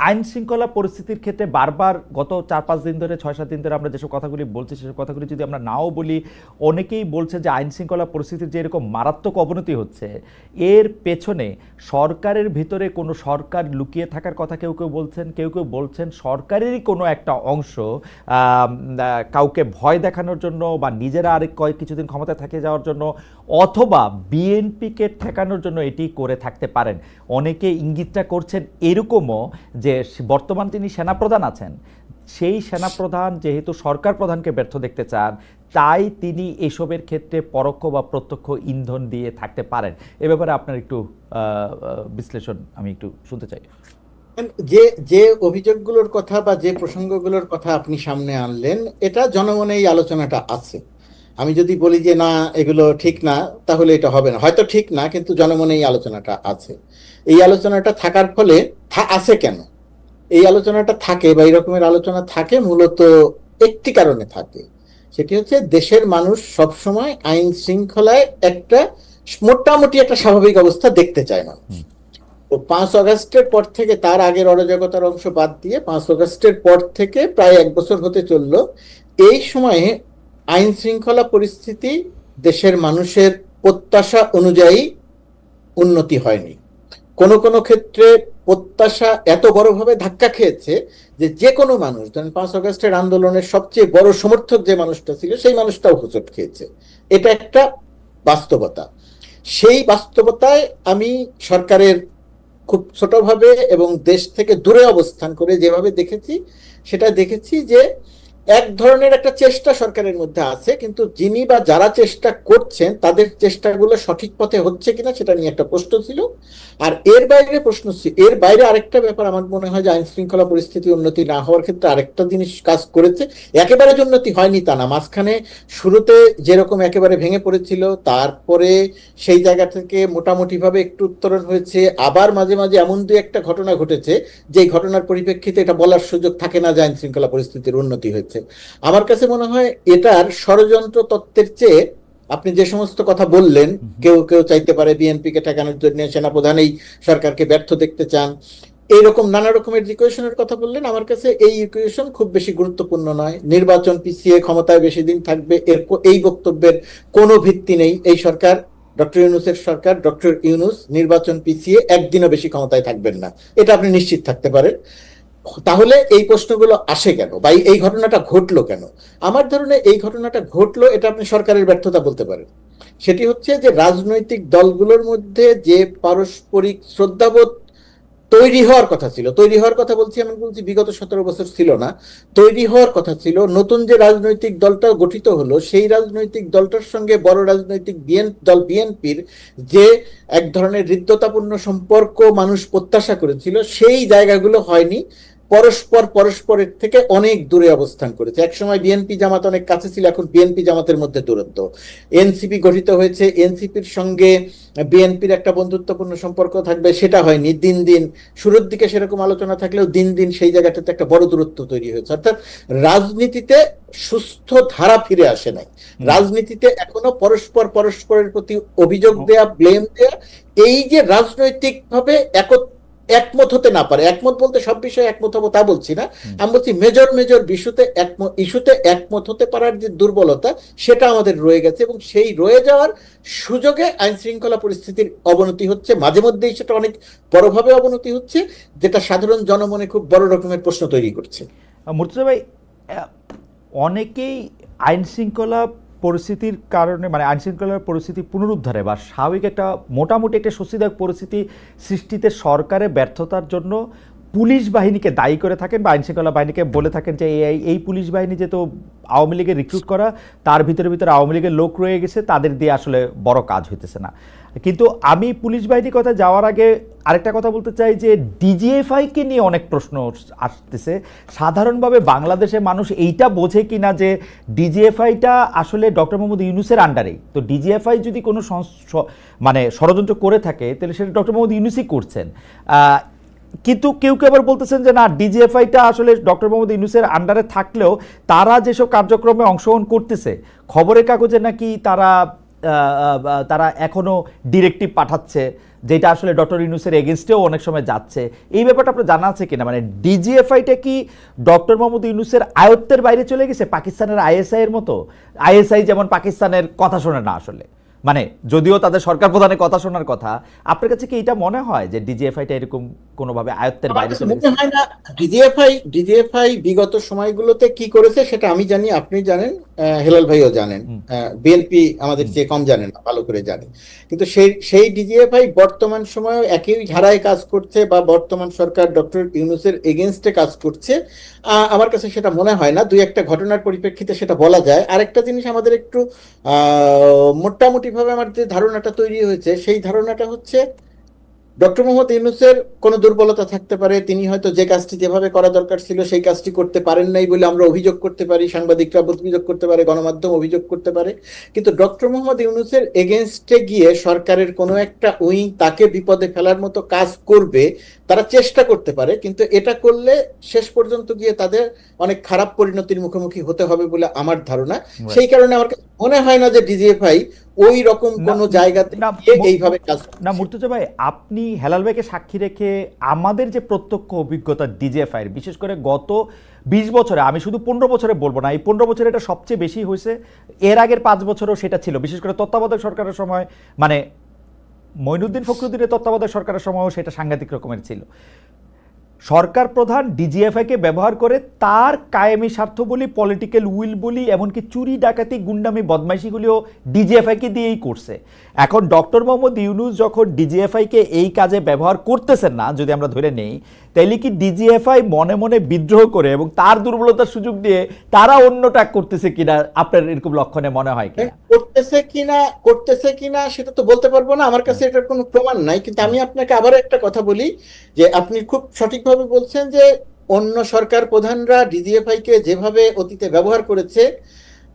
আইন শৃঙ্খলা পরিস্থিতির ক্ষেত্রে বারবার গত 4-5 দিন ধরে 6-7 দিন ধরে আমরা যেসব কথাগুলি বলছি সেসব কথাগুলি যদি আমরা নাও বলি, অনেকেই বলছে যে আইন শৃঙ্খলা পরিস্থিতির যে এরকম মারাত্মক অবনতি হচ্ছে এর পেছনে সরকারের ভিতরে কোনো সরকার লুকিয়ে থাকার কথা কেউ কেউ বলছেন, কেউ কেউ বলছেন সরকারেরই কোনো একটা অংশ কাউকে ভয় দেখানোর জন্য বা নিজেরা আরেক কিছুদিন ক্ষমতায় থেকে যাওয়ার জন্য অথবা বিএনপিকে ঠেকানোর জন্য এটি করে থাকতে পারেন। অনেকে ইঙ্গিতটা করছেন এরকমও যে বর্তমান তিনি সেনাপ্রধান আছেন, সেই সেনাপ্রধান যেহেতু সরকার প্রধানকে ব্যর্থ দেখতে চান তাই তিনি এসবের ক্ষেত্রে পরোক্ষ বা প্রত্যক্ষ ইন্ধন দিয়ে থাকতে পারেন। এ ব্যাপারে আপনার একটু বিশ্লেষণ আমি একটু শুনতে চাই। যে যে অভিযোগগুলোর কথা বা যে প্রসঙ্গগুলোর কথা আপনি সামনে আনলেন, এটা জনমনে এই আলোচনাটা আছে। আমি যদি বলি যে না এগুলো ঠিক না, তাহলে এটা হবে না। হয়তো ঠিক না, কিন্তু জনমনে এই আলোচনাটা আছে। এই আলোচনাটা থাকার ফলে আছে কেন? এই আলোচনাটা থাকে বা এই রকমের আলোচনা থাকে মূলত একটি কারণে থাকে। সেটি হচ্ছে দেশের মানুষ সবসময় আইন শৃঙ্খলায় একটা মোটামুটি একটা স্বাভাবিক অবস্থা দেখতে চায় না। তো 5 আগস্টের পর থেকে, তার আগের অরাজকতার অংশ বাদ দিয়ে 5 আগস্টের পর থেকে প্রায় 1 বছর হতে চললো, এই সময়ে আইন শৃঙ্খলা পরিস্থিতি দেশের মানুষের প্রত্যাশা অনুযায়ী উন্নতি হয়নি। কোনো কোনো ক্ষেত্রে প্রত্যাশা এত বড়ভাবে ধাক্কা খেয়েছে যে যে কোনো মানুষ, ধরেন 5 আগস্টের আন্দোলনের সবচেয়ে বড় সমর্থক যে মানুষটা ছিল সেই মানুষটাও হোঁচট খেয়েছে। এটা একটা বাস্তবতা। সেই বাস্তবতায় আমি সরকারের খুব ছোটভাবে এবং দেশ থেকে দূরে অবস্থান করে যেভাবে দেখেছি, সেটা দেখেছি যে এক ধরনের একটা চেষ্টা সরকারের মধ্যে আছে, কিন্তু যিনি বা যারা চেষ্টা করছেন তাদের চেষ্টাগুলো সঠিক পথে হচ্ছে কিনা সেটা নিয়ে একটা প্রশ্ন ছিল। আর এর বাইরে আরেকটা ব্যাপার আমার মনে হয় যে আইন শৃঙ্খলা পরিস্থিতি উন্নতি না হওয়ার ক্ষেত্রে আরেকটা জিনিস কাজ করেছে। একেবারে যে উন্নতি হয়নি তা না, মাঝখানে শুরুতে যেরকম একেবারে ভেঙে পড়েছিল, তারপরে সেই জায়গা থেকে মোটামুটি ভাবে একটু উত্তরণ হয়েছে। আবার মাঝে মাঝে এমন দু একটা ঘটনা ঘটেছে যে ঘটনার পরিপ্রেক্ষিতে এটা বলার সুযোগ থাকে না যে আইন শৃঙ্খলা পরিস্থিতির উন্নতি হয়েছে। আমার কাছে মনে হয় এটার ষড়যন্ত্র তত্ত্বের চেয়ে আপনি যে সমস্ত কথা বললেন, কেউ কেউ চাইতে পারে বিএনপিকে ঠেকানোর জন্য সেনাপ্রধান এই সরকারকে ব্যর্থ দেখতে চান, এইরকম নানা রকমের ইকুয়েশনের কথা বললেন। আমার কাছে এই ইকুয়েশন খুব বেশি গুরুত্বপূর্ণ নয়। নির্বাচন পিছিয়ে ক্ষমতায় বেশি দিন থাকবে, এই বক্তব্যের কোনো ভিত্তি নেই। এই সরকার, ডক্টর ইউনূসের সরকার, ডক্টর ইউনূস নির্বাচন পিছিয়ে একদিনও বেশি ক্ষমতায় থাকবেন না, এটা আপনি নিশ্চিত থাকতে পারেন। তাহলে এই প্রশ্নগুলো আসে কেন বা এই ঘটনাটা ঘটলো কেন? আমার ধারণা এই ঘটনাটা ঘটলো, এটা আপনি সরকারের ব্যর্থতা বলতে পারেন। সেটি হচ্ছে যে রাজনৈতিক দলগুলোর মধ্যে যে পারস্পরিক শ্রদ্ধাবোধ তৈরি হওয়ার কথা ছিল, তৈরি হওয়ার কথা বলছি, আমি বলছি বিগত 17 বছর ছিল না, তৈরি হওয়ার কথা ছিল। নতুন যে রাজনৈতিক দলটা গঠিত হলো, সেই রাজনৈতিক দলটার সঙ্গে বড় রাজনৈতিক দল বিএনপির যে এক ধরনের হৃদ্যতাপূর্ণ সম্পর্ক মানুষ প্রত্যাশা করেছিল, সেই জায়গাগুলো হয়নি। পরস্পরের থেকে অনেক দূরে অবস্থান করেছে। একসময় বিএনপি জামাত অনেক কাছে ছিল, এখন বিএনপি জামাতের মধ্যে দূরত্ব। এনসিপি গঠিত হয়েছে, এনসিপির সঙ্গে বিএনপির একটা বন্ধুত্বপূর্ণ সম্পর্ক থাকবে, সেটা হয়নি। দিন দিন শুরুর দিকে সেরকম আলোচনা থাকলেও দিন দিন সেই জায়গাটাতে একটা বড় দূরত্ব তৈরি হয়েছে। অর্থাৎ রাজনীতিতে সুস্থ ধারা ফিরে আসে নাই। রাজনীতিতে এখনো পরস্পরের প্রতি অভিযোগ দেয়া, ব্লেম দেয়া, এই যে রাজনৈতিক ভাবে একমত হতে না পারে। একমত বলতে সব বিষয়ে একমত হবো তা বলছি না, আমি বলছি মেজর ইস্যুতে একমত হতে পারার যে দুর্বলতা, সেটা আমাদের রয়ে গেছে। এবং সেই রয়ে যাওয়ার সুযোগে আইন শৃঙ্খলা পরিস্থিতির অবনতি হচ্ছে, মাঝে মধ্যেই সেটা অনেক বড়ভাবে অবনতি হচ্ছে, যেটা সাধারণ জনমনে খুব বড় রকমের প্রশ্ন তৈরি করছে। মুর্তজা ভাই, অনেকেই আইন শৃঙ্খলা পরিস্থিতির কারণে মানে আইন শৃঙ্খলার পরিস্থিতি পুনরুদ্ধারে বা স্বাভাবিক একটা মোটামুটি একটা স্বস্তিদায়ক পরিস্থিতি সৃষ্টিতে সরকারের ব্যর্থতার জন্য পুলিশ বাহিনীকে দায়ী করে থাকেন বা আইন শৃঙ্খলা বাহিনীকে বলে থাকেন যে এই পুলিশ বাহিনী যেহেতু আওয়ামী লীগের রিক্রুট করা, তার ভিতরে আওয়ামী লীগের লোক রয়ে গেছে, তাদের দিয়ে আসলে বড় কাজ হইতেছে না। কিন্তু আমি পুলিশ বাহিনীর কথা যাওয়ার আগে আরেকটা কথা বলতে চাই যে ডিজিএফআইকে নিয়ে অনেক প্রশ্ন আসতেছে। সাধারণভাবে বাংলাদেশে মানুষ এইটা বোঝে কি না যে ডিজিএফআইটা আসলে ডক্টর মোহাম্মদ ইউনূসের আন্ডারেই। তো ডিজিএফআই যদি কোনো মানে ষড়যন্ত্র করে থাকে তাহলে সেটা ডক্টর মোহাম্মদ ইউনূসই করছেন। কিন্তু কেউ কেউ আবার বলতেছেন যে না, ডিজিএফআইটা আসলে ডক্টর মোহাম্মদ ইউনূসের আন্ডারে থাকলেও তারা যেসব কার্যক্রমে অংশগ্রহণ করতেছে, খবরের কাগজে নাকি তারা তারা এখনো ডিরেক্টিভ পাঠাচ্ছে, যেটা আসলে ডক্টর ইউনূসের এগেনস্টেও অনেক সময় যাচ্ছে। এই ব্যাপারটা আপনার জানা আছে কিনা? মানে ডিজিএফআইটা কি ডক্টর মোহাম্মদ ইউনূসের আয়ত্তের বাইরে চলে গেছে, পাকিস্তানের আইএসআই এর মতো? আইএসআই যেমন পাকিস্তানের কথা শোনে না আসলে, মানে যদিও তাদের সরকার প্রধানের কথা শোনার কথা, আপনার কাছে কি এটা মনে হয় যে ডিজিএফআইটা এরকম কোনোভাবে আয়ত্তের বাইরে চলে গেছে? মনে হয় না। ডিজিএফআই বিগত সময়গুলোতে কি করেছে সেটা আমি জানি, আপনি জানেন, হেলাল ভাইও জানেন, বিএনপি আমাদের চেয়ে কম জানেন না, ভালো করে জানে। কিন্তু সেই ডিজিএফআই বর্তমান সময়ে একই ধারায় কাজ করছে বা বর্তমান সরকার ডক্টর ইউনূসের এগেনস্টে কাজ করছে, আমার কাছে সেটা মনে হয় না। দুই একটা ঘটনার পরিপ্রেক্ষিতে সেটা বলা যায়। আরেকটা জিনিস আমাদের একটু মোটামুটিভাবে আমার যে ধারণাটা তৈরি হয়েছে, সেই ধারণাটা হচ্ছে ডক্টর মোহাম্মদ ইউনূসের কোনো দুর্বলতা থাকতে পারে, তিনি হয়তো যে কাজটি যেভাবে করা দরকার ছিল সেই কাজটি করতে পারেন নাই বলে আমরা অভিযোগ করতে পারি, সাংবাদিকরা অভিযোগ করতে পারে, গণমাধ্যম অভিযোগ করতে পারে। কিন্তু ডক্টর মোহাম্মদ ইউনূসের এগেনস্টে গিয়ে সরকারের কোনো একটা উইং তাকে বিপদে ফেলার মতো কাজ করবে, তারা চেষ্টা করতে পারে। কিন্তু এটা করলে শেষ পর্যন্ত গিয়ে তাদের অনেক খারাপ পরিণতির মুখোমুখি হতে হবে বলে আমার ধারণা। সেই কারণে আমার কাছে মনে হয় না যে ডিজিএফআই ওই রকম কোনো জায়গাতে এইভাবে কাজ না। মুর্তজা ভাই, আপনি হেলাল ভাইকে সাক্ষী রেখে আমাদের যে প্রত্যক্ষ অভিজ্ঞতা ডিজিএফআই বিশেষ করে গত 20 বছরে, আমি শুধু 15 বছরে বলবো না, এই 15 বছরে এটা সবচেয়ে বেশি হয়েছে, এর আগের 5 বছরও সেটা ছিল, বিশেষ করে তত্ত্বাবধায়ক সরকারের সময়, মানে মঈনুদ্দিন ফখরুদ্দিনের তত্ত্বাবধায়ক সরকারের সময়ও সেটা সাংঘাতিক রকমের ছিল। সরকার প্রধান ডিজিএফআইকে ব্যবহার করে তার কায়েমি স্বার্থ বলি, পলিটিক্যাল উইল বলি, এমনকি চুরি ডাকাতি গুন্ডামি বদমাইশিগুলিও ডিজিএফআইকে দিয়েই করছে। এখন ডক্টর মোহাম্মদ ইউনূস যখন ডিজিএফআইকে এই কাজে ব্যবহার করতেছেন না, যদি আমরা ধরে নেই, তাইলে কি ডিজিএফআই মনে মনে বিদ্রোহ করে এবং তার দুর্বলতার সুযোগ দিয়ে তারা অন্য ট্যাগ করতেছে কিনা, আপনার এরকম লক্ষণে মনে হয় কিনা? করতেছে কিনা সেটা তো বলতে পারবো না, আমার কাছে এটার কোনো প্রমাণ নাই। কিন্তু আমি আপনাকে আবার একটা কথা বলি, যে আপনি খুব সঠিকভাবে বলছেন যে অন্য সরকার প্রধানরা ডিজিএফআই কে যেভাবে অতীতে ব্যবহার করেছে,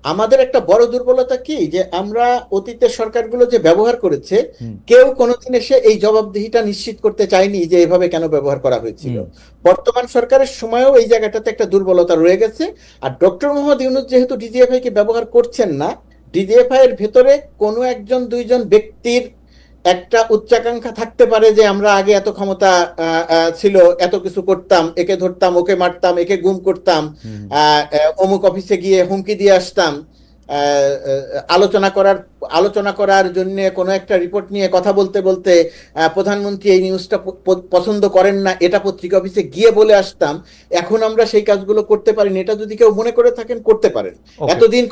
আমাদের একটা বড় দুর্বলতা কি, যে আমরা অতীতের সরকারগুলো যে ব্যবহার করেছে, কেউ কোনোদিন এসে এই জবাবদিহিটা নিশ্চিত করতে চায়নি যে এভাবে কেন ব্যবহার করা হয়েছিল। বর্তমান সরকারের সময়ও এই জায়গাটাতে একটা দুর্বলতা রয়ে গেছে। আর ডক্টর মোহাম্মদ ইউনূস যেহেতু ডিজিএফআই কে ব্যবহার করছেন না, ডিজিএফআই এর ভেতরে কোনো একজন দুইজন ব্যক্তির একটা উচ্চাকাঙ্ক্ষা থাকতে পারে যে আমরা আগে এত ক্ষমতা ছিল, এত কিছু করতাম, একে ধরতাম, ওকে মারতাম, একে গুম করতাম, অমুক অফিসে গিয়ে হুমকি দিয়ে আসতাম, আলোচনা করার জন্য কোনো একটা রিপোর্ট নিয়ে কথা বলতে বলতে প্রধানমন্ত্রী এই নিউজটা পছন্দ করেন না, এটা পত্রিকা অফিসে গিয়ে বলে আসতাম। এখন আমরা সেই কাজগুলো করতে পারিনি, এটা যদি কেউ মনে করে থাকেন করতে পারেন। এতদিন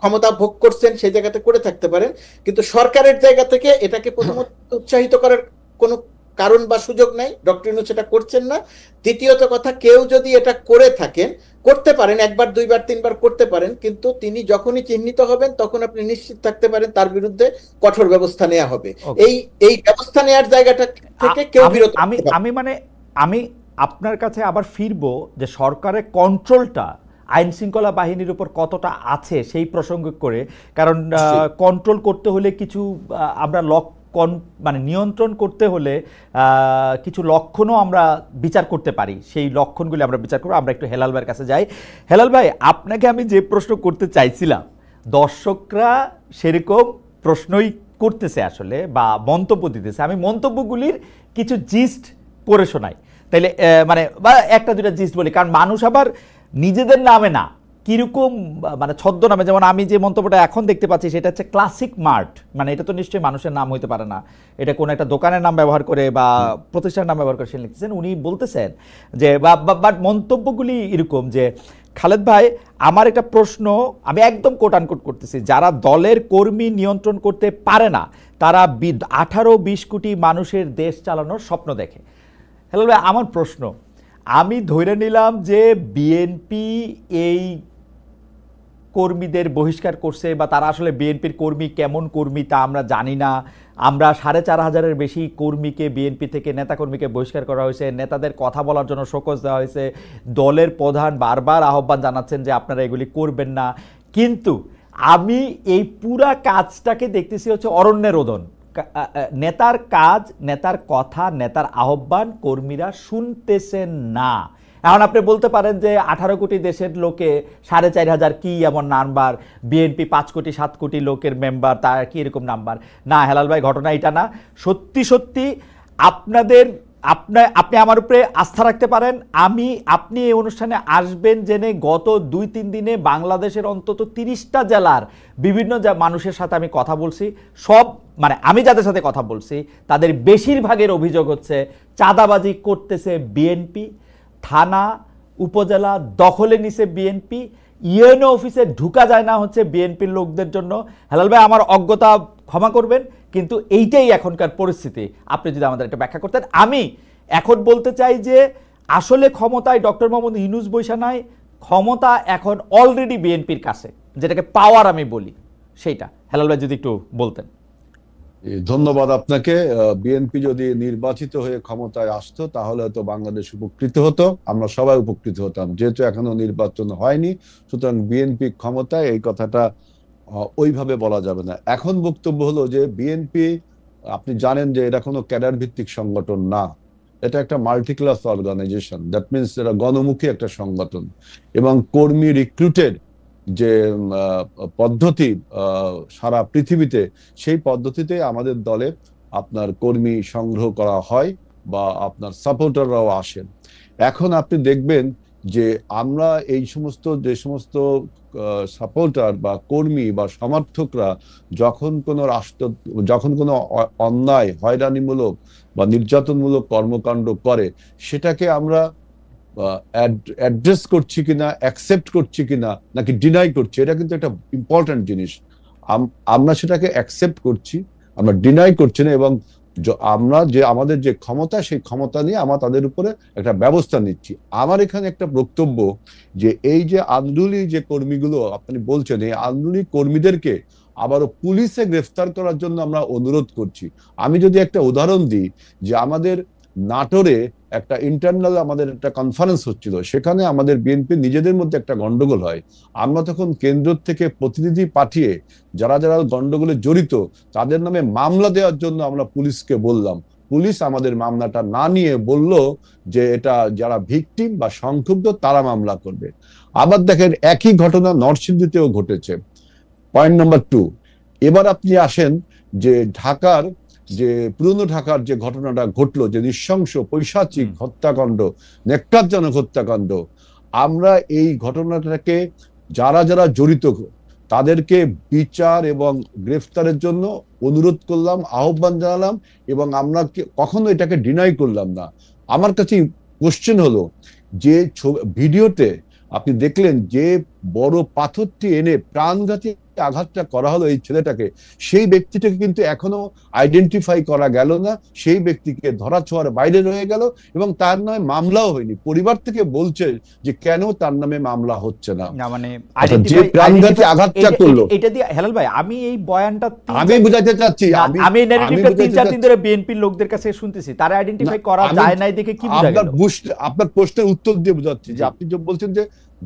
ক্ষমতা ভোগ করছেন, সেই জায়গাতে করে থাকতে পারেন। কিন্তু সরকারের জায়গা থেকে এটাকে প্রথমত উৎসাহিত করার কোনো কারণ বা সুযোগ নাই, ডক্টর ইউনূস এটা করছেন না। দ্বিতীয়ত কথা, কেউ যদি এটা করে থাকেন, করতে পারেন, একবার দুইবার তিনবার করতে পারেন, কিন্তু তিনি যখনই চিহ্নিত হবেন তখন আপনি নিশ্চিত থাকতে পারেন তার বিরুদ্ধে কঠোর ব্যবস্থা নেওয়া হবে। এই ব্যবস্থা নেওয়ার জায়গাটা থেকে কেউ বিরত। আমি আপনার কাছে আবার ফিরবো যে সরকারের কন্ট্রোলটা আইন শৃঙ্খলা বাহিনীর উপর কতটা আছে সেই প্রসঙ্গ করে, কারণ কন্ট্রোল করতে হলে কিছু আমরা মানে নিয়ন্ত্রণ করতে হলে কিছু লক্ষণও আমরা বিচার করতে পারি, সেই লক্ষণগুলি আমরা বিচার করবো। আমরা একটু হেলাল ভাইয়ের কাছে যাই। হেলাল ভাই, আপনাকে আমি যে প্রশ্ন করতে চাইছিলাম, দর্শকরা সেরকম প্রশ্নই করতেছে আসলে, বা মন্তব্য দিতেছে, আমি মন্তব্যগুলির কিছু জিস্ট পড়ে শোনাই, তাইলে মানে বা একটা দুটা জিস্ট বলি, কারণ মানুষ আবার নিজেদের নামে না, কিরকম মানে ছদ্মনামে, যেমন আমি যে মন্তব্যটা এখন দেখতে পাচ্ছি সেটা হচ্ছে ক্লাসিক মার্ট, মানে এটা তো নিশ্চয়ই মানুষের নাম হইতে পারে না, এটা কোনো একটা দোকানের নাম ব্যবহার করে বা প্রতিষ্ঠানের নাম ব্যবহার করে সে লিখতেছেন। উনি বলতেছেন যে বাট মন্তব্যগুলি এরকম যে, খালেদ ভাই, আমার একটা প্রশ্ন, আমি একদম কোট আনকোট করতেছি, যারা দলের কর্মী নিয়ন্ত্রণ করতে পারে না তারা 18-20 কোটি মানুষের দেশ চালানোর স্বপ্ন দেখে। হেলাল ভাই, আমার প্রশ্ন, আমি ধরে নিলাম যে বিএনপি এই কর্মীদের বহিষ্কার করছে, বা তারা আসলে বিএনপির কর্মী কেমন কর্মী তা আমরা জানি না। আমরা 4,500-এর বেশি কর্মীকে, বিএনপি থেকে নেতাকর্মীকে বহিষ্কার করা হয়েছে, নেতাদের কথা বলার জন্য শোকজ দেওয়া হয়েছে, দলের প্রধান বারবার আহ্বান জানাচ্ছেন যে আপনারা এগুলি করবেন না। কিন্তু আমি এই পুরা কাজটাকে দেখতেছি হচ্ছে অরণ্যে রোদন। নেতার কাজ, নেতার কথা, নেতার আহ্বান কর্মীরা শুনতেছেন না। এখন আপনি বলতে পারেন যে 18 কোটি দেশের লোকে 4,500 কি এমন নাম্বার, বিএনপি 5 কোটি 7 কোটি লোকের মেম্বার, তার কি এরকম নাম্বার না। হেলাল ভাই, ঘটনা এটা না। সত্যি সত্যি আপনি আমার উপরে আস্থা রাখতে পারেন। আপনি এই অনুষ্ঠানে আসবেন জেনে গত 2-3 দিনে বাংলাদেশের অন্তত 30টা জেলার বিভিন্ন মানুষের সাথে আমি কথা বলছি। সব মানে আমি যাদের সাথে কথা বলছি তাদের বেশিরভাগের অভিযোগ হচ্ছে চাঁদাবাজি করতেছে বিএনপি, থানা উপজেলা দখলে নিছে বিএনপি, ইউএনও অফিসে ঢুকা যায় না হচ্ছে বিএনপির লোকদের জন্য। হেলাল ভাই, আমার অজ্ঞতা ক্ষমা করবেন, কিন্তু এইটাই এখনকার পরিস্থিতি। আপনি যদি আমাদের একটা ব্যাখ্যা করতেন। আমি এখন বলতে চাই যে আসলে ক্ষমতায় ডক্টর মোহাম্মদ ইউনূস বৈশা নাই, ক্ষমতা এখন অলরেডি বিএনপির কাছে, যেটাকে পাওয়ার আমি বলি সেইটা। হেলাল ভাই যদি একটু বলতেন। ধন্যবাদ আপনাকে। বিএনপি যদি নির্বাচিত হয়ে ক্ষমতায় আসতো তাহলে হয়তো বাংলাদেশ উপকৃত হতো, আমরা সবাই উপকৃত হতাম। যেহেতু এখনো নির্বাচন হয়নি, সুতরাং বিএনপি ক্ষমতায়, এই কথাটা ওইভাবে বলা যাবে না। এখন বক্তব্য হলো যে বিএনপি, আপনি জানেন যে এটা কোনো ক্যাডার ভিত্তিক সংগঠন না, এটা একটা multi class organisation. That means এটা গণমুখী একটা সংগঠন, এবং কর্মী রিক্রুটেড যে পদ্ধতি সারা পৃথিবীতে, সেই পদ্ধতিতে আমাদের দলে আপনার কর্মী সংগ্রহ করা হয় বা আপনার সাপোর্টাররাও আসেন। এখন আপনি দেখবেন যে আমরা এই সমস্ত যে সমস্ত সাপোর্টার বা কর্মী বা সমর্থকরা যখন কোনো অন্যায়, হয়রানিমূলক বা নির্যাতনমূলক কর্মকাণ্ড করে, সেটাকে আমরা অ্যাড্রেস করছি কিনা, অ্যাকসেপ্ট করছি কিনা, নাকি ডিনাই করছি, এটা কিন্তু একটা ইম্পর্টেন্ট জিনিস। আমরা সেটাকে অ্যাকসেপ্ট করছি, আমরা ডিনাই করছি না, এবং আমরা যে আমাদের যে ক্ষমতা, সেই ক্ষমতা নিয়ে আমরা তাদের উপরে একটা ব্যবস্থা নিচ্ছি। আমার এখানে একটা বক্তব্য যে এই যে আন্দোলনী যে কর্মীগুলো আপনি বলছেন, এই আন্দোলনী কর্মীদেরকে আবারও পুলিশে গ্রেফতার করার জন্য আমরা অনুরোধ করছি। আমি যদি একটা উদাহরণ দিই, যে আমাদের নাটোরে একটা ইন্টারনাল আমাদের একটা কনফারেন্স হচ্ছিল, সেখানে আমাদের বিএনপি নিজেদের মধ্যে একটা গন্ডগোল হয়। আমরা তখন কেন্দ্র থেকে প্রতিনিধি পাঠিয়ে যারা যারা গন্ডগোলে জড়িত তাদের নামে মামলা দেওয়ার জন্য আমরা পুলিশকে বললাম। পুলিশ আমাদের মামলাটা না নিয়ে বলল যে এটা যারা ভিকটিম বা সংক্ষুব্ধ তারা মামলা করবে। আবার দেখেন একই ঘটনা নরসিংদীতেও ঘটেছে। পয়েন্ট নাম্বার 2, এবার আপনি আসেন যে ঢাকার যে পুরনো ঢাকার যে ঘটনাটা ঘটলো, যে নৃশংস পৈশাচিক হত্যাকাণ্ড, নেককারজনক হত্যাকাণ্ড, আমরা এই ঘটনাটাকে যারা যারা জড়িত তাদেরকে বিচার এবং গ্রেফতারের জন্য অনুরোধ করলাম, আহ্বান জানালাম, এবং আমরা কখনো এটাকে ডিনাই করলাম না। আমার কাছে কোশ্চেন হলো যে ভিডিওতে আপনি দেখলেন যে বড় পাথরটি এনে প্রাণঘাতী আঘাতটা করা হলো এই ছেলেটাকে, সেই ব্যক্তিটাকে কিন্তু এখনো আইডেন্টিফাই করা গেল না, সেই ব্যক্তিকে ধরা ছোঁয়ার বাইরে রয়ে গেল, এবং তার নামে মামলাও হয়নি। পরিবার থেকে বলছে যে কেন তার নামে মামলা হচ্ছে না, মানে যে প্রাণঘাতী আঘাতটা করলো। এটা দিয়ে হেলাল ভাই, আমি এই বয়ানটা আমি বুঝাতে চাচ্ছি, আমি ন্যারেটিভটা 3-4 দিন ধরে বিএনপির লোকদের কাছে শুনতেছি, তারা আইডেন্টিফাই করা যায় নাই দেখে কি বুঝা গেল? আপনার প্রশ্নের উত্তর দিয়ে বুঝাচ্ছি যে আপনি যে বলছেন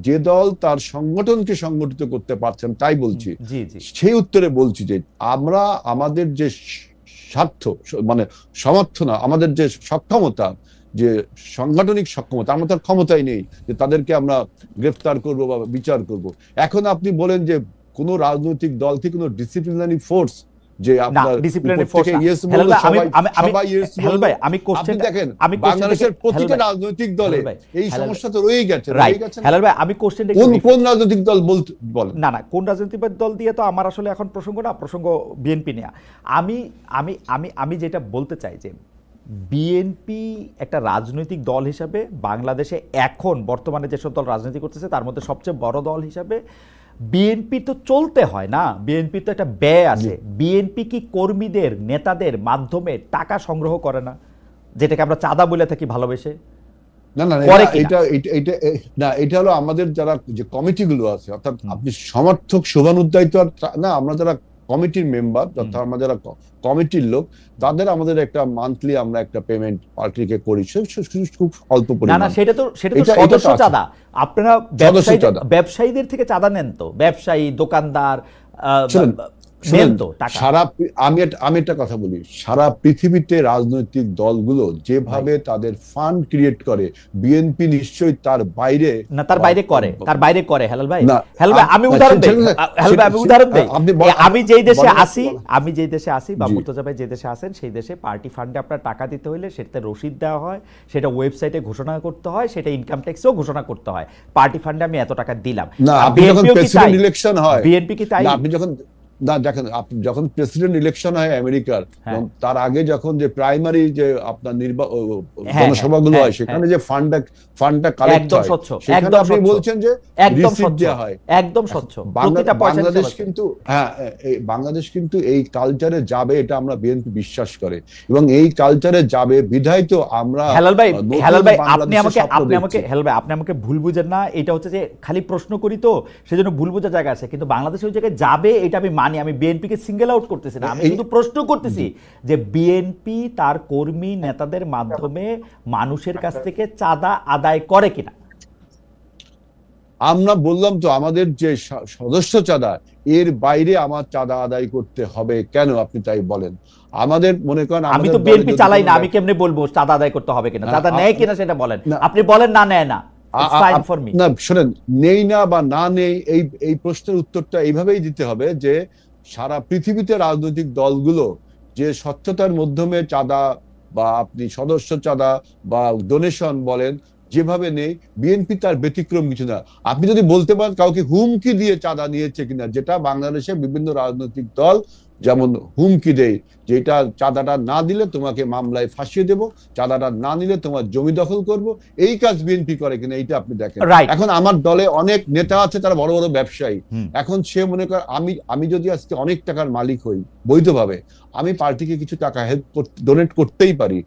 যে দল তার সংগঠনকে সংগঠিত করতে পারছেন, তাই বলছি। সেই উত্তরে বলছি যে আমরা আমাদের যে স্বার্থ, মানে সমর্থনা, আমাদের যে সক্ষমতা, যে সাংগঠনিক সক্ষমতা, আমরা তার ক্ষমতাই নেই যে তাদেরকে আমরা গ্রেফতার করব বা বিচার করব। এখন আপনি বলেন যে কোন রাজনৈতিক দল কি কোনো ডিসিপ্লিনারি ফোর্স, যে আপনার বাংলাদেশের প্রতিটা রাজনৈতিক দলে এই সমস্যা তো রয়েই গেছে। আমি কোশ্চেনটা কোন রাজনৈতিক দল বলেন? না, কোন রাজনৈতিক দল দিয়ে তো আমার আসলে এখন প্রসঙ্গ না, প্রসঙ্গ বিএনপি নিয়ে। আমি যেটা বলতে চাই যে বিএনপি একটা রাজনৈতিক দল হিসাবে বাংলাদেশে এখন বর্তমানে যেসব দল রাজনীতি করতেছে তার মধ্যে সবচেয়ে বড় দল হিসাবে বিএনপি তো চলতে হয় না, বিএনপি তো একটা ব্যয় আছে। বিএনপি কি কর্মীদের, নেতাদের মাধ্যমে টাকা সংগ্রহ করে না, যেটাকে আমরা চাঁদা বলে থাকি ভালোবেসে? না না, এটা হলো আমাদের যারা যে কমিটিগুলো আছে, অর্থাৎ আপনি সমর্থক শোভানুধ্যায়িত না, আমরা যারা কমিটির মেম্বার, অর্থাৎ আমরা যারা কমিটির লোক, তাদের আমাদের একটা মান্থলি আমরা একটা পেমেন্ট পার্টিকে করি, খুব অল্প পরিমাণ। না, সেটা তো সদস্য চাঁদা। আপনারা ব্যবসায়ীদের থেকে চাঁদা নেন তো, ব্যবসায়ী, দোকানদার। মেন তো টাকা। আমি একটা কথা বলি, সারা পৃথিবীতে রাজনৈতিক দলগুলো যেভাবে তাদের ফান্ড ক্রিয়েট করে, বিএনপি নিশ্চয়ই তার বাইরে না, তার বাইরে করে হেলাল ভাই। না, হেলাল ভাই আমি উদাহরণ দেই, হেলাল ভাই আমি উদাহরণ দেই। আমি যেই দেশে আসি বা মুর্তজা ভাই যে দেশে আছেন সেই দেশে পার্টি ফান্ডে আপনার টাকা দিতে হলে সেটাতে রসিদ দেওয়া হয়, সেটা ওয়েবসাইটে ঘোষণা করতে হয়, সেটা ইনকাম ট্যাক্সেও ঘোষণা করতে হয়, পার্টি ফান্ডে আমি এত টাকা দিলাম। না, আপনি যখন প্রেসিডেন্ট ইলেকশন হয়, বিএনপি কি তাই? আপনি যখন দেখেন, যখন প্রেসিডেন্ট ইলেকশন হয় আমেরিকার, তার আগে যখন যে প্রাইমারি যে আপনার জনসভাগুলো হয়, সেখানে যে ফান্ডটা কালেক্ট হয়, সেখানে আপনি বলছেন যে রিসিট দেওয়া হয়, একদম স্বচ্ছ। বাংলাদেশ কিন্তু এই কালচারে যাবে, এটা আমরা বিএনপি বিশ্বাস করে, এবং এই কালচারে যাবে বিধায় তো আমরা। হেলাল ভাই আপনি আমাকে ভুল বুঝেন না, এটা হচ্ছে যে খালি প্রশ্ন করি তো সেজন্য ভুল বোঝার জায়গা আছে, কিন্তু বাংলাদেশ ওই জায়গায় যাবে এটা আমি মানি। আমি বিএনপিকে সিঙ্গেল আউট করতেছি না, আমি শুধু প্রশ্ন করতেছি যে বিএনপি তার কর্মী নেতাদের মাধ্যমে মানুষের কাছ থেকে চাঁদা আদায় করে কিনা। আমরা বললাম তো আমাদের যে সদস্য চাঁদা, এর বাইরে আমার চাঁদা আদায় করতে হবে কেন, আপনি তাই বলেন। আমাদের মনে করেন আমি তো বিএনপি চালাই না, আমি কেমনে বলবো চাঁদা আদায় করতে হবে কিনা? চাঁদা নেয় কিনা সেটা বলেন, আপনি বলেন না নেয় না, না শোনেন, নেই না বা না নেই, এই প্রশ্নের উত্তরটা এইভাবেই দিতে হবে যে সারা পৃথিবীতে রাজনৈতিক দলগুলো যে স্বচ্ছতার মাধ্যমে চাঁদা বা আপনি সদস্য চাঁদা বা ডোনেশন বলেন যেভাবে নেই, বিএনপি তার ব্যতিক্রম কিছু না। আপনি যদি বলতে পারেন কাউকে হুমকি দিয়ে চাঁদা নিয়েছে কিনা, যেটা বাংলাদেশে বিভিন্ন রাজনৈতিক দল যেমন হুমকি দেয়, যেটা চাঁদাটা না দিলে তোমাকে মামলায় ফাঁসিয়ে দেব, চাঁদাটা না নিলে তোমার জমি দখল করব, এই কাজ বিএনপি করে কিনা এইটা আপনি দেখেন। এখন আমার দলে অনেক নেতা আছে, তারা বড় বড় ব্যবসায়ী। এখন সে মনে করে আমি যদি আজকে অনেক টাকার মালিক হই বৈধভাবে, আমি পার্টিকে কিছু টাকা হেল্প ডোনেট করতেই পারি,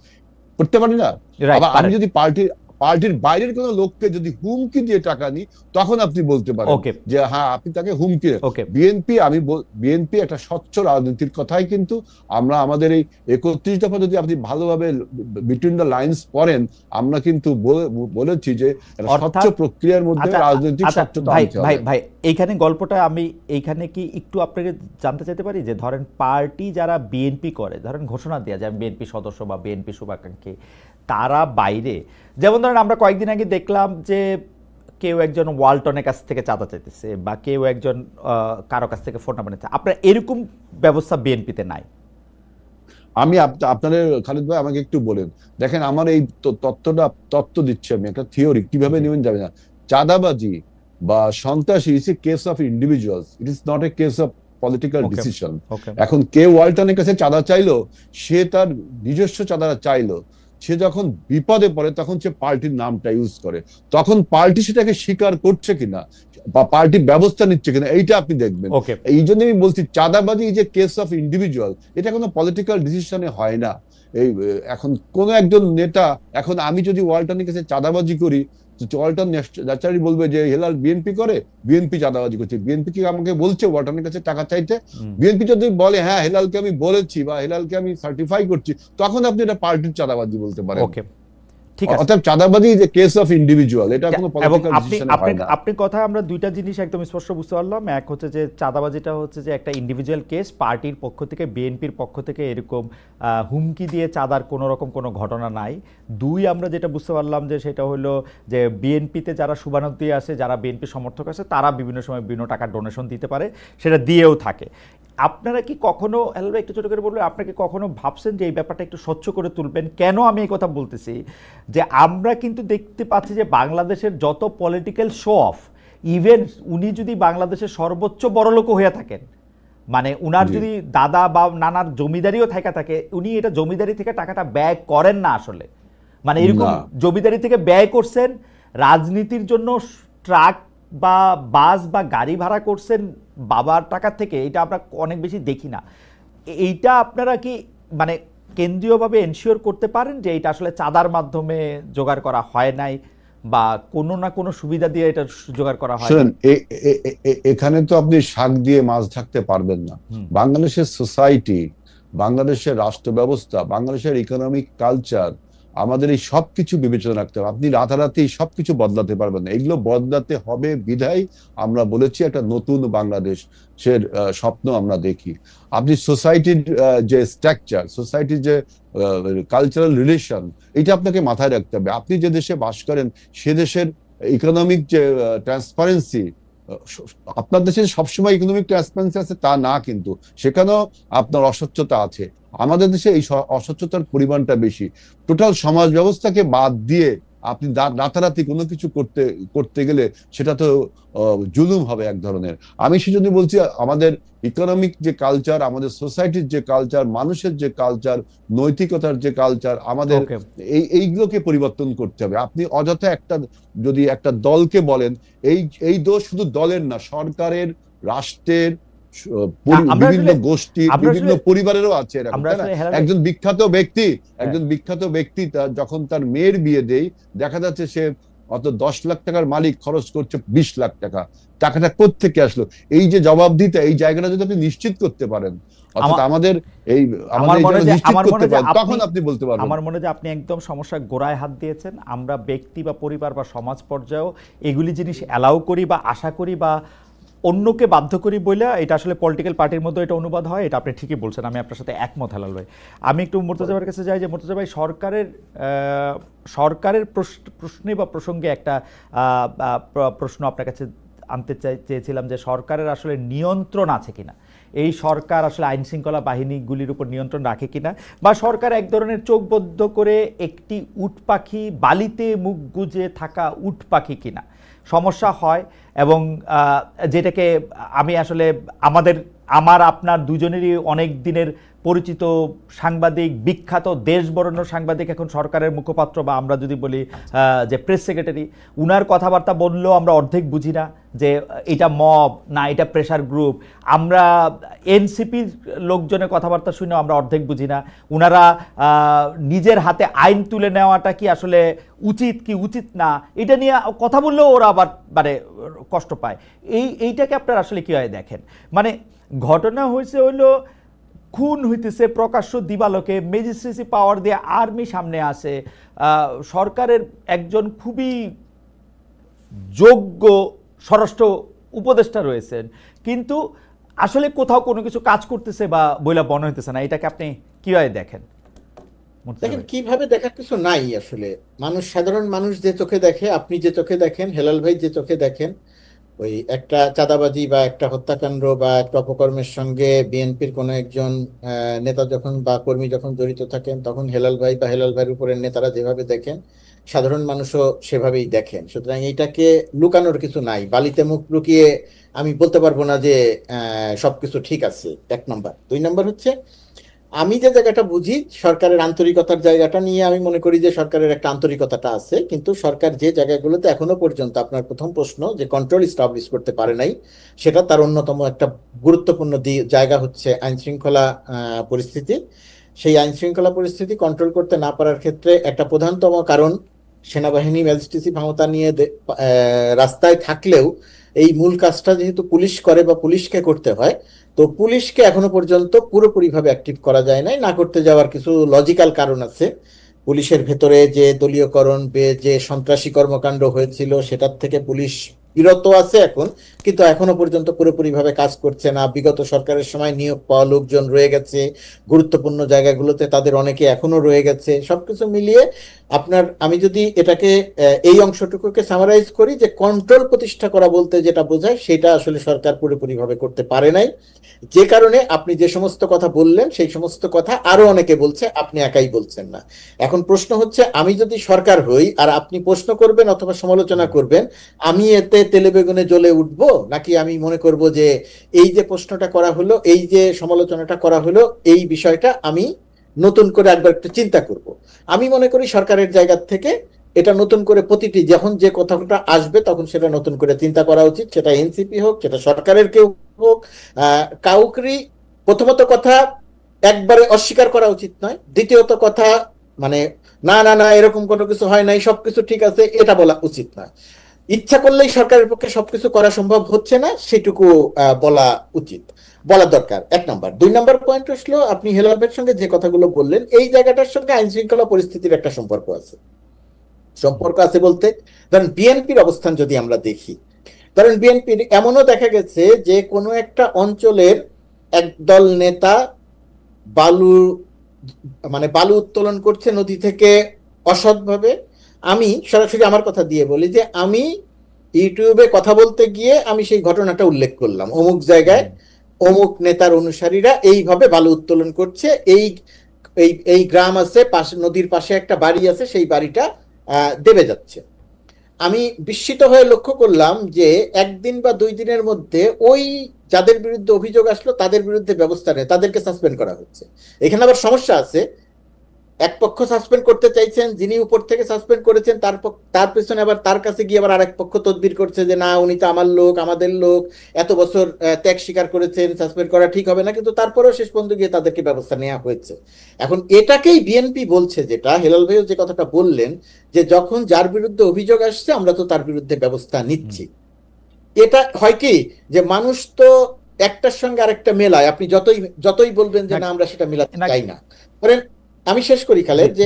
করতে পারি না? আবার আমি যদি পার্টির বাইরের কোন লোককে যদি হুমকি দিয়ে টাকা নিই, তখন আপনি বলতে পারেন যে হ্যাঁ আপনি তাকে হুমকি। বিএনপি একটা স্বচ্ছ রাজনীতির কথাই, কিন্তু আমরা আমাদের এই 31 দফা যদি আপনি ভালোভাবে বিটুইন দ্য লাইন্স পড়েন, আমরা কিন্তু বলেছি যে স্বচ্ছ প্রক্রিয়ার মধ্যে রাজনৈতিক স্বচ্ছতা আনতে হবে। ভাই এইখানে গল্পটা আমি এইখানে কি একটু আপনাকে জানতে চাইতে পারি যে ধরেন পার্টি যারা বিএনপি করে, ধরেন ঘোষণা দেয়া যায় বিএনপি সদস্য বা বিএনপি শুভাকাঙ্ক্ষী, তারা বাইরে, যেমন ধরেন আমরা কয়েকদিন আগে দেখলাম যে কেউ একজন ওয়ালটনের কাছ থেকে চাঁদা চাইতেছে বা কেউ একজন কারো কাছ থেকে ফোন নাম্বার নিচ্ছে, আপনার এরকম ব্যবস্থা বিএনপিতে নাই? আমি আপনাদের খালিদ ভাই আমাকে একটু বলেন, দেখেন আমার এই তত্ত্ব দিচ্ছি আমি, একটা থিওরি, কিভাবে নেবেন যাবে না। চাঁদাবাজি বা সন্ত্রাসী is a case of individuals, it is not a case of political decision. এখন কেউ ওয়ালটনের কাছে চাঁদা চাইলো, সে তার নিজস্ব চাঁদাটা চাইলো, সে যখন বিপদে পড়ে তখন সে পার্টির নামটা ইউজ করে, তখন পার্টি সেটাকে স্বীকার করছে কিনা বা পার্টি ব্যবস্থা নিচ্ছে কিনা এইটা আপনি দেখবেন। এই জন্য আমি বলছি চাঁদাবাজি যে কেস অফ ইন্ডিভিজুয়াল, এটা কোনো পলিটিক্যাল ডিসিশনে হয় না। এখন কোন একজন নেতা, এখন আমি যদি ওয়ালটনের কাছে চাঁদাবাজি করি, ওয়ালটন ন্যাচারালি বলবে যে হেলাল বিএনপি করে, বিএনপি চাঁদাবাজি করছে। বিএনপি কি আমাকে বলছে ওয়ালটনের কাছে টাকা চাইতে? বিএনপি যদি বলে হ্যাঁ হেলালকে আমি বলেছি বা হেলালকে আমি সার্টিফাই করছি, তখন আপনি এটা পার্টির চাঁদাবাজি বলতে পারেন। অর্থাৎ চাঁদাবাজি is a case of individual, এটা কোনো পলিটিক্যাল ডিসিশন হয় না। আপনি কথা আমরা দুইটা জিনিস একদম স্পষ্ট বুঝতে পারলাম। এক হচ্ছে যে চাঁদাবাজিটা হচ্ছে যে একটা ইন্ডিভিজুয়াল কেস, পার্টির পক্ষ থেকে বিএনপির পক্ষ থেকে এরকম হুমকি দিয়ে চাঁদার কোনো রকম কোনো ঘটনা নাই। দুই, আমরা যেটা বুঝতে পারলাম যে সেটা হলো যে বিএনপিতে যারা শুভানুদ্দি আছে, যারা বিএনপি সমর্থক আছে, তারা বিভিন্ন সময় বিভিন্ন টাকা ডোনেশন দিতে পারে, সেটা দিয়েও থাকে। আপনারা কি কখনো, হেলাল ভাই একটু ছোট করে বলবেন, আপনাকে কখনো ভাবছেন যে এই ব্যাপারটা একটু স্বচ্ছ করে তুলবেন? কেন আমি এই কথা বলতেছি যে আমরা কিন্তু দেখতে পাচ্ছি যে বাংলাদেশের যত পলিটিক্যাল শো অফ, ইভেন উনি যদি বাংলাদেশের সর্বোচ্চ বড়লোক হয়ে থাকেন, মানে উনার যদি দাদা বা নানার জমিদারিও থাকে, উনি এটা জমিদারি থেকে টাকাটা ব্যয় করেন না আসলে, মানে এরকম জমিদারি থেকে ব্যয় করছেন, রাজনীতির জন্য ট্রাক বা বাস বা গাড়ি ভাড়া করছেন বাবার টাকা থেকে, এটা আমরা অনেক বেশি দেখি না। এইটা আপনারা কি মানে কেন্দ্রীয়ভাবে এনশিওর করতে পারেন যে এটা আসলে চাঁদার মাধ্যমে জোগাড় করা হয় নাই বা কোনো না কোনো সুবিধা দিয়ে এটা জোগাড় করা হয়? এখানে তো আপনি শাক দিয়ে মাছ ঢাকতে পারবেন না। বাংলাদেশের সোসাইটি, বাংলাদেশের রাষ্ট্র ব্যবস্থা, বাংলাদেশের ইকোনমিক কালচার, আমাদের এই সবকিছু বিবেচনা রাখতে হবে। আপনি রাতারাতি এই সবকিছু বদলাতে পারবেন না, এগুলো বদলাতে হবে বিধায় আমরা বলেছি একটা নতুন বাংলাদেশের স্বপ্ন আমরা দেখি। আপনি সোসাইটির যে স্ট্রাকচার, সোসাইটির যে কালচারাল রিলেশন, এটা আপনাকে মাথায় রাখতে হবে। আপনি যে দেশে বাস করেন সে দেশের ইকোনমিক যে ট্রান্সপারেন্সি, আপনার দেশে সবসময় ইকোনমিক ট্রান্সপারেন্সি আছে তা না, কিন্তু সেখানেও আপনার অস্বচ্ছতা আছে। আমাদের দেশে এই অস্বচ্ছতার পরিমাণটা বেশি। টোটাল সমাজ ব্যবস্থাকে বাদ দিয়ে আপনি রাতারাতি কোনো কিছু করতে গেলে সেটা তো জুলুম হবে এক ধরনের। আমি সেজন্য বলছি আমাদের ইকোনমিক যে কালচার, আমাদের সোসাইটির যে কালচার, মানুষের যে কালচার, নৈতিকতার যে কালচার, আমাদের এইগুলোকে পরিবর্তন করতে হবে। আপনি অযথা যদি একটা দলকে বলেন, এই দোষ শুধু দলের না, সরকারের, রাষ্ট্রের, বিভিন্ন গোষ্ঠী, বিভিন্ন পরিবারেরও আছে এরকম। একজন বিখ্যাত ব্যক্তি যখন তার মেয়ের বিয়ে দেয়, দেখা যাচ্ছে সে অত 10 লাখ টাকার মালিক খরচ করছে 20 লাখ টাকা, টাকাটা কোত্থেকে আসলো? এই যে জবাবদিহিতা, এই জায়গাটা যদি আপনি নিশ্চিত করতে পারেন, অর্থাৎ আমাদের তখন আপনি বলতে পারবেন। আমার মনে হয় আপনি একদম সমস্যার গোড়ায় হাত দিয়েছেন। আমরা ব্যক্তি বা পরিবার বা সমাজ পর্যায়েও এগুলি জিনিস অ্যালাউ করি বা আশা করি বা অন্যকে বাধ্য করি বলে এটা আসলে পলিটিক্যাল পার্টির মধ্যে এটা অনুবাদ হয়। এটা আপনি ঠিকই বলছেন, আমি আপনার সাথে একমত হেলাল ভাই। আমি একটু মুর্তজা ভাইয়ের কাছে যাই, যে মুর্তজা ভাই সরকারের প্রশ্নে বা প্রসঙ্গে একটা প্রশ্ন আপনার কাছে আনতে চেয়েছিলাম, যে সরকারের আসলে নিয়ন্ত্রণ আছে কিনা, এই সরকার আসলে আইন শৃঙ্খলা বাহিনীগুলির উপর নিয়ন্ত্রণ রাখে কিনা, বা সরকার এক ধরনের চোখবদ্ধ করে একটি উট পাখি, বালিতে মুখ গুজে থাকা উট পাখি কিনা। সমস্যা হয় এবং যেটাকে আমি আসলে আমার আপনার দুজনেরই অনেক দিনের পরিচিত সাংবাদিক, বিখ্যাত দেশ বরেণ্য সাংবাদিক, এখন সরকারের মুখপাত্র বা আমরা যদি বলি যে প্রেস সেক্রেটারি, উনার কথাবার্তা বললেও আমরা অর্ধেক বুঝি না যে এটা মব না এটা প্রেশার গ্রুপ। আমরা এনসিপির লোকজনের কথাবার্তা শুনেও আমরা অর্ধেক বুঝি না। উনারা নিজের হাতে আইন তুলে নেওয়াটা কি আসলে উচিত কি উচিত না, এটা নিয়ে কথা বললেও ওরা আবার মানে কষ্ট পায়। এইটাকে আপনারা আসলে কীভাবে দেখেন? মানে ঘটনা হইলো খুন হইতেছে প্রকাশ্য দিবালোকে, ম্যাজিস্ট্রেসি পাওয়ার দিয়ে আর্মি সামনে আসে, সরকারের একজন খুবই যোগ্য স্বরাষ্ট্র উপদেষ্টা রয়েছেন, কিন্তু আসলে কোথাও কোনো কিছু কাজ করতেছে বা বইলা মনে হইতেছে না। এটাকে আপনি কিভাবে দেখেন? দেখেন, কিভাবে দেখার কিছু নাই আসলে। সাধারণ মানুষ যে চোখে দেখে, আপনি যে চোখে দেখেন, হেলাল ভাই যে চোখে দেখেন, ওই একটা চাঁদাবাজি বা একটা হত্যাকাণ্ড বা একটা অপকর্মের সঙ্গে বিএনপির কোনো একজন নেতা যখন বা কর্মী যখন জড়িত থাকেন, তখন হেলাল ভাই বা হেলাল ভাইয়ের উপরের নেতারা যেভাবে দেখেন, সাধারণ মানুষও সেভাবেই দেখেন। সুতরাং এইটাকে লুকানোর কিছু নাই। বালিতে মুখ লুকিয়ে আমি বলতে পারবো না যে সবকিছু ঠিক আছে, 1 নম্বর। 2 নম্বর হচ্ছে, আমি যে জায়গাটা বুঝি সরকারের আন্তরিকতার জায়গাটা নিয়ে, আমি মনে করি যে সরকারের একটা আন্তরিকতাটা আছে, কিন্তু সরকার যে জায়গাগুলোতে এখনো পর্যন্ত, আপনার প্রথম প্রশ্ন যে কন্ট্রোল এস্টাবলিশ করতে পারে নাই, সেটা তার অন্যতম একটা গুরুত্বপূর্ণ জায়গা হচ্ছে আইন শৃঙ্খলা পরিস্থিতি। সেই আইন শৃঙ্খলা পরিস্থিতি কন্ট্রোল করতে না পারার ক্ষেত্রে একটা প্রধানতম কারণ, সেনাবাহিনী ম্যাজিস্ট্রেসি ক্ষমতা নিয়ে রাস্তায় থাকলেও এই মূল কাজটা যেহেতু পুলিশ করে বা পুলিশকে করতে হয়, তো পুলিশকে এখনো পর্যন্ত পুরোপুরিভাবে অ্যাক্টিভ করা যায় নাই। না করতে যাওয়ার কিছু লজিক্যাল কারণ আছে। পুলিশের ভেতরে যে দলীয়করণ, যে সন্ত্রাসী কর্মকাণ্ড হয়েছিল, সেটার থেকে পুলিশ বিরত আছে এখন, কিন্তু এখনো পর্যন্ত পুরোপুরিভাবে কাজ করছে না। বিগত সরকারের সময় নিয়োগ পাওয়া লোকজন রয়ে গেছে, গুরুত্বপূর্ণ জায়গাগুলোতে তাদের অনেকে এখনো রয়ে গেছে। সবকিছু মিলিয়ে আমি যদি এটাকে এই অংশটুকুকে সামারাইজ করি, যে কন্ট্রোল প্রতিষ্ঠা করা বলতে যেটা বোঝায়, সেটা আসলে সরকার পুরোপুরিভাবে করতে পারে নাই। যে কারণে আপনি যে সমস্ত কথা বললেন, সেই সমস্ত কথা আরো অনেকে বলছে, আপনি একাই বলছেন না। এখন প্রশ্ন হচ্ছে, আমি যদি সরকার হই আর আপনি প্রশ্ন করবেন অথবা সমালোচনা করবেন, আমি এতে তেলে বেগুনে জ্বলে উঠবো, নাকি আমি মনে করব যে এই যে প্রশ্নটা করা হলো, এই যে সমালোচনাটা করা হলো, এই বিষয়টা আমি নতুন করে একবার একটু চিন্তা করব? আমি মনে করি সরকারের জায়গা থেকে এটা নতুন করে প্রতিটি যখন যে কথাটা আসবে, তখন সেটা নতুন করে চিন্তা করা উচিত। সেটা এনসিপি হোক, সেটা সরকারের কেউ হোক, কাউকেই প্রথমত কথা একবারে অস্বীকার করা উচিত নয়। দ্বিতীয়ত কথা, মানে না না না এরকম কোনো কিছু হয় নাই, সবকিছু ঠিক আছে, এটা বলা উচিত নয়। ইচ্ছা করলেই সরকারের পক্ষে সবকিছু করা সম্ভব হচ্ছে না, সেটুকু বলা উচিত। বলা দরকার, 1 নম্বর। 2 নম্বর পয়েন্ট আসলো, আপনি হেলাল ভাইয়ের সঙ্গে যে কথাগুলো বললেন এই জায়গাটার সঙ্গে আইন শৃঙ্খলা পরিস্থিতির একটা সম্পর্ক আছে। সম্পর্ক আছে বলতে, ধরেন বিএনপির অবস্থান যদি আমরা দেখি, ধরেন বিএনপির এমনও দেখা গেছে যে কোনো একটা অঞ্চলের একদল নেতা বালু বালু উত্তোলন করছে নদী থেকে অসৎভাবে। আমি সরাসরি আমার কথা দিয়ে বলি যে আমি ইউটিউবে কথা বলতে গিয়ে আমি সেই ঘটনাটা উল্লেখ করলাম, অমুক জায়গায় অমুক নেতার অনুসারীরা এইভাবে বালু উত্তোলন করছে, এই এই এই গ্রাম আছে, পাশে নদীর পাশে একটা বাড়ি আছে, সেই বাড়িটা দেবে যাচ্ছে। আমি বিস্মিত হয়ে লক্ষ্য করলাম যে 1 দিন বা 2 দিনের মধ্যে ওই যাদের বিরুদ্ধে অভিযোগ আসলো তাদের বিরুদ্ধে ব্যবস্থা নেয়, তাদেরকে সাসপেন্ড করা হচ্ছে। এখানে আবার সমস্যা আছে, এক পক্ষ সাসপেন্ড করতে চাইছেন, যিনি উপর থেকে সাসপেন্ড করেছেন তার পেছনে আবার তার কাছে গিয়ে আবার আরেক পক্ষ তদবির করছে যে না উনি তো আমার লোক, আমাদের লোক, এত বছর ত্যাগ স্বীকার করেছেন, সাসপেন্ড করা ঠিক হবে না, কিন্তু তারপরেও শেষ পর্যন্ত গিয়ে তাদেরকে ব্যবস্থা নেওয়া হয়েছে। এখন এটাকেই বিএনপি বলছে, যেটা হেলাল ভাইও যে কথাটা বললেন যে যখন যার বিরুদ্ধে অভিযোগ আসছে আমরা তো তার বিরুদ্ধে ব্যবস্থা নিচ্ছি। এটা হয় কি যে মানুষ তো একটার সঙ্গে আরেকটা মেলায়, আপনি যতই বলবেন যে না আমরা সেটা মেলাতে চাই না। ধরেন আমি শেষ করি খালেদ, যে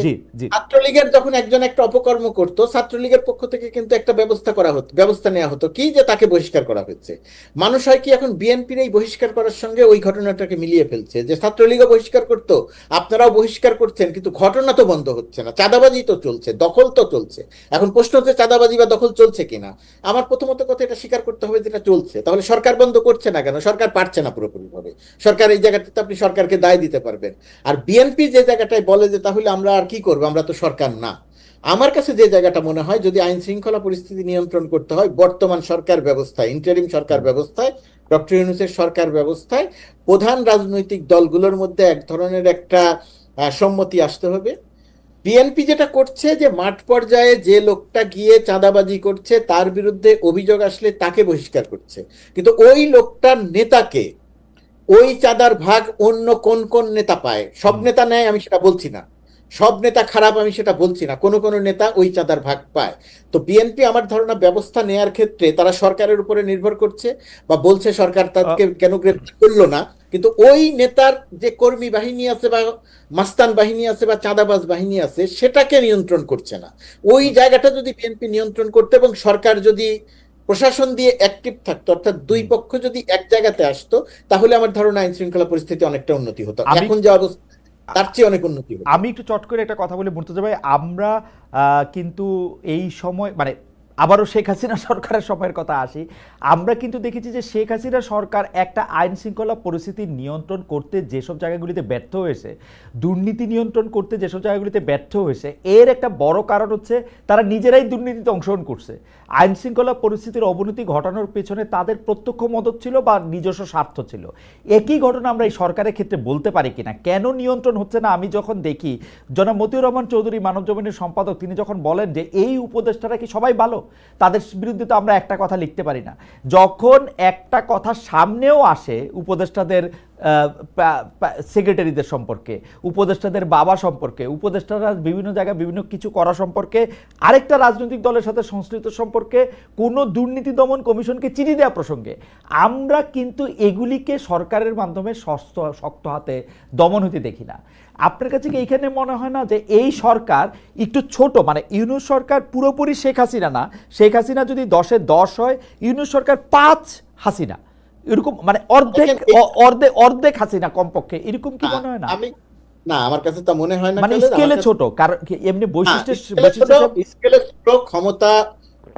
ছাত্রলীগের যখন একজন একটা অপকর্ম করতো, ছাত্রলীগের পক্ষ থেকে কিন্তু একটা ব্যবস্থা নেওয়া হতো কি, যে তাকে বহিষ্কার করা হয়েছে। মানুষ হয় কি এখন বিএনপির এই বহিষ্কার করার সঙ্গে ওই ঘটনাটাকে মিলিয়ে ফেলছে, যে ছাত্রলীগও বহিষ্কার করতো, আপনারাও বহিষ্কার করছেন, কিন্তু ঘটনা তো বন্ধ হচ্ছে না, চাঁদাবাজি তো চলছে, দখল তো চলছে। এখন প্রশ্ন হচ্ছে চাঁদাবাজি বা দখল চলছে কিনা। আমার প্রথমত কথা এটা স্বীকার করতে হবে যেটা চলছে, তাহলে সরকার বন্ধ করছে না কেন? সরকার পারছে না পুরোপুরিভাবে, সরকার এই জায়গাটাতে আপনি সরকারকে দায় দিতে পারবেন। আর বিএনপি যে জায়গাটায় বলে যে তাহলে আমরা আর কি করবো, আমরা তো সরকার না, আমার কাছে যে জায়গাটা মনে হয় যদি আইন শৃঙ্খলা পরিস্থিতি নিয়ন্ত্রণ করতে হয় বর্তমান সরকার ব্যবস্থায়, ইন্টারিম সরকার ব্যবস্থায়, ডক্টর ইউনূসের সরকার ব্যবস্থায় প্রধান রাজনৈতিক দলগুলোর মধ্যে এক ধরনের একটা সম্মতি আসতে হবে। বিএনপি যেটা করছে যে মাঠ পর্যায়ে যে লোকটা গিয়ে চাঁদাবাজি করছে তার বিরুদ্ধে অভিযোগ আসলে তাকে বহিষ্কার করছে, কিন্তু ওই লোকটার নেতাকে ওই চাঁদার ভাগ অন্য কোন কোন নেতা পায়, সব নেতা নেয় আমি সেটা বলছি না, সব নেতা খারাপ আমি সেটা বলছি না, কোন কোন নেতা ওই চাঁদার ভাগ পায়। তো বিএনপি আমার ধারণা ব্যবস্থা নেয়ার ক্ষেত্রে তারা সরকারের উপরে নির্ভর করছে বা বলছে সরকার তাকে কেন গ্রেপ্তার করলো না, কিন্তু ওই নেতার যে কর্মী বাহিনী আছে বা মাস্তান বাহিনী আছে বা চাঁদাবাজ বাহিনী আছে সেটাকে নিয়ন্ত্রণ করছে না। ওই জায়গাটা যদি বিএনপি নিয়ন্ত্রণ করতে এবং সরকার যদি প্রশাসন দিয়ে অ্যাক্টিভ থাকতো, অর্থাৎ দুই পক্ষ যদি এক জায়গাতে আসতো, তাহলে আমার ধারণা আইন শৃঙ্খলা পরিস্থিতি অনেকটা উন্নতি হতো। এখন যে অবস্থা তার চেয়ে অনেক উন্নতি হতো। আমি একটু চট করে একটা কথা বলি মুর্তজা ভাই, আমরা কিন্তু এই সময় আবারও শেখ হাসিনা সরকারের সময়ের কথা আসি, আমরা কিন্তু দেখেছি যে শেখ হাসিনা সরকার একটা আইন শৃঙ্খলা পরিস্থিতি নিয়ন্ত্রণ করতে যেসব জায়গাগুলিতে ব্যর্থ হয়েছে, দুর্নীতি নিয়ন্ত্রণ করতে যেসব জায়গাগুলিতে ব্যর্থ হয়েছে, এর একটা বড় কারণ হচ্ছে তারা নিজেরাই দুর্নীতিতে অংশগ্রহণ করছে। আইন শৃঙ্খলা পরিস্থিতির অবনতি ঘটানোর পেছনে তাদের প্রত্যক্ষ মদত ছিল বা নিজস্ব স্বার্থ ছিল। একই ঘটনা আমরা এই সরকারের ক্ষেত্রে বলতে পারি কিনা, কেন নিয়ন্ত্রণ হচ্ছে না? আমি যখন দেখি জনাব মতিউর রহমান চৌধুরী মানবজমিনের সম্পাদক, তিনি যখন বলেন যে এই উপদেষ্টারা কি সবাই ভালো, তাদের বিরুদ্ধে তো আমরা একটা কথা লিখতে পারি না। যখন একটা কথা সামনেও আসে উপদেষ্টাদের সেক্রেটারিদের সম্পর্কে, উপদেষ্টাদের বাবা সম্পর্কে, উপদেষ্টারা বিভিন্ন জায়গায় বিভিন্ন কিছু করা সম্পর্কে, আরেকটা রাজনৈতিক দলের সাথে সংশ্লিষ্ট সম্পর্কে, কোনো দুর্নীতি দমন কমিশনকে চিঠি দেওয়া প্রসঙ্গে, আমরা কিন্তু এগুলিকে সরকারের মাধ্যমে শক্ত হাতে দমন হতে দেখি না। আপনার কাছে কি এইখানে মনে হয় না যে এই সরকার একটু ছোট, ইউনূস সরকার পুরোপুরি শেখ হাসিনা না, শেখ হাসিনা যদি 10-এ 10 হয়, ইউনূস সরকার 5 হাসিনা, এরকম অর্ধেক হাসিনা কমপক্ষে, এরকম কি মনে হয় না? না, আমার কাছে তা মনে হয় না। স্কেলে ছোট, কারণ এমনি বৈশিষ্ট্য স্কেলে ছোট,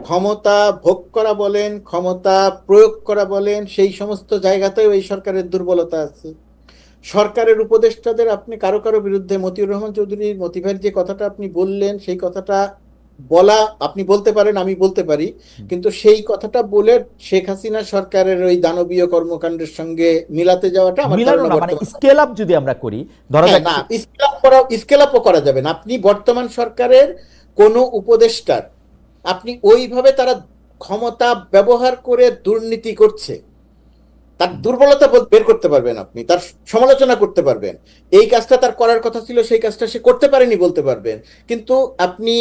ক্ষমতা ভোগ করা বলেন, ক্ষমতা প্রয়োগ করা বলেন, সেই সমস্ত জায়গাতেও এই সরকারের দুর্বলতা আছে। সরকারের উপদেষ্টাদের আপনি কারো কারো বিরুদ্ধে, মতিউর রহমান চৌধুরী মতি ভাইয়ের যে কথাটা আপনি বললেন, সেই কথাটা বলা আপনি বলতে পারেন, আমি বলতে পারি, কিন্তু সেই কথাটা বলে শেখ হাসিনা সরকারের ওই দানবীয় কর্মকাণ্ডের সঙ্গে মিলাতে যাওয়াটা আমার স্কেল আপ যদি আমরা করি, না, স্কেল আপও করা যাবে না। আপনি বর্তমান সরকারের কোন উপদেষ্টার আপনি ওইভাবে তারা ক্ষমতা ব্যবহার করে দুর্নীতি করছে, তার দুর্বলতা বের করতে পারবেন, আপনি তার সমালোচনা করতে পারবেন, এই কাজটা তার করার কথা ছিল সেই কাজটা সে করতে পারেনি বলতে পারবেন, কিন্তু আপনি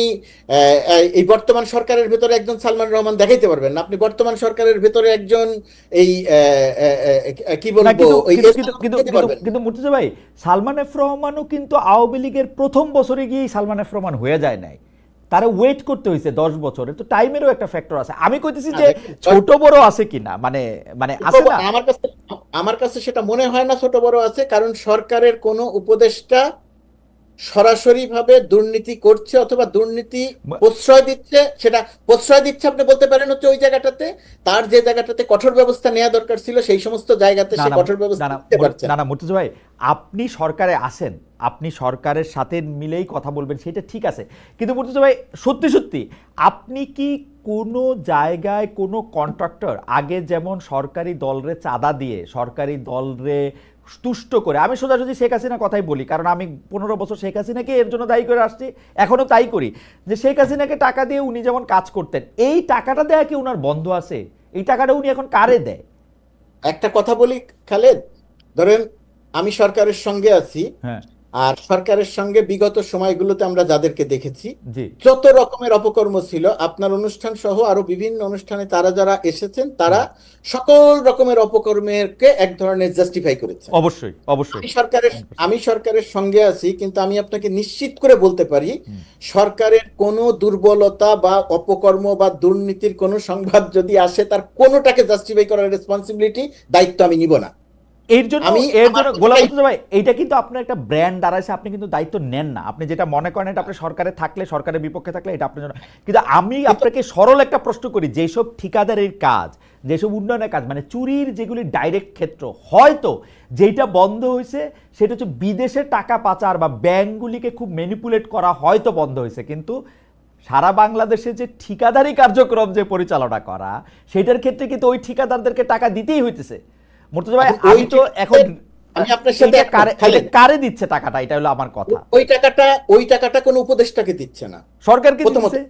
এই বর্তমান সরকারের ভেতরে একজন সালমান রহমান দেখাইতে পারবেন না। আপনি বর্তমান সরকারের ভেতরে একজন এই কি বলবো কিন্তু মুর্তজা ভাই, সালমান এফ রহমানও কিন্তু আওয়ামী লীগের প্রথম বছরে গিয়েই সালমান এফ রহমান হয়ে যায় নাই, তারা ওয়েট করতে হয়েছে 10 বছরে। তো টাইমেরও একটা ফ্যাক্টর আছে। আমি কইতেছি যে ছোট বড় আছে কিনা, মানে আছে না, আমার কাছে সেটা মনে হয় না ছোট বড় আছে, কারণ সরকারের কোনো উপদেষ্টা সরাসরি ভাবে দুর্নীতি করছে অথবা দুর্নীতি প্রশ্রয় দিচ্ছে, সেটা প্রশ্রয় দিচ্ছে আপনি বলতে পারেন হচ্ছে ওই জায়গাটাতে, তার যে জায়গাটাতে কঠোর ব্যবস্থা নেওয়া দরকার ছিল সেই সমস্ত জায়গাতে সে কঠোর ব্যবস্থা নিতে পারছে না। না মুর্তজা ভাই, আপনি সরকারে আছেন, আপনি সরকারের সাথে মিলেই কথা বলবেন, সেটা ঠিক আছে, কিন্তু মুর্তজা ভাই সত্যি সত্যি আপনি কি কোনো জায়গায় কোনো কন্ট্রাক্টর আগে যেমন সরকারি দলরে চাঁদা দিয়ে সরকারি দলরে তুষ্ট করে, আমি সোজাসুজি শেখ হাসিনা কথাই বলি, কারণ আমি 15 বছর শেখ হাসিনাকে এর জন্য দায়ী করে আসছি, এখনো তাই করি, যে শেখ হাসিনাকে টাকা দিয়ে উনি যেমন কাজ করতেন, এই টাকাটা দেয়া কি উনার বন্ধ আছে? এই টাকাটা উনি এখন কারে দেয়? একটা কথা বলি খালেদ, ধরেন আমি সরকারের সঙ্গে আছি, হ্যাঁ, আর সরকারের সঙ্গে বিগত সময়গুলোতে আমরা যাদেরকে দেখেছি জি, যত রকমের অপকর্ম ছিল, আপনার অনুষ্ঠান সহ আরো বিভিন্ন অনুষ্ঠানে তারা যারা এসেছেন তারা সকল রকমের অপকর্মকে এক ধরনের জাস্টিফাই করেছে। অবশ্যই অবশ্যই আমি সরকারের সঙ্গে আছি, কিন্তু আমি আপনাকে নিশ্চিত করে বলতে পারি সরকারের কোনো দুর্বলতা বা অপকর্ম বা দুর্নীতির কোনো সংবাদ যদি আসে, তার কোনোটাকে জাস্টিফাই করার রেসপন্সিবিলিটি, দায়িত্ব আমি নিব না। এর জন্য গোলাম মুর্তজা ভাই, এইটা কিন্তু আপনার একটা ব্র্যান্ড দাঁড়াইছে, আপনি কিন্তু দায়িত্ব নেন না, আপনি যেটা মনে করেন এটা আপনি সরকারে থাকলে, সরকারের বিপক্ষে থাকলে এটা আপনার জন্য। কিন্তু আমি আপনাকে সরল একটা প্রশ্ন করি, যেসব ঠিকাদারের কাজ, যেসব উন্নয়নের কাজ, মানে চুরির যেগুলি ডাইরেক্ট ক্ষেত্র, হয়তো যেটা বন্ধ হয়েছে সেটা হচ্ছে বিদেশে টাকা পাচার বা ব্যাংকগুলিকে খুব ম্যানিপুলেট করা হয়তো বন্ধ হয়েছে, কিন্তু সারা বাংলাদেশে যে ঠিকাদারি কার্যক্রম যে পরিচালনা করা, সেটার ক্ষেত্রে কিন্তু ওই ঠিকাদারদেরকে টাকা দিতেই হইতেছে। মুর্তজা ভাই, আমি তো এখন আমি আপনার সাথে কারে দিচ্ছে টাকাটা, এটা হলো আমার কথা। ওই টাকাটা কোনো উপদেষ্টাকে দিচ্ছে না, সরকারকে দিচ্ছে,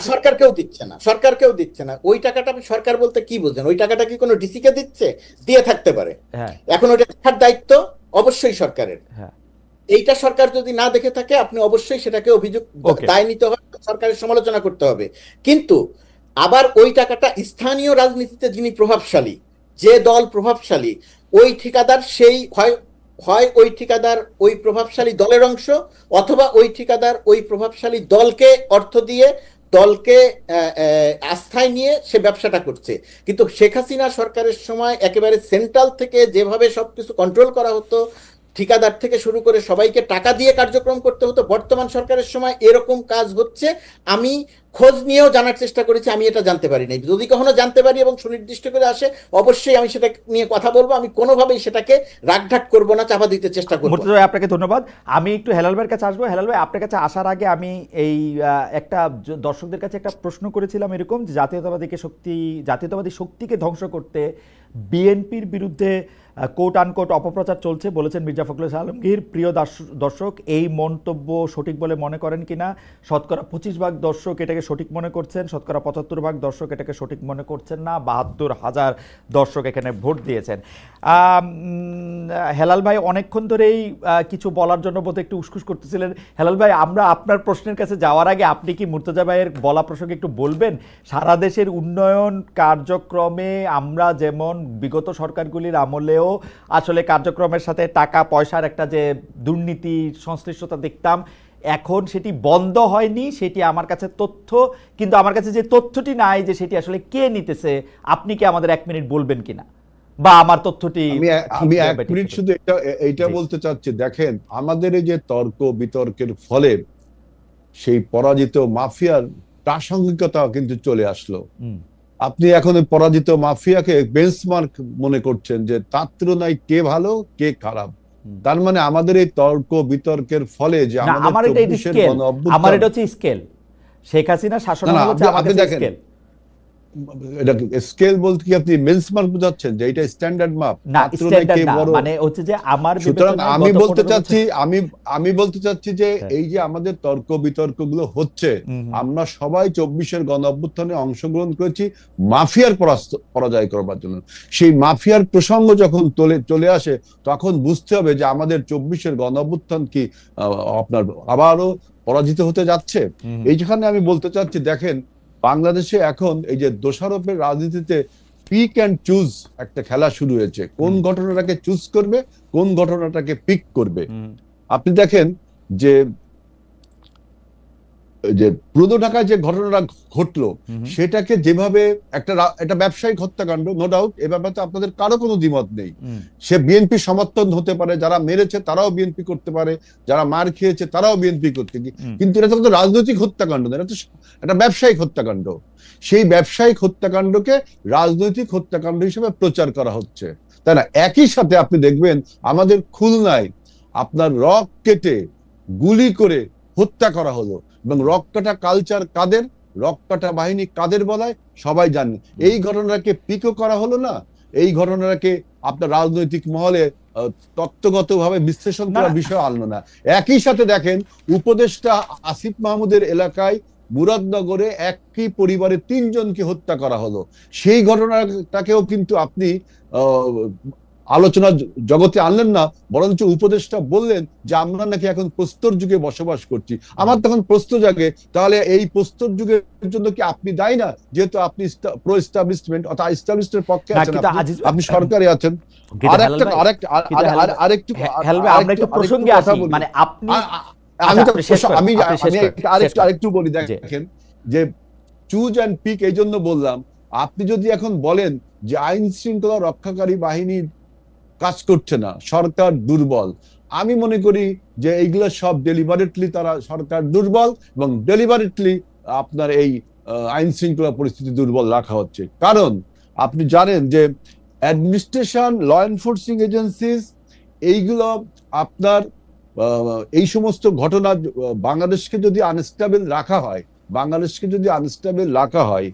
সরকারকেও দিচ্ছে না। ওই টাকাটা, সরকার বলতে কি বুঝেন? ওই টাকাটা কি কোনো ডিসি কে দিচ্ছে? দিয়ে থাকতে পারে, এখন ওইটা দেখার দায়িত্ব অবশ্যই সরকারের। এইটা সরকার যদি না দেখে থাকে, আপনি অবশ্যই সেটাকে অভিযোগ দায় নিতে হবে, সরকারের সমালোচনা করতে হবে। কিন্তু আবার ওই টাকাটা স্থানীয় রাজনীতিতে যিনি প্রভাবশালী, যে দল প্রভাবশালী, ওই ঠিকাদার সেই হয় ওই ঠিকাদার ওই প্রভাবশালী দলের অংশ, অথবা ওই ঠিকাদার ওই প্রভাবশালী দলকে অর্থ দিয়ে, দলকে আস্থায় নিয়ে সে ব্যবসাটা করছে। কিন্তু শেখ হাসিনা সরকারের সময় একেবারে সেন্ট্রাল থেকে যেভাবে সবকিছু কন্ট্রোল করা হতো, ঠিকাদার থেকে শুরু করে সবাইকে টাকা দিয়ে কার্যক্রম করতে হতো, বর্তমান সরকারের সময় এরকম কাজ হচ্ছে আমি খোঁজ নিয়েও জানার চেষ্টা করেছি, আমি এটা জানতে পারি নাই। যদি কখনো জানতে পারি এবং সুনির্দিষ্ট করে আসে, অবশ্যই আমি সেটা নিয়ে কথা বলবো, আমি কোনোভাবেই সেটাকে রাগঢাক করবো না, চাপা দিতে চেষ্টা করবো। মুর্তজা ভাই, আপনাকে ধন্যবাদ। আমি একটু হেলাল ভাইয়ের কাছে আসবো। হেলাল ভাই, আপনার কাছে আসার আগে আমি এই একটা দর্শকদের কাছে একটা প্রশ্ন করেছিলাম এরকম, যে জাতীয়তাবাদী শক্তিকে ধ্বংস করতে বিএনপির বিরুদ্ধে কোট আনকোট অপপ্রচার চলছে, বলেছেন মির্জা ফখরুল আলমগীর। প্রিয় দর্শক, এই মন্তব্য সঠিক বলে মনে করেন কিনা? শতকরা 25% দর্শক এটাকে সঠিক মনে করছেন, শতকরা 75% দর্শক এটাকে সঠিক মনে করছেন না, 72,000 দর্শক এখানে ভোট দিয়েছেন। হেলাল ভাই অনেকক্ষণ ধরেই কিছু বলার জন্য বোধহয় একটু উসখুস করতেছিলেন। হেলাল ভাই, আমরা আপনার প্রশ্নের কাছে যাওয়ার আগে আপনি কি মুর্তজা ভাইয়ের বলা প্রসঙ্গে একটু বলবেন? সারা দেশের উন্নয়ন কার্যক্রমে আমরা যেমন বিগত সরকারগুলির আমলেও আসলে কার্যক্রমের সাথে টাকা পয়সার একটা যে দুর্নীতি সংশ্লিষ্টতা দেখতাম, এখন সেটি বন্ধ হয়নি, সেটি আমার কাছে তথ্য, কিন্তু আমার কাছে যে তথ্যটি নাই যে সেটি আসলে কে নিতেছে, আপনি কি আমাদের 1 মিনিট বলবেন কিনা, বা আমার তথ্যটি? আমি 1 মিনিট শুধু এইটা বলতে চাচ্ছি। দেখেন, আমাদের এই যে তর্ক বিতর্কের ফলে সেই পরাজিত মাফিয়ার প্রাসঙ্গিকতা কিন্তু চলে আসলো। আপনি এখন পরাজিত মাফিয়াকে বেঞ্চমার্ক মনে করছেন, যে তার তুলনায় কে ভালো কে খারাপ। তার মানে আমাদের এই তর্ক বিতর্কের ফলে যে আমার এটা হচ্ছে স্কেল, শেখ হাসিনা শাসন হচ্ছে আমাদের স্কেল। এটা স্কেল বলতে কি আপনি বেঞ্চমার্ক বোঝাচ্ছেন যে এটা স্ট্যান্ডার্ড মাপ? না, স্ট্যান্ডার্ড না, মানে হচ্ছে যে আমার সুতরাং বিবেচনায় আমি গত বলতে 15 চাচ্ছি বছর আমি বলতে চাচ্ছি যে এই যে আমাদের তর্ক বিতর্ক গুলো হচ্ছে, আমরা সবাই 24-এর গণ অভ্যুত্থানে অংশগ্রহণ করেছি মাফিয়ার পরাজয় করবার জন্য। সেই মাফিয়ার প্রসঙ্গ যখন চলে আসে তখন বুঝতে হবে যে আমাদের 24-এর গণ অভ্যুত্থান কি আপনার আবারও পরাজিত হতে যাচ্ছে। এইখানে আমি বলতে চাচ্ছি, দেখেন বাংলাদেশে এখন এই যে দোষারোপের রাজনীতিতে পিক অ্যান্ড চুজ একটা খেলা শুরু হয়েছে। কোন ঘটনাটাকে চুজ করবে, কোন ঘটনাটাকে পিক করবে। আপনি দেখেন যে পূর্ব ঢাকায় যে ঘটনাটা ঘটলো সেটাকে যেভাবে একটা ব্যবসায়িক হত্যাকাণ্ড, নো ডাউট, এ ব্যাপারে আপনাদের কারো কোনো দ্বিমত নেই। সে বিএনপি সমর্থন হতে পারে, যারা মেরেছে তারাও বিএনপি করতে পারে, যারা মার খেয়েছে তারাও বিএনপি করতে, কিন্তু এটা তো রাজনৈতিক হত্যাকাণ্ড না, এটা তো একটা ব্যবসায়িক হত্যাকাণ্ড। সেই ব্যবসায়িক হত্যাকাণ্ডকে রাজনৈতিক হত্যাকাণ্ড হিসেবে প্রচার করা হচ্ছে, তাই না? একই সাথে আপনি দেখবেন আমাদের খুলনায় আপনার রক কেটে গুলি করে হত্যা করা হলো, এবং রক কাটা কালচার কাদের, রক কাটা বাহিনী কাদের বলায় সবাই জানে। এই ঘটনাকে পিকও করা হলো না, এই ঘটনাকে আপনার রাজনৈতিক মহলে তত্ত্বগতভাবে বিশ্লেষণ করার বিষয় আনলো না। একই সাথে দেখেন উপদেষ্টা আসিফ মাহমুদের এলাকায় মুরাদনগরে একই পরিবারের 3 জনকে হত্যা করা হলো। সেই ঘটনাটাকেও কিন্তু আপনি আলোচনা জগতে আনলেন না, বরঞ্চ উপদেষ্টা বললেন যে আমরা নাকি এখন প্রস্তর যুগে বসবাস করছি। আমার তখন প্রশ্ন জাগে, তাহলে এই প্রস্তর যুগের জন্য কি আপনি দায়ী না? যেহেতু আপনি প্রো এস্টাবলিশমেন্ট অথবা এস্টাবলিশমেন্টের পক্ষে আছেন, আপনি সরকারে আছেন। আরেকটু বলি, দেখেন যে চুজ অ্যান্ড পিক এই জন্য বললাম, আপনি যদি এখন বলেন যে আইন শৃঙ্খলা রক্ষাকারী বাহিনী কাজ করছে না, সরকার দুর্বল, আমি মনে করি যে এইগুলো সব ডেলিভারেটলি তারা সরকার দুর্বল এবং ডেলিভারেটলি আপনার এই আইন শৃঙ্খলা পরিস্থিতি দুর্বল রাখা হচ্ছে। কারণ আপনি জানেন যে অ্যাডমিনিস্ট্রেশন, ল এনফোর্সিং এজেন্সিস, এইগুলো আপনার এই সমস্ত ঘটনা বাংলাদেশকে যদি আনস্টেবল রাখা হয়,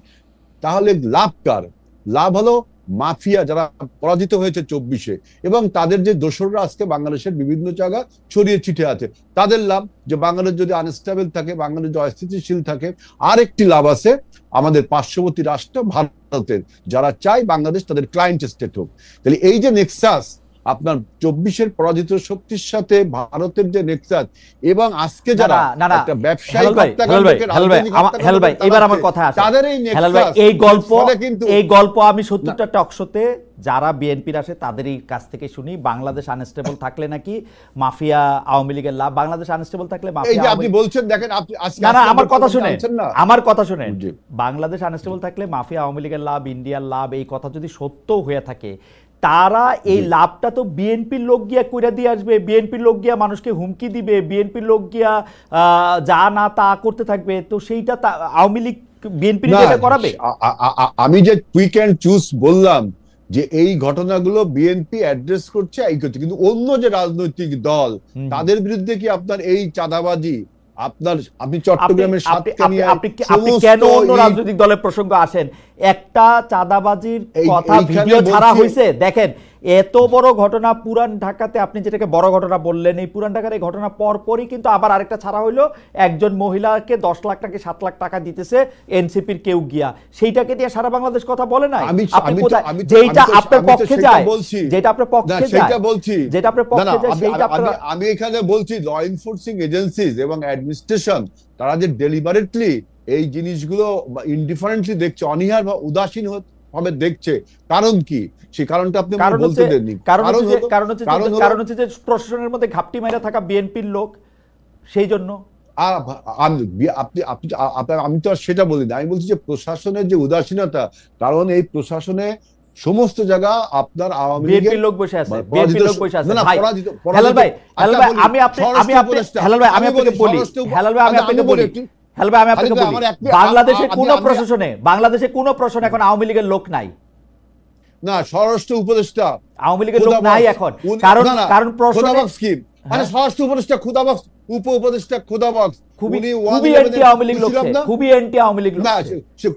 তাহলে লাভ কার? লাভ হলো মাফিয়া যারা পরাজিত হয়েছে 24-এ, এবং তাদের যে দোসররা আজকে বাংলাদেশের বিভিন্ন জায়গা ছড়িয়ে ছিটে আছে, তাদের লাভ যে বাংলাদেশ যদি আনস্টেবল থাকে, বাংলাদেশ যদি অস্থিতিশীল থাকে। আরেকটি লাভ আছে আমাদের পার্শ্ববর্তী রাষ্ট্র ভারতের, যারা চায় বাংলাদেশ তাদের ক্লায়েন্ট স্টেট হোক। তাহলে এই যে নেক্সাস আপনার 24-এর পরাজিত শক্তির সাথে ভারতের যে নেক্সাস, এবং আজকে যারা একটা ব্যবসায়িক এবার আমার কথা আছে, তাদের এই গল্প আমি 70টা টকশোতে যারা বিএনপির আসে তাদেরই কাছ থেকে শুনি। বাংলাদেশ আনস্টেবল থাকলে নাকি মাফিয়া আওয়ামী লীগের লাভ, বাংলাদেশ আনস্টেবল থাকলে মাফিয়া। আপনি বলছেন, দেখেন আমার কথা শুনেন, বাংলাদেশ আনস্টেবল থাকলে মাফিয়া আওয়ামী লীগের লাভ, ইন্ডিয়ার লাভ, এই কথা যদি সত্য হয়ে থাকে, তারা এই লাভটা তো বিএনপির লোক গিয়া কইরা দিয়ে আসবে, বিএনপির লোক গিয়া মানুষকে হুমকি দিবে, বিএনপির লোক গিয়া যা না তা করতে থাকবে, তো সেইটা আওয়ামী লীগ বিএনপির এটা করাবে। আমি যে কুইক এন্ড চুজ বললাম যে এই ঘটনাগুলো বিএনপি অ্যাড্রেস করছে, এই করছে, কিন্তু অন্য যে রাজনৈতিক দল তাদের বিরুদ্ধে কি আপনার এই চাঁদাবাজি, আপনি চট্টগ্রামের আপনি কেন অন্য রাজনৈতিক দলের প্রসঙ্গ আসেন? একটা চাঁদাবাজির কথা ভিডিও ছাড়া হয়েছে, দেখেন এত বড় ঘটনা পুরান ঢাকাতে, আপনি যেটাকে বড় ঘটনা বললেন, এই পুরান ঢাকার এই ঘটনা পরপরই কিন্তু আবার আরেকটা ছাড়া হইলো, একজন মহিলাকে 10 লাখ টাকা 7 লাখ টাকা দিতেছে এনসিপির কেউ গিয়া, সেইটাকে দিয়ে সারা বাংলাদেশ কথা বলে না। যেটা আপনার পক্ষে যায়, যেটা আপনার পক্ষে যায়, যেটা আপনার পক্ষে যায়, সেইটা আমি এখানে বলছি ল এনফোর্সিং এজেন্সিজ এবং অ্যাডমিনিস্ট্রেশন তারা যে ডেলিভারেটলি এই জিনিসগুলো ইনডিফারেন্টলি দেখছে, অনীহার বা উদাসীন ভাবে দেখছে, কারণ কি? সেই কারণটা আপনি বলতে দেননি। কারণ হচ্ছে যে প্রশাসনের মধ্যে ঘাপটি মাইরা থাকা বিএনপির লোক, সেই জন্য। আমি তো সেটা বলিনি, আমি বলছি যে প্রশাসনের যে উদাসীনতা, কারণ এই প্রশাসনে সমস্ত জায়গা আপনার আওয়ামী লীগের লোক বসে আছে, বিএনপির লোক বসে আছে। হেলাল ভাই, আমি আপনাকে বলি, বাংলাদেশে কোন প্রশাসনে এখন আওয়ামী লীগের লোক নাই। না, স্বরাষ্ট্র উপদেষ্টা আওয়ামী লীগের লোক নাই এখন, কারণ স্কিম মানে স্বরাষ্ট্র উপদেষ্টা খুদাবক্স, উপ উপদেষ্টা খুদাবক্স, খুবই অ্যান্টি আওয়ামী লীগ লোক, খুবই অ্যান্টি আওয়ামী লীগ। না,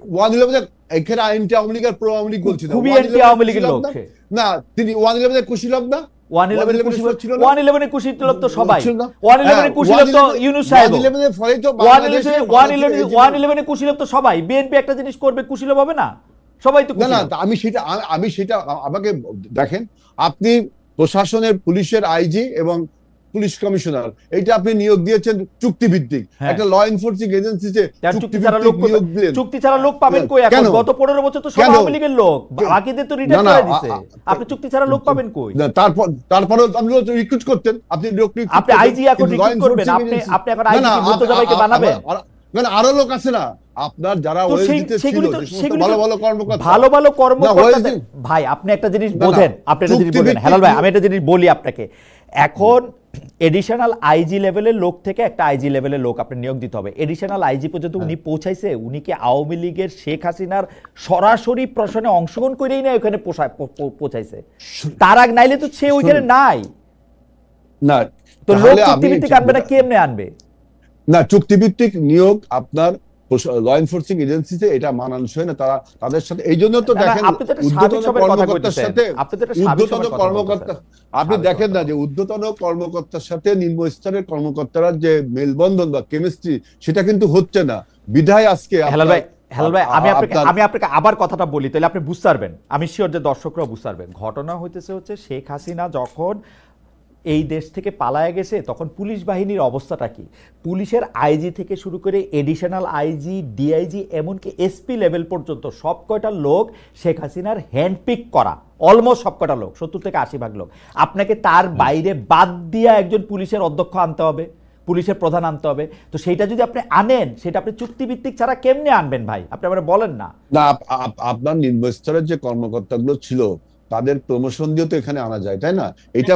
111 এখানে আইনটি আওয়ামী লীগ আর প্রো আওয়ামী লীগ বলছি না, খুবই অ্যান্টি আওয়ামী লীগের লোক সে। না তিনি 111 কুশীলব না, 111 কুশীলব ছিল না, 111 কুশীলব তো সবাই, ছিল না? 111 কুশীলব তো ইউনূস সাহেব, 111 ফলে তো বাংলাদেশে 111 কুশীলব তো সবাই। বিএনপি একটা জিনিস করবে, কুশীলব হবে না? সবাই তো না না, কুশীলব। আমি সেটা আমাকে দেখেন, আপনি প্রশাসনের পুলিশের আইজি এবং পুলিশ কমিশনার এইটা আপনি নিয়োগ দিয়েছেন চুক্তিভিত্তিক, একটা ল এনফোর্সিং এজেন্সিতে চুক্তি ছাড়া লোক নিয়োগ দিলেন। চুক্তি ছাড়া লোক পাবেন কই? এখন গত 15 বছর তো সব আওয়ামী লীগের লোক, বাকিদের তো রিটায়ার করে দিয়েছে। আপনি চুক্তি ছাড়া লোক পাবেন কই? তারপরে আপনি রিক্রুট করতেন, আপনি আইজি এখন রিক্রুট করবেন, আপনি এখন আইজি কি মুর্তজাভাইকে বানাবেন? মানে আরো লোক আছে না আপনার যারা ওএসডিতে ছিল, ভালো ভালো কর্মকর্তা, ভালো ভালো কর্মকর্তা। ভাই আপনি একটা জিনিস বোঝেন, হেলাল ভাই আমি একটা জিনিস বলি আপনাকে, এখন এডিশনাল আইজি লেভেলের লোক থেকে একটা আইজি লেভেলের লোক আপনি নিয়োগ দিতে হবে। এডিশনাল আইজি পর্যন্ত উনি পৌঁছাইছে, উনি কি আওয়ামী লীগের শেখ হাসিনার সরাসরি প্রশ্নে অংশগ্রহণ করেই না ওখানে পৌঁছাইছে? তার আগ নাইলে তো সে ওইখানে নাই না, তো লোক চুক্তিভিত্তিক আনবে না, কেমনে আনবে? না, চুক্তিভিত্তিক নিয়োগ আপনার ল এনফোর্সিং এজেন্সিতে এটা মানানসই না, তাদের সাথে। এই জন্য তো দেখেন কর্মকর্তার সাথে ঊর্ধ্বতন কর্মকর্তা, আপনি দেখেন না যে ঊর্ধ্বতন কর্মকর্তার সাথে নিম্ন স্তরের কর্মকর্তারা যে মেলবন্ধন বা কেমিস্ট্রি সেটা কিন্তু হচ্ছে না, বিধায় আজকে। হেলাল ভাই আমি আপনাকে আবার কথাটা বলি, তাহলে আপনি বুঝতে পারবেন, আমি শিওর যে দর্শকরা বুঝতে পারবেন। ঘটনা হইতেছে হচ্ছে শেখ হাসিনা যখন এই দেশ থেকে পালায় গেছে তখন পুলিশ বাহিনীর অবস্থাটা কি? পুলিশের আইজি থেকে শুরু করে এডিশনাল আইজি, ডিআইজি, এমনকি এসপি লেভেল পর্যন্ত সব কয়টা লোক শেখ হাসিনার হ্যান্ডপিক করা, অলমোস্ট সব কয়টা লোক, 70 থেকে 80% লোক। আপনাকে তার বাইরে বাদ দিয়া একজন পুলিশের অধ্যক্ষ আনতে হবে, পুলিশের প্রধান আনতে হবে। তো সেইটা যদি আপনি আনেন, সেটা আপনি চুক্তিভিত্তিক ছাড়া কেমনে আনবেন ভাই? আপনি আমার বলেন না। আপনার নিম্ন স্তরের যে কর্মকর্তাগুলো ছিল তাদের প্রমোশন দিয়ে তো এখানে আনা যায়, তাই না? এটা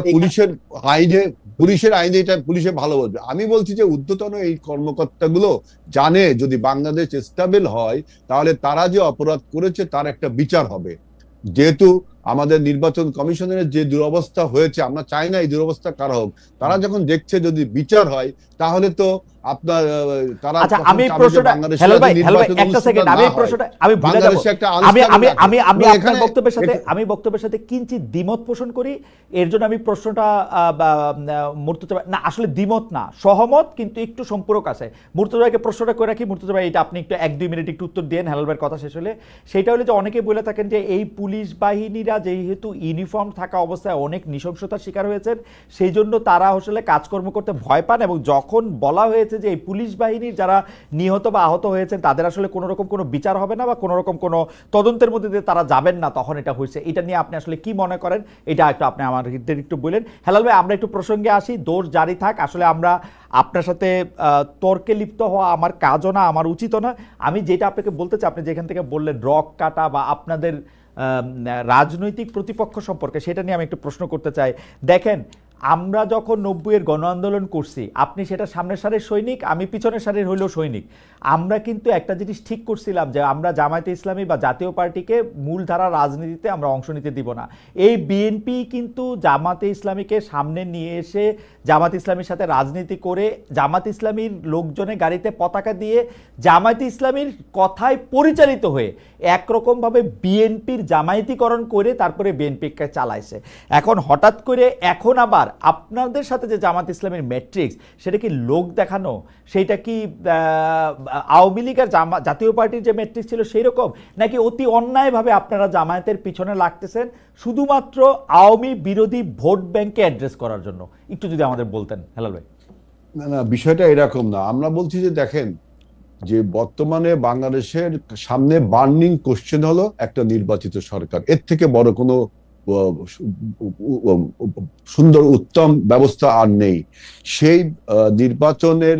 পুলিশের আইনে এটা পুলিশে ভালো বলবে। আমি বলছি যে ঊর্ধ্বতন এই কর্মকর্তাগুলো জানে যদি বাংলাদেশ স্টেবল হয় তাহলে তারা যে অপরাধ করেছে তার একটা বিচার হবে। যেহেতু আমাদের নির্বাচন কমিশনের যে দুরবস্থা হয়েছে, আমরা চাই না এই দুরবস্থা কারা হোক, তারা যখন দেখছে যদি বিচার হয় তাহলে তো আপনার তারা আমি প্রশ্নটা হেলাল ভাই একটা সেকেন্ড, আমি প্রশ্নটা আমি ভুলে যাব। আমি আপনার বক্তব্যের সাথে কিঞ্চিত দ্বিমত পোষণ করি। এর জন্য আমি প্রশ্নটা মুর্তজা না, আসলে দ্বিমত না, সহমত, কিন্তু একটু সম্পূরক আছে। মুর্তজাকে প্রশ্নটা করে রাখি। মুর্তজা ভাই এটা আপনি একটু 1-2 মিনিট একটু উত্তর দেন হেলাল ভাইয়ের কথা শেষ হলে। সেটা হলো যে অনেকে বলে থাকেন যে এই পুলিশ বাহিনীরা যেহেতু ইউনিফর্ম থাকা অবস্থায় অনেক নৃশংসতার শিকার হয়েছেন, সেই জন্য তারা আসলে কাজকর্ম করতে ভয় পান, এবং যখন বলা হয়েছে যে এই পুলিশ বাহিনীর যারা নিহত বা আহত হয়েছেন তাদের আসলে কোনো রকম কোনো বিচার হবে না বা কোনো রকম কোনো তদন্তের মধ্যে দিয়ে তারা যাবেন না, তখন এটা হয়েছে। এটা নিয়ে আপনি আসলে কি মনে করেন, এটা একটু আপনি আমাদের একটু বলেন। হেলাল ভাই আমরা একটু প্রসঙ্গে আসি, দোষ জারি থাক। আসলে আমরা আপনার সাথে তর্কে লিপ্ত হওয়া আমার কাজও না, আমার উচিতও না। আমি যেটা আপনাকে বলতে চাই, আপনি যেখান থেকে বললেন রক কাটা বা আপনাদের রাজনৈতিক প্রতিপক্ষ সম্পর্কে, সেটা নিয়ে আমি একটু প্রশ্ন করতে চাই। দেখেন, আমরা যখন 90-এর গণ আন্দোলন করছি, আপনি সেটা সামনের সারির সৈনিক, আমি পিছনের সারির হইলেও সৈনিক। আমরা কিন্তু একটা জিনিস ঠিক করছিলাম যে আমরা জামায়াতে ইসলামী বা জাতীয় পার্টিকে মূলধারা রাজনীতিতে আমরা অংশ নিতে দিব না। এই বিএনপি কিন্তু জামাতে ইসলামীকে সামনে নিয়ে এসে জামাত ইসলামীর সাথে রাজনীতি করে, জামাত ইসলামীর লোকজনের গাড়িতে পতাকা দিয়ে জামায়াতে ইসলামীর কথায় পরিচালিত হয়ে একরকমভাবে বিএনপির জামায়াতিকরণ করে তারপরে বিএনপিকে চালাইছে। এখন হঠাৎ করে এখন আবার আপনাদের সাথে যে জামাত ইসলামের ম্যাট্রিক্স, সেটা কি লোক দেখানো? সেইটা কি আওয়ামী লীগ আর জাতীয় পার্টির যে ম্যাট্রিক্স ছিল সেই রকম, নাকি অতি অন্যায়ভাবে আপনারা জামায়াতের পিছনে লাগতেছেন শুধুমাত্র আওয়ামী বিরোধী ভোট ব্যাংকে অ্যাড্রেস করার জন্য? একটু যদি আমাদের বলতেন হেলাল ভাই। না, বিষয়টা এরকম না। আমরা বলছি যে দেখেন, যে বর্তমানে বাংলাদেশের সামনে বার্নিং কোশ্চেন হলো একটা নির্বাচিত সরকার। এর থেকে বড় কোনো সুন্দর উত্তম ব্যবস্থা আর নেই। সেই নির্বাচনের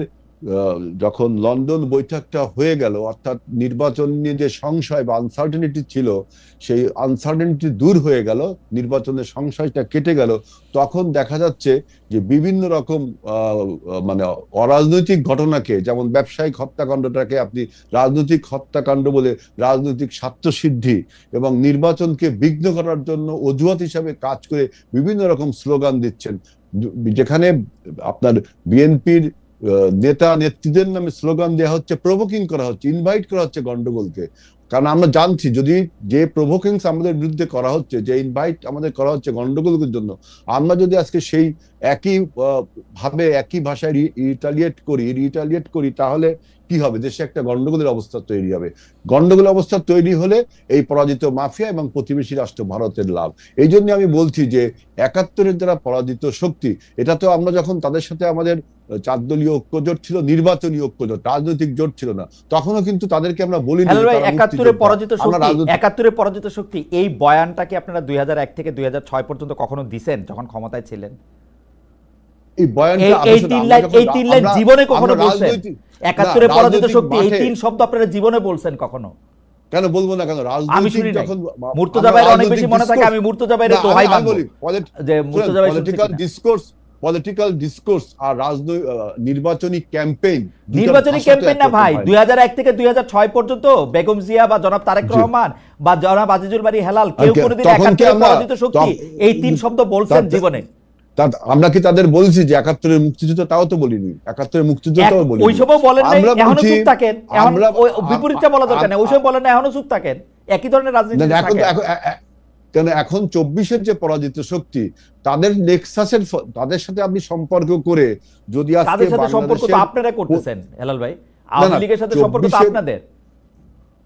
যখন লন্ডন বৈঠকটা হয়ে গেল, অর্থাৎ নির্বাচন নিয়ে যে সংশয় বা আনসার্টেনিটি ছিল, সেই আনসার্টেনিটি দূর হয়ে গেল, নির্বাচনের সংশয়টা কেটে গেল, তখন দেখা যাচ্ছে যে বিভিন্ন রকম মানে অরাজনৈতিক ঘটনাকে, যেমন ব্যবসায়িক হত্যাকাণ্ডটাকে আপনি রাজনৈতিক হত্যাকাণ্ড বলে রাজনৈতিক স্বার্থসিদ্ধি এবং নির্বাচনকে বিঘ্ন করার জন্য অজুহাত হিসাবে কাজ করে বিভিন্ন রকম স্লোগান দিচ্ছেন, যেখানে আপনার বিএনপির নেতা নেত্রীদের নামে স্লোগান দেওয়া হচ্ছে, প্রভোকিং করা হচ্ছে, ইনভাইট করা হচ্ছে গন্ডগোলকে। কারণ আমরা জানছি যদি যে প্রভোকেন্স আমাদের বিরুদ্ধে করা হচ্ছে, যে ইনভাইট আমাদের করা হচ্ছে গন্ডগোলের জন্য, আমরা যদি আজকে সেই একই ভাবে একই ভাষায় রিটালিয়েট করি তাহলে কি হবে? দেশে একটা গন্ডগোলের অবস্থা তৈরি হবে। গন্ডগোলের অবস্থা তৈরি হলে এই পরাজিত মাফিয়া এবং প্রতিবেশী রাষ্ট্র ভারতের লাভ। এই জন্য আমি বলছি যে ৭১-এর যারা পরাজিত শক্তি, এটা তো আমরা যখন তাদের সাথে আমাদের ৪ দলীয় ঐক্যজোট ছিল, নির্বাচনী ঐক্যজোট, রাজনৈতিক জোট ছিল না, তখনও কিন্তু তাদেরকে আমরা বলিনি ৭১-এর পরাজিত শক্তি এই বয়ানটাকে আপনারা ২০০১ থেকে ২০০৬ পর্যন্ত কখনো দিছেন যখন ক্ষমতায় ছিলেন? এই বয়ানটা এই তিন লাইন জীবনে কখনো বলছেন? ৭১-এর পরাজিত শক্তি এই ৩ শব্দ আপনারা জীবনে বলছেন কখনো? কেন বলবো না? কেন আমি শুনি যখন মুর্তজা ভাইয়ের অনেক বেশি মনে থাকে, আমি মুর্তজা ভাইয়ের দোহাই মানব যে মুর্তজা ভাই পলিটিক্যাল ডিসকোর্স আর নির্বাচনী ক্যাম্পেইন না ভাই। ২০০১ থেকে ২০০৬ পর্যন্ত বেগম জিয়া বা জনাব তারেক রহমান বা জনাব আজিজুল বারী হেলাল কেউ কোনোদিন ৭১-এর পরাজিত শক্তি এই ৩ শব্দ বলছেন জীবনে? আমরা কি তাদের বলছি যে ৭১-এর মুক্তিযুদ্ধ? তাও তো বলিনি। ৭১-এর মুক্তিযুদ্ধ বলিনি। ওইসবও বলেন নাই, এখনো চুপ থাকেন। এখন বিপরীতটা বলা দরকার নেই, ওইসব বলেন না, এখনো চুপ থাকেন। একই ধরনের রাজনীতি কেন এখন ২৪-এর যে পরাজিত শক্তি তাদের নেক্সাসের তাদের সাথে আপনি সম্পর্ক করে যদি তাদের সাথে সম্পর্ক তো আপনারা করতেছেন হেলাল ভাই, আওয়ামী লীগের সাথে সম্পর্ক তো আপনাদের।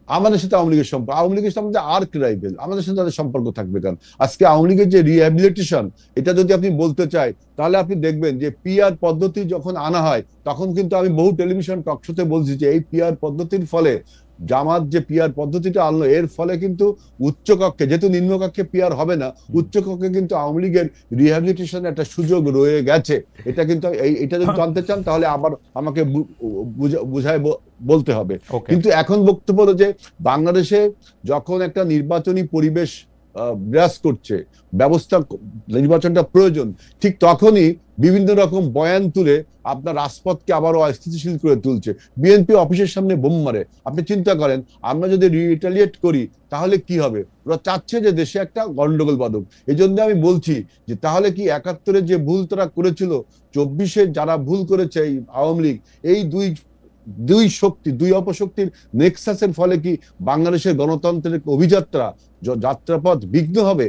আমাদের সাথে আওয়ামী লীগের সম্পর্ক, আওয়ামী লীগের সাথে আর্ক রাইভেল, আমাদের সাথে তাদের সম্পর্ক থাকবে কেন? আজকে আওয়ামী লীগের যে রিহ্যাবিলিটেশন, এটা যদি আপনি বলতে চাই তাহলে আপনি দেখবেন যে পিআর পদ্ধতি যখন আনা হয় তখন কিন্তু আমি বহু টেলিভিশন টকশোতে বলছি যে এই পিআর পদ্ধতির ফলে জামাত যে পিআর পদ্ধতিটা আনলো এর ফলে কিন্তু উচ্চকক্ষে, যেহেতু নিম্নকক্ষে পিআর হবে না, উচ্চকক্ষে কিন্তু আওয়ামী লীগের রিহ্যাবিলিটেশন একটা সুযোগ রয়ে গেছে। এটা কিন্তু এটা যদি জানতে চান তাহলে আবার আমাকে বুঝায় বলতে হবে। কিন্তু এখন বক্তব্য হলো যে বাংলাদেশে যখন একটা নির্বাচনী পরিবেশ বিরাজ করছে, নির্বাচনটা প্রয়োজন, ঠিক তখনই বিভিন্ন রকম বয়ান তুলে আপনার রাজপথকে আবারও অস্থিতিশীল করে তুলছে। বিএনপি অফিসের সামনে বোম মারে। আপনি চিন্তা করেন আমরা যদি রিটালিয়েট করি তাহলে কি হবে? ওরা চাচ্ছে যে দেশে একটা গন্ডগোল বাঁধুক। এই জন্য আমি বলছি যে তাহলে কি ৭১-এর যে ভুল তারা করেছিল, ২৪-এর যারা ভুল করেছে এই আওয়ামী লীগ, এই দুই অপশক্তির নেক্সাসের ফলে কি বাংলাদেশের গণতন্ত্রের যাত্রাপথ বিঘ্ন হবে?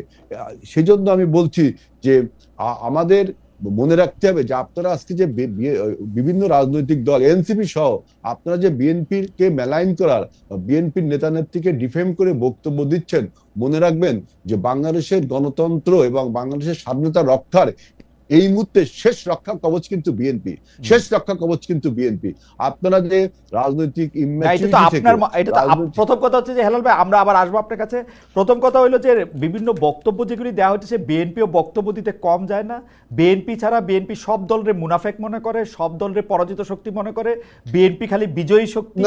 সেজন্য আমি বলছি যে আমাদের মনে রাখতে হবে যে আপনারা আজকে যে বিভিন্ন রাজনৈতিক দল এনসিপি সহ আপনারা যে বিএনপির কে মেলাইন করার, বিএনপির নেতা নেত্রীকে ডিফেম করে বক্তব্য দিচ্ছেন, মনে রাখবেন যে বাংলাদেশের গণতন্ত্র এবং বাংলাদেশের স্বাধীনতা রক্ষার এই মুহূর্তে শেষ রক্ষা কবচ কিন্তু বিএনপি, শেষ রক্ষা কবচ কিন্তু বিএনপি। আপনারা যে রাজনৈতিক প্রথম কথা হচ্ছে যে হেলাল ভাই, আমরা আবার আসবো আপনার কাছে। প্রথম কথা হইলো যে বিভিন্ন বক্তব্য যেগুলি দেওয়া হচ্ছে বিএনপিও বক্তব্য দিতে কম যায় না। বিএনপি ছাড়া বিএনপি সব দলের মুনাফেক মনে করে, সব দলের পরাজিত শক্তি মনে করে, বিএনপি খালি বিজয়ী শক্তি।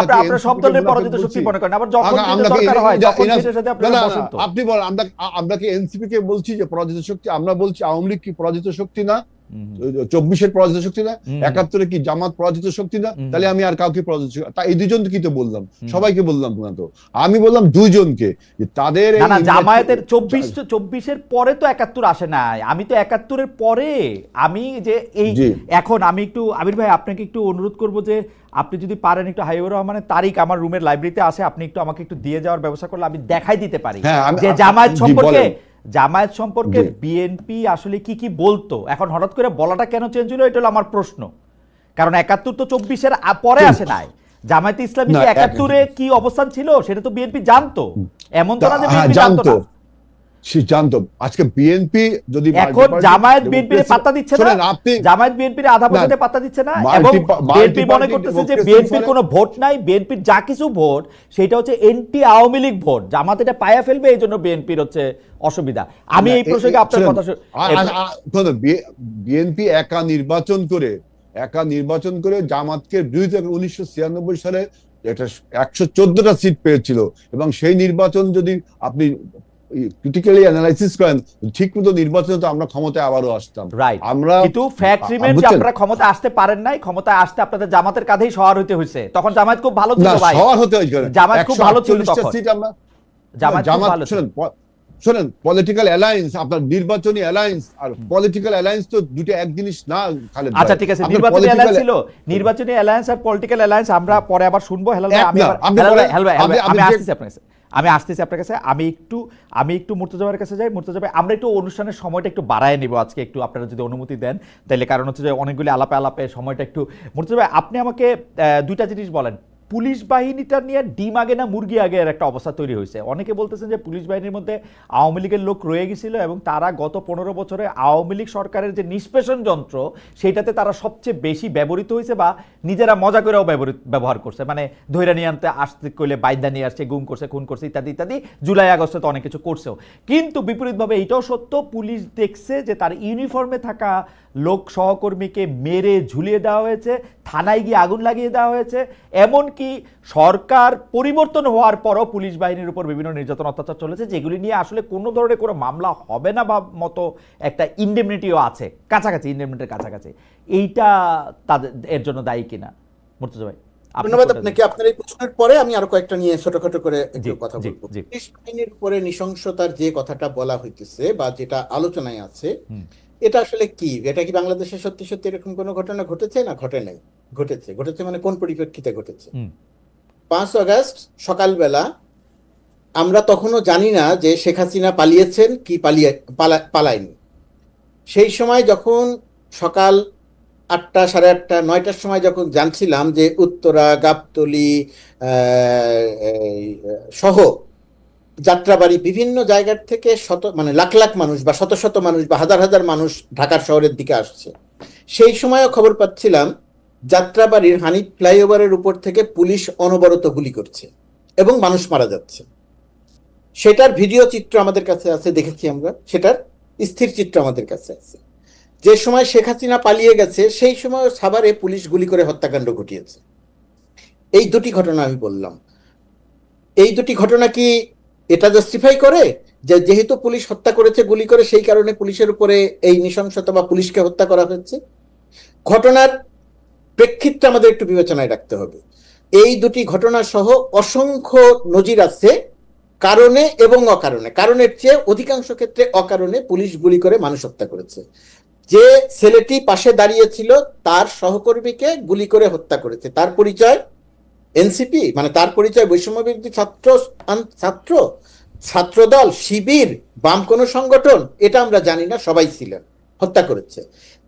আপনারা সব দলের পরাজিত শক্তি মনে করেন, আবার যখন দরকার হয় তখন সেটার সাথে আপনারা বসন্ত। আপনি বলেন আমরা কি এনসিপি কে বলছি যে পরাজিত শক্তি? আমরা বলছি আওয়ামী লীগ কি পরাজিত শক্তি না? ২৪-এর পরাজিত শক্তি না? ৭১-এর কি জামাত পরাজিত শক্তি না? তাহলে আমি আর কাউকে পরাজিত শক্তি, তা এই দুজন কি তো বললাম, সবাইকে বললাম না তো, আমি বললাম দুইজনকে যে তাদের জামায়াতের ২৪-এর পরে তো ৭১ আসে নাই। আমি তো ৭১-এর পরে আমি যে এই এখন আমি একটু আমির ভাই আপনাকে একটু অনুরোধ করব যে আপনি যদি পারেন একটু হাবিবুর রহমানের তারিখ আমার রুমের লাইব্রেরিতে আছে, আপনি একটু আমাকে একটু দিয়ে যাওয়ার ব্যবস্থা করলে আমি দেখাই দিতে পারি যে জামায়াত সম্পর্কে বিএনপি আসলে কি কি বলতো। এখন হঠাৎ করে বলাটা কেন চেঞ্জ হলো, এটা হলো আমার প্রশ্ন। কারণ ৭১ তো ২৪-এর পরে আসে নাই। জামায়াতে ইসলামী ৭১-এ কি অবস্থান ছিল সেটা তো বিএনপি জানতো, এমন তো না যে বিএনপি জানতো না। জানতো। আজকে বিএনপি যদি এখন জামায়াত বিএনপির পাত্তা দিচ্ছে না, জামায়াত বিএনপির আধা বছরে পাত্তা দিচ্ছে না, এবং বিএনপি মনে করতেছে যে বিএনপির কোনো ভোট নাই, বিএনপির যা কিছু ভোট সেটা হচ্ছে এনটি আওয়ামী লীগ ভোট, জামাত এটা পায়া ফেলবে, এই জন্য বিএনপির হচ্ছে অসুবিধা। আমি এই প্রসঙ্গে আপনার কথা বিএনপি একা নির্বাচন করে জামাতকে বিরুদ্ধে ১৯৯৬ সালে এটা ১১৪টা সিট পেয়েছিল, এবং সেই নির্বাচন যদি আপনি ক্রিটিক্যালি অ্যানালাইসিস করেন ঠিক মতো নির্বাচনে তো আমরা ক্ষমতায় আবারও আসতাম। আমরা কিন্তু ফ্যাক্ট রিমেইন যে আপনারা ক্ষমতা আসতে পারেন নাই, ক্ষমতায় আসতে আপনাদের জামাতের কাঁধেই সওয়ার হতে হয়েছে। তখন জামাত খুব ভালো ছিল ভাই, সওয়ার হতে হয়েছে, জামাত খুব ভালো ছিল তখন, সিট আমরা জামাত ভালো ছিল। শোনেন, পলিটিক্যাল অ্যালায়েন্স, আপনার নির্বাচনী অ্যালায়েন্স আর পলিটিক্যাল অ্যালায়েন্স তো দুটো এক জিনিস না খালেদ ভাই। আচ্ছা ঠিক আছে, নির্বাচনী অ্যালায়েন্স ছিল, নির্বাচনী অ্যালায়েন্স আর পলিটিক্যাল অ্যালায়েন্স আমরা পরে আবার শুনবো। হেলাল ভাই, আমি আসতেছি আপনার কাছে। আমি একটু মুর্তজা ভাইয়ের কাছে যাই। মুর্তজা ভাই, আমরা একটু অনুষ্ঠানের সময়টা একটু বাড়ায় নিব আজকে, একটু আপনারা যদি অনুমতি দেন তাহলে, কারণ হচ্ছে যে অনেকগুলি আলাপে সময়টা একটু। মুর্তজা ভাই, আপনি আমাকে দুইটা জিনিস বলেন। পুলিশ বাহিনীটা নিয়ে ডিম আগে না মুরগি আগে এর একটা অবস্থা তৈরি হয়েছে। অনেকে বলতেছেন যে পুলিশ বাহিনীর মধ্যে আওয়ামী লীগের লোক রয়ে গেছিল এবং তারা গত 15 বছরে আওয়ামী লীগ সরকারের যে নিষ্পেষণ যন্ত্র সেইটাতে তারা সবচেয়ে বেশি ব্যবহৃত হয়েছে, বা নিজেরা মজা করেও ব্যবহার করছে। মানে ধৈর্য নিয়ে আনতে আসতে করলে বাইদা নিয়ে আসছে, গুম করছে, খুন করছে, ইত্যাদি ইত্যাদি। জুলাই আগস্টে তো অনেক কিছু করছেও। কিন্তু বিপরীতভাবে এইটাও সত্য, পুলিশ দেখছে যে তার ইউনিফর্মে থাকা লোক সহকর্মীকে মেরে ঝুলিয়ে দেওয়া হয়েছে, থানায় গিয়ে আগুন লাগিয়ে দেওয়া হয়েছে। এমনকি সরকার পরিবর্তন হওয়ার পরও পুলিশ বাহিনীর উপর বিভিন্ন নির্যাতন অত্যাচার চলেছে, যেগুলি নিয়ে আসলে কোনো ধরনের কোনো মামলা হবে না বা মতো একটা ইনডেমনিটিও আছে, কাছাকাছি, ইনডেমনিটির কাছাকাছি। এইটা তাদের এর জন্য দায়ী কিনা? মুর্তজা ভাই, ধন্যবাদ আপনাকে। আপনার এই প্রশ্নের পরে আমি আরো কয়েকটা নিয়ে ছোটখাটো করে একটু কথা বলবো। পুলিশ বাহিনীর উপরে নৃশংসতার যে কথাটা বলা হইতেছে বা যেটা আলোচনায় আছে, এটা আসলে কি? এটা কি বাংলাদেশে সত্যি সত্যি এরকম কোনো ঘটনা ঘটেছে? না ঘটে নাই। ঘটেছে মানে কোন পরিপ্রেক্ষিতে ঘটেছে? 5 আগস্ট সকালবেলা আমরা তখনও জানি না যে শেখ হাসিনা পালিয়েছেন কি পালায়নি। সেই সময় যখন সকাল 8টা, সাড়ে 8টা, 9টার সময় যখন জানছিলাম যে উত্তরা, গাবতলী সহ যাত্রাবাড়ি বিভিন্ন জায়গার থেকে মানে লাখ লাখ মানুষ বা শত শত মানুষ বা হাজার হাজার মানুষ ঢাকার শহরের দিকে আসছে, সেই সময়ও খবর পাচ্ছিলাম যাত্রাবাড়ির হানিফ ফ্লাইওভারের উপর থেকে পুলিশ অনবরত গুলি করছে এবং মানুষ মারা যাচ্ছে। সেটার ভিডিও চিত্র আমাদের কাছে আছে, দেখেছি আমরা, সেটার স্থির চিত্র আমাদের কাছে আছে। যে সময় শেখ হাসিনা পালিয়ে গেছে সেই সময় সাভারে পুলিশ গুলি করে হত্যাকাণ্ড ঘটিয়েছে। এই দুটি ঘটনা আমি বললাম। এই দুটি ঘটনা কি এটা জাস্টিফাই করে যে যেহেতু পুলিশ হত্যা করেছে গুলি করে, সেই কারণে পুলিশের উপরে এই নৃশংসতা বা পুলিশকে হত্যা করা হয়েছে? ঘটনার প্রেক্ষিতটা আমাদের একটু বিবেচনায় রাখতে হবে। এই দুটি ঘটনা সহ অসংখ্য নজির আছে কারণে এবং অকারণে। কারণের চেয়ে অধিকাংশ ক্ষেত্রে অকারণে পুলিশ গুলি করে মানুষ হত্যা করেছে। যে ছেলেটি পাশে দাঁড়িয়েছিল তার সহকর্মীকে গুলি করে হত্যা করেছে। তার পরিচয় এনসিপি, মানে তার পরিচয় বৈষম্যবিরোধী ছাত্রদল, শিবির, বাম কোনো সংগঠন, এটা আমরা জানি না, সবাই ছিলেন, হত্যা করেছে।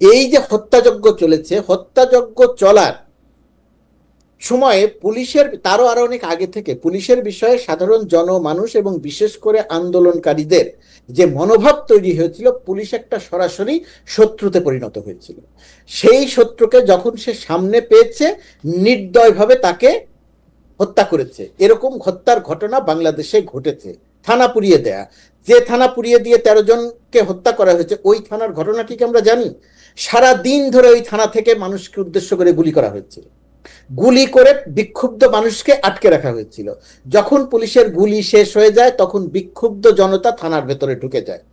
এই যে হত্যাযজ্ঞ চলেছে, হত্যাযজ্ঞ চলার সময়ে পুলিশের, তারও আরো অনেক আগে থেকে পুলিশের বিষয়ে সাধারণ জনমানুষ এবং বিশেষ করে আন্দোলনকারীদের যে মনোভাব তৈরি হয়েছিল, পুলিশ একটা সরাসরি শত্রুতে পরিণত হয়েছিল। সেই শত্রুকে যখন সে সামনে পেয়েছে, নির্দয়ভাবে তাকে হত্যা করেছে। এরকম হত্যার ঘটনা বাংলাদেশে ঘটেছে। থানা পুড়িয়ে দেয়া, যে থানা পুড়িয়ে দিয়ে 13 জনকে হত্যা করা হয়েছে, ওই থানার ঘটনাটি আমরা জানি। সারা দিন ধরে ওই থানা থেকে মানুষকে উদ্দেশ্য করে গুলি করা হয়েছিল, গুলি করে বিক্ষুব্ধ মানুষকে আটকে রাখা হয়েছিল। যখন পুলিশের গুলি শেষ হয়ে যায় তখন বিক্ষুব্ধ জনতা থানার ভেতরে ঢুকে যায়,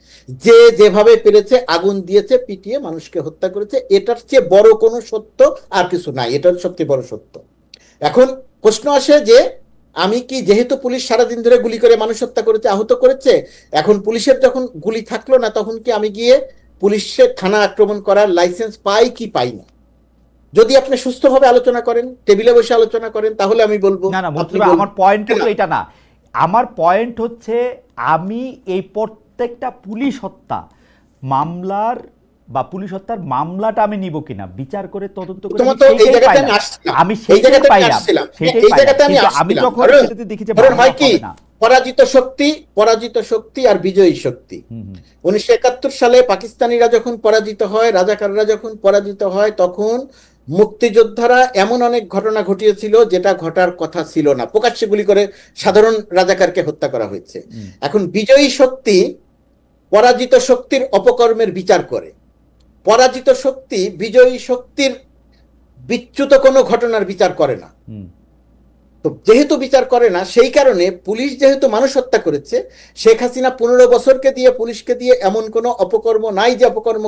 যে যেভাবে পেরেছে আগুন দিয়েছে, পিটিয়ে মানুষকে হত্যা করেছে। এটার চেয়ে বড় কোনো সত্য আর কিছু নাই, এটার সবচেয়ে বড় সত্য। এখন প্রশ্ন আসে যে আমি কি, যেহেতু পুলিশ সারাদিন ধরে গুলি করে মানুষ হত্যা করেছে, আহত করেছে, এখন পুলিশের যখন গুলি থাকলো না তখন কি আমি গিয়ে পুলিশের থানা আক্রমণ করার লাইসেন্স পাই কি পাই না? যদি আপনি সুস্থভাবে আলোচনা করেন, টেবিলে বসে আলোচনা করেন, তাহলে আমি বলবো না। আমার পয়েন্ট কিন্তু এটা না। আমার পয়েন্ট হচ্ছে, আমি এই প্রত্যেকটা পুলিশ হত্যা মামলার বা পুলিশ হত্যার মামলাটা আমি নিব কিনা বিচার করে তদন্ত করে, আমি সেটাই পাইলাম। আমি যখন দেখি যে পরাজিত শক্তি আর বিজয়ী শক্তি, 1971 সালে পাকিস্তানিরা যখন পরাজিত হয়, রাজাকাররা যখন পরাজিত হয়, তখন মুক্তিযোদ্ধারা এমন অনেক ঘটনা ঘটিয়েছিল যেটা ঘটার কথা ছিল না, প্রকাশ্যে গুলি করে সাধারণ রাজাকারকে হত্যা করা হয়েছে। এখন বিজয়ী শক্তি পরাজিত শক্তির অপকর্মের বিচার করে, পরাজিত শক্তি বিজয়ী শক্তির বিচ্যুত কোনো ঘটনার বিচার করে না। তো যেহেতু বিচার করে না, সেই কারণে পুলিশ যেহেতু মানুষ হত্যা করেছে, শেখ হাসিনা 15 বছরকে দিয়ে পুলিশকে দিয়ে এমন কোনো অপকর্ম নাই যে অপকর্ম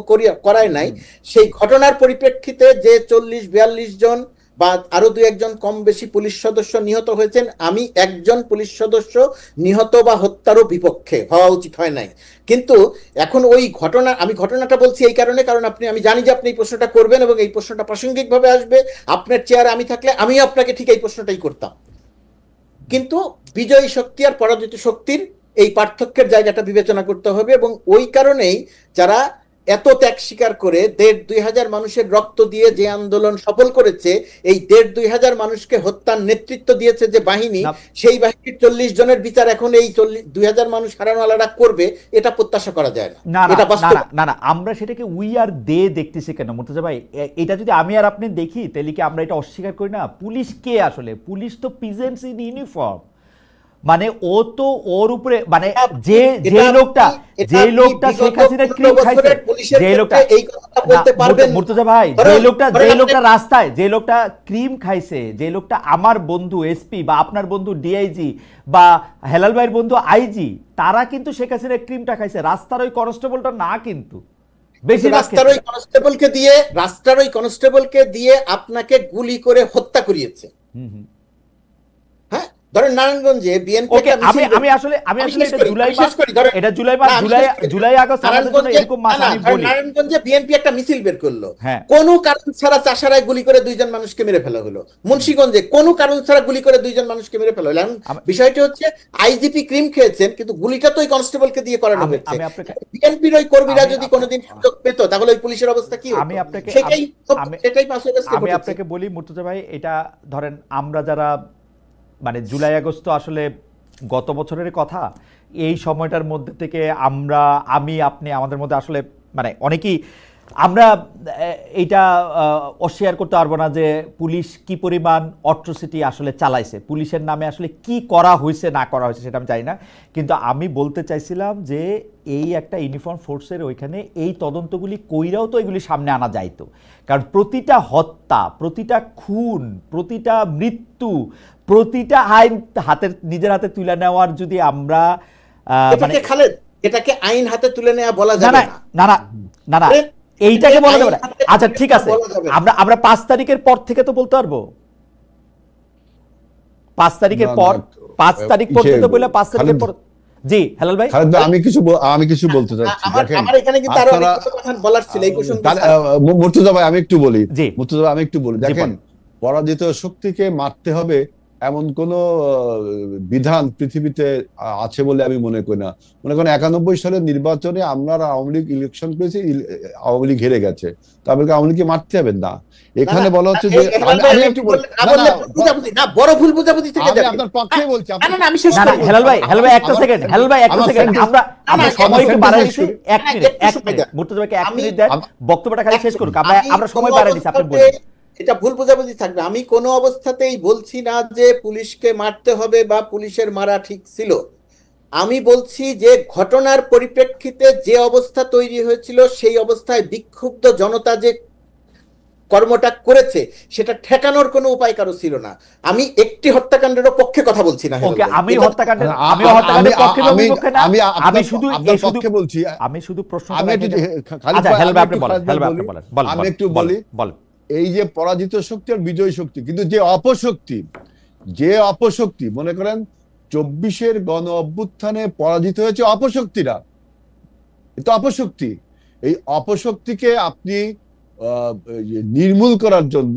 করায় নাই। সেই ঘটনার পরিপ্রেক্ষিতে যে 40-42 জন বা আরো দু একজন কম বেশি পুলিশ সদস্য নিহত হয়েছেন, আমি একজন পুলিশ সদস্য নিহত বা হত্যারও বিপক্ষে, হওয়া উচিত হয় নাই। কিন্তু এখন ওই ঘটনা, আমি ঘটনাটা বলছি এই কারণে, কারণ আমি জানি যে আপনি এই প্রশ্নটা করবেন এবং এই প্রশ্নটা প্রাসঙ্গিকভাবে আসবে। আপনার চেয়ারে আমি থাকলে আমিও আপনাকে ঠিক এই প্রশ্নটাই করতাম। কিন্তু বিজয়ী শক্তি আর পরাজিত শক্তির এই পার্থক্যের জায়গাটা বিবেচনা করতে হবে, এবং ওই কারণেই যারা এত ত্যাগ স্বীকার করে ১,৫০০ মানুষের রক্ত দিয়ে যে আন্দোলন সফল করেছে, এই ১,৫০০ মানুষকে হত্যার নেতৃত্ব দিয়েছে যে বাহিনী, সেই বাহিনীর ৪০ জনের বিচার এখন এই ২,০০০ মানুষ হারানোওয়ালারা করবে, এটা প্রত্যাশা করা যায় না। এটা বাস্তব না না, আমরা সেটাকে উই আর দে দেখতেছি কেন মুর্তজা ভাই? এটা যদি আমি আর আপনি দেখি তাহলে কি আমরা এটা অস্বীকার করি না? পুলিশ কে আসলে? পুলিশ তো পিজেন্টস ইন ইউনিফর্ম। মানে ও তো ওর উপরে, মানে যে লোকটা শেখ হাসিনা ক্রিম খাইছে, যে লোকটা, মুর্তজা ভাই, যে লোকটা রাস্তায়, যে লোকটা ক্রিম খাইছে, যে লোকটা আমার বন্ধু এসপি বা আপনার বন্ধু ডিআইজি বা হেলাল ভাইয়ের বন্ধু আইজি, তারা কিন্তু শেখ হাসিনা ক্রিমটা খাইছে, রাস্তার ওই কনস্টেবলটা না। কিন্তু রাস্তার ওই কনস্টেবলকে দিয়ে আপনাকে গুলি করে হত্যা করিয়েছে। ধরেন নারায়ণগঞ্জে বিএনপি, আমি আসলে জুলাই আগস্ট এরকম মাস আমি বলি, নারায়ণগঞ্জে বিএনপি একটা মিছিল বের করলো, কোন কারণ ছাড়া চাষারায় গুলি করে ২ জন মানুষকে মেরে ফেলা হলো। মুন্সিগঞ্জে কোন কারণ ছাড়া গুলি করে ২ জন মানুষকে মেরে ফেলা হলো। বিষয়টি হচ্ছে আইজিপি ক্রিম খেয়েছেন, কিন্তু গুলিটা তো ওই কনস্টেবলকে দিয়ে করানো হয়েছে। বিএনপির ওই কর্মীরা যদি কোনোদিন সুযোগ পেত তাহলে ওই পুলিশের অবস্থা কি হতো? সেটাই ৫ আগস্টে আমি আপনাকে বলি মুর্তজা ভাই, এটা ধরেন আমরা যারা, মানে জুলাই আগস্ট আসলে গত বছরের কথা, এই সময়টার মধ্যে থেকে আমি আপনি আমাদের মধ্যে আসলে মানে অনেকেই আমরা এইটা অস্বীকার করতে পারবো না যে পুলিশ কি পরিমাণ অট্রোসিটি আসলে চালাইছে, পুলিশের নামে আসলে কি করা হয়েছে না করা হয়েছে সেটা আমি জানি না। কিন্তু আমি বলতে চাইছিলাম যে এই একটা ইউনিফর্ম ফোর্সের ওইখানে এই তদন্তগুলি কইরাও তো এগুলি সামনে আনা যাইতো, কারণ প্রতিটা হত্যা, প্রতিটা খুন, প্রতিটা মৃত্যু, প্রতিটা আইন নিজের হাতে তুলে নেওয়ার যদি আমরা এটাকে আইন হাতে তুলে নেওয়া বলা যাবে না, না না না, এইটাকে বলা যাবে না। আচ্ছা ঠিক আছে, আমরা ৫ তারিখের পর থেকে তো বলতে পারবো, ৫ তারিখের পর, ৫ তারিখ পর্যন্ত বলে ৫ তারিখের পর। জি হেলাল ভাই, আমি কিছু বলতে চাচ্ছি। আমার এখানে কিন্তু আরো কথা বলার ছিল এই প্রসঙ্গে। মুর্তজা ভাই আমি একটু বলি, দেখেন, পরাজিত শক্তিকে মারতে হবে এমন কোন বিধান পৃথিবীতে আছে বলে আমি মনে করি না। মনে করেন ৯১ সালের নির্বাচনে আমরা আওয়ামী লীগ ইলেকশন করেছি, আওয়ামী লীগ হেরে গেছে, তারপরে আওয়ামী লীগকে মারতে হবে না। এখানে বলা হচ্ছে যে বড় ভুল বুঝাবুঝি থেকে যাবে। আপনার পক্ষে বলছি। হেলাল ভাই একটা সেকেন্ড, আমরা সময় একটু বাড়াই দিচ্ছি, ১ মিনিট মুর্তজা ভাইকে ১ মিনিট দেন, বক্তব্যটা খালি শেষ করুক, আমরা সময় বাড়াই দিচ্ছি, আপনি বলুন। এটা ভুল বোঝাবুঝি থাকবে। আমি কোনো অবস্থাতেই বলছি না যে পুলিশকে মারতে হবে বা পুলিশের মারা ঠিক ছিল। আমি বলছি যে ঘটনার পরিপ্রেক্ষিতে যে অবস্থা তৈরি হয়েছিল, সেই অবস্থায় বিক্ষুব্ধ জনতা যে কর্মটা করেছে সেটা ঠেকানোর কোনো উপায় কারো ছিল না। আমি একটি হত্যাকাণ্ডের পক্ষে কথা বলছি না। আমি শুধু প্রশ্ন, আমি একটু বলি, এই যে পরাজিত শক্তি আর বিজয়ী শক্তি, কিন্তু যে অপশক্তি মনে করেন ২৪-এর গণ অভ্যুত্থানে পরাজিত হয়েছে অপশক্তিরা, এটা অপশক্তি। এই অপশক্তিকে আপনি নির্মূল করার জন্য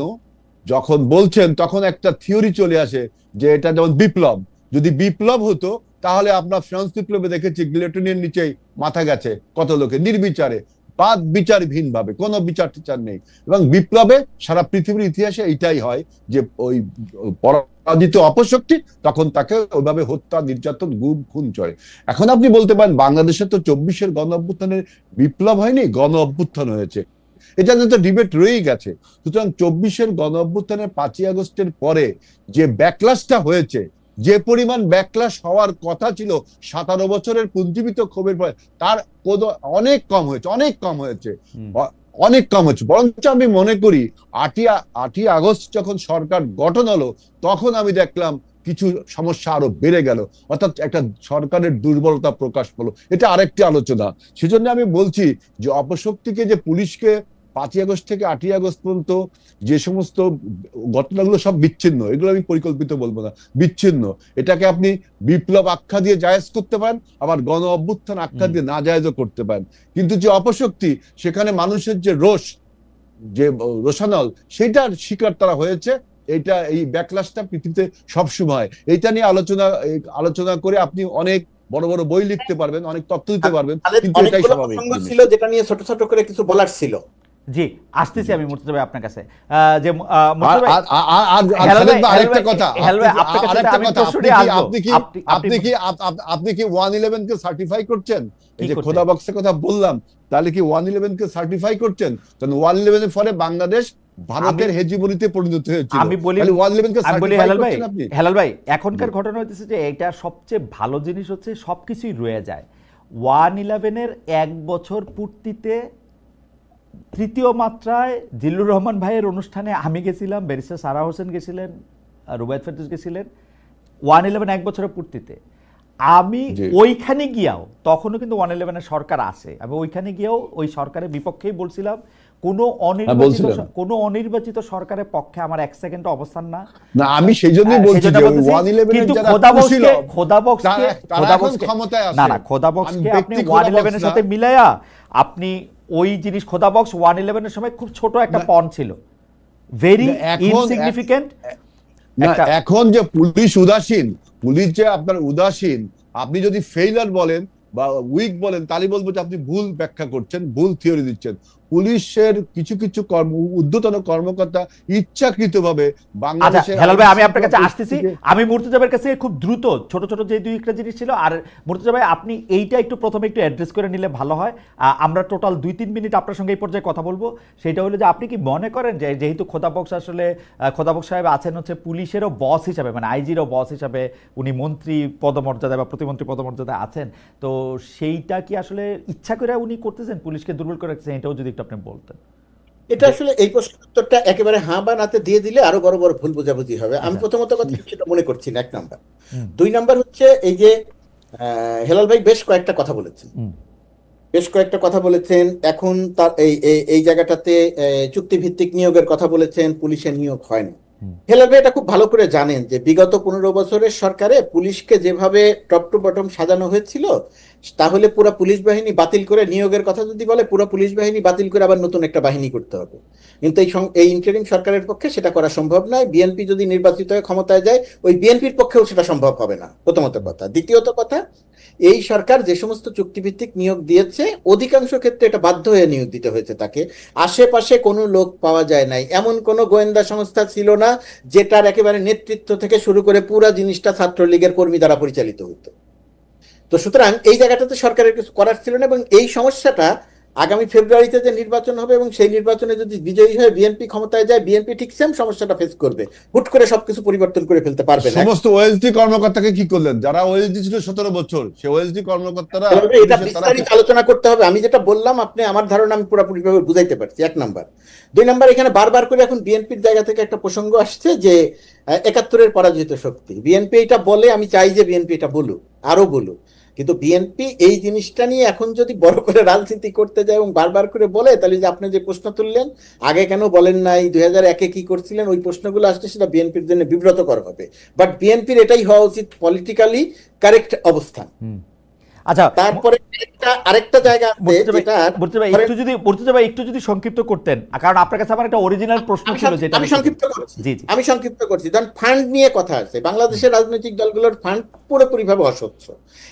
যখন বলছেন, তখন একটা থিওরি চলে আসে যে এটা যেমন বিপ্লব, যদি বিপ্লব হতো তাহলে আপনার ফ্রান্স বিপ্লবে দেখেছি গিলোটিনের নিচেই মাথা গেছে কত লোকে নির্বিচারে, বাদ বিচারহীন ভাবে, কোনো বিচার টিচার নেই। এবং বিপ্লবে সারা পৃথিবীর ইতিহাসে এইটাই হয় যে ওই পরাজিত অপশক্তি তখন তাকে ওইভাবে হত্যা, নির্যাতন, গুম, খুন চলে। এখন আপনি বলতে পারেন বাংলাদেশে তো ২৪-এর গণ অভ্যুত্থানের বিপ্লব হয়নি, গণ অভ্যুত্থান হয়েছে, এটা তো ডিবেট রয়েই গেছে। সুতরাং ২৪-এর গণ অভ্যুত্থানের ৫ই আগস্টের পরে যে ব্যাকলাশটা হয়েছে, যে পরিমাণ ব্যাকলাশ হওয়ার কথা ছিল ১৭ বছরের পুঞ্জীবিত ক্ষোভের পরে, তার অনেক কম হয়েছে। বরঞ্চ আমি মনে করি ৮ই আগস্ট যখন সরকার গঠন হলো, তখন আমি দেখলাম কিছু সমস্যা আরো বেড়ে গেল, অর্থাৎ একটা সরকারের দুর্বলতা প্রকাশ পেল। এটা আরেকটি আলোচনা। সেজন্য আমি বলছি যে অপশক্তিকে, যে পুলিশকে 5ই আগস্ট থেকে 8ই আগস্ট পর্যন্ত যে সমস্ত ঘটনাগুলো সব বিচ্ছিন্ন, এগুলো আমি পরিকল্পিত বলবো না, বিচ্ছিন্ন। এটাকে আপনি বিপ্লব আখ্যা দিয়ে জায়েজ করতে পারেন, আবার গণ অভ্যুত্থান আখ্যা দিয়ে না জায়েজও করতে পারেন। কিন্তু যে অপশক্তি, সেখানে মানুষের যে রোষ, যে রোষানল, সেটার শিকার তারা হয়েছে। এটা এই ব্যাকলাশটা পৃথিবীতে সবসময়, এটা নিয়ে আলোচনা করে আপনি অনেক বড় বড় বই লিখতে পারবেন, অনেক তথ্য দিতে পারবেন, কিন্তু এটাই স্বাভাবিক ছিল যেটা নিয়ে ছোট ছোট করে কিছু বলার ছিল। জি, আসতেছি আমি মুর্তজা ভাই আপনার কাছে। যে আরেকটা কথা, আপনি কি 111 কে সার্টিফাই করছেন? এই যে খোদা বক্সের কথা বললাম, তাহলে কি 111 কে সার্টিফাই করছেন? কারণ 111 এর ফলে বাংলাদেশ ভারতের হেজিমনিতে পরিণত হয়েছিল। আমি বলি হেলাল ভাই, এখনকার ঘটনা হইতেছে যে এটা সবচেয়ে ভালো জিনিস হচ্ছে সবকিছুই রয়ে যায়। 111-এর 1 বছর পূর্তিতে তৃতীয় মাত্রায় জিল্লুর রহমান ভাইয়ের অনুষ্ঠানে আমি গেছিলাম, ব্যারিস্টার সারা হোসেন গেছিলেন, রুবায়েত ফেরদৌস গেছিলেন 111 1 বছরের পূর্তিতে। আমি ওইখানে গিয়াও, তখনও কিন্তু 111-এর সরকার আছে, আমি ওইখানে গিয়েও ওই সরকারের বিপক্ষেই বলছিলাম। কোনো অনির্বাচিত সরকারের পক্ষে আমার 1 সেকেন্ড অবস্থান না। আমি সেই জন্যই বলছি যে 111-এর যারা খোদাবক্সকে আপনি 111-এর সাথে মিলায়া আপনি ওই জিনিস, খোদাবক্স 111-এর সময় খুব ছোট একটা পণ ছিল, ভেরি ইনসিগনিফিকেন্ট। এখন যে পুলিশ উদাসীন, পুলিশ যে আপনার উদাসীন, আপনি যদি ফেইলার বলেন বা উইক বলেন, তাহলে বলবো যে আপনি ভুল ব্যাখ্যা করছেন, ভুল থিওরি দিচ্ছেন। পুলিশের কিছু কিছু ঊর্ধ্বতন কর্মকর্তা ইচ্ছাকৃতভাবে বাংলাদেশের। হেলাল ভাই, আমি আপনার কাছে আসতেছি। আমি মুর্তজা ভাইয়ের কাছে খুব দ্রুত ছোট ছোট যে দুই একটা জিনিস ছিল, আর মুর্তজা ভাই আপনি এইটা একটু প্রথমে একটু অ্যাড্রেস করে নিলে ভালো হয়। আমরা টোটাল 2-3 মিনিট আপনার সঙ্গে এই পর্যায়ে কথা বলবো। সেটা হলো যে আপনি কি মনে করেন যে যেহেতু খোদাবক্স আসলে খোদাবক্স সাহেব আছেন হচ্ছে পুলিশেরও বস হিসাবে, মানে আইজিরও বস হিসাবে, উনি মন্ত্রী পদমর্যাদা বা প্রতিমন্ত্রী পদমর্যাদায় আছেন, তো সেইটা কি আসলে ইচ্ছা করে উনি করতেছেন, পুলিশকে দুর্বল করে রাখছেন? এটাও যদি একটু আপনি বলতেন। এটা আসলে এই প্রশ্নের উত্তরটা একেবারে হ্যাঁ বা নাতে দিয়ে দিলে আরো বড় বড় ভুল বোঝাবুঝি হবে। আমি প্রথমত কথা সেটা মনে করছি না, 1 নাম্বার। 2 নাম্বার হচ্ছে এই যে হেলাল ভাই বেশ কয়েকটা কথা বলেছেন, এখন তার এই জায়গাটাতে চুক্তিভিত্তিক নিয়োগের কথা বলেছেন, পুলিশের নিয়োগ হয় না। হেলাল ভাই এটা খুব ভালো করে জানেন যে বিগত 15 বছরের সরকারে পুলিশকে যেভাবে টপ টু বটম সাজানো হয়েছিল, তাহলে পুরো পুলিশ বাহিনী বাতিল করে, নিয়োগের কথা যদি বলে পুরো পুলিশ বাহিনী বাতিল করে আবার নতুন একটা বাহিনী করতে হবে। কিন্তু এই ইন্টারিম সরকারের পক্ষে সেটা করা সম্ভব নয়। বিএনপি যদি নির্বাচিত হয়ে ক্ষমতায় যায়, ওই বিএনপির পক্ষেও সেটা সম্ভব হবে না, প্রথমত কথা। দ্বিতীয়ত কথা, এই সরকার যে সমস্ত চুক্তিভিত্তিক নিয়োগ দিয়েছে, অধিকাংশ ক্ষেত্রে এটা বাধ্য হয়ে নিয়োগ দিতে হয়েছে তাকে। আশেপাশে কোনো লোক পাওয়া যায় নাই, এমন কোনো গোয়েন্দা সংস্থা ছিল না যেটার একেবারে নেতৃত্ব থেকে শুরু করে পুরো জিনিসটা ছাত্রলীগের কর্মী দ্বারা পরিচালিত হতো। তো সুতরাং এই জায়গাটাতে সরকারের কিছু করার ছিল না, এবং এই সমস্যাটা আগামী ফেব্রুয়ারিতে যে নির্বাচন হবে এবং সেই নির্বাচনে যদি বিজয়ী হয়ে বিএনপি ক্ষমতায় যায়, বিএনপি ঠিক সেম সমস্যাটা ফেস করবে, হুট করে সবকিছু পরিবর্তন করে ফেলতে পারবে না। সমস্ত ওএসডি কর্মকর্তাকে কি করলেন? যারা ওএসডি ছিল 17 বছর, সেই ওএসডি কর্মকর্তারা, এটা বিস্তারিত আলোচনা করতে হবে। আমি যেটা বললাম, আপনি আমার ধারণা আমি পুরোপুরিভাবে বুঝাইতে পারছি, 1 নাম্বার। 2 নাম্বার, এখানে বারবার করে এখন বিএনপির জায়গা থেকে একটা প্রসঙ্গ আসছে যে 71-এর পরাজিত শক্তি। বিএনপি এটা বলে, আমি চাই যে বিএনপি এটা বলুক, আরো বলুক, কিন্তু বিএনপি এই জিনিসটা নিয়ে এখন যদি বড় করে রাজনীতি করতে যায় এবং বারবার করে বলে, তাহলে যে আপনি যে প্রশ্ন তুললেন, আগে কেন বলেন নাই, 2001-এ কি করছিলেন, ওই প্রশ্নগুলো আসলে সেটা বিএনপির জন্য বিব্রতকর হবে। বাট বিএনপির এটাই হওয়া উচিত, পলিটিক্যালি কারেক্ট অবস্থান। আচ্ছা, তারপরে আরেকটা জায়গা একটু যদি সংক্ষিপ্ত করতেন, কারণ আপনার কাছে আমার একটা অরিজিনাল প্রশ্ন ছিল যেটা আমি সংক্ষিপ্ত করছি। কারণ ফান্ড নিয়ে কথা আছে, বাংলাদেশের রাজনৈতিক দলগুলোর ফান্ড পুরোপুরিভাবে অস্বচ্ছ।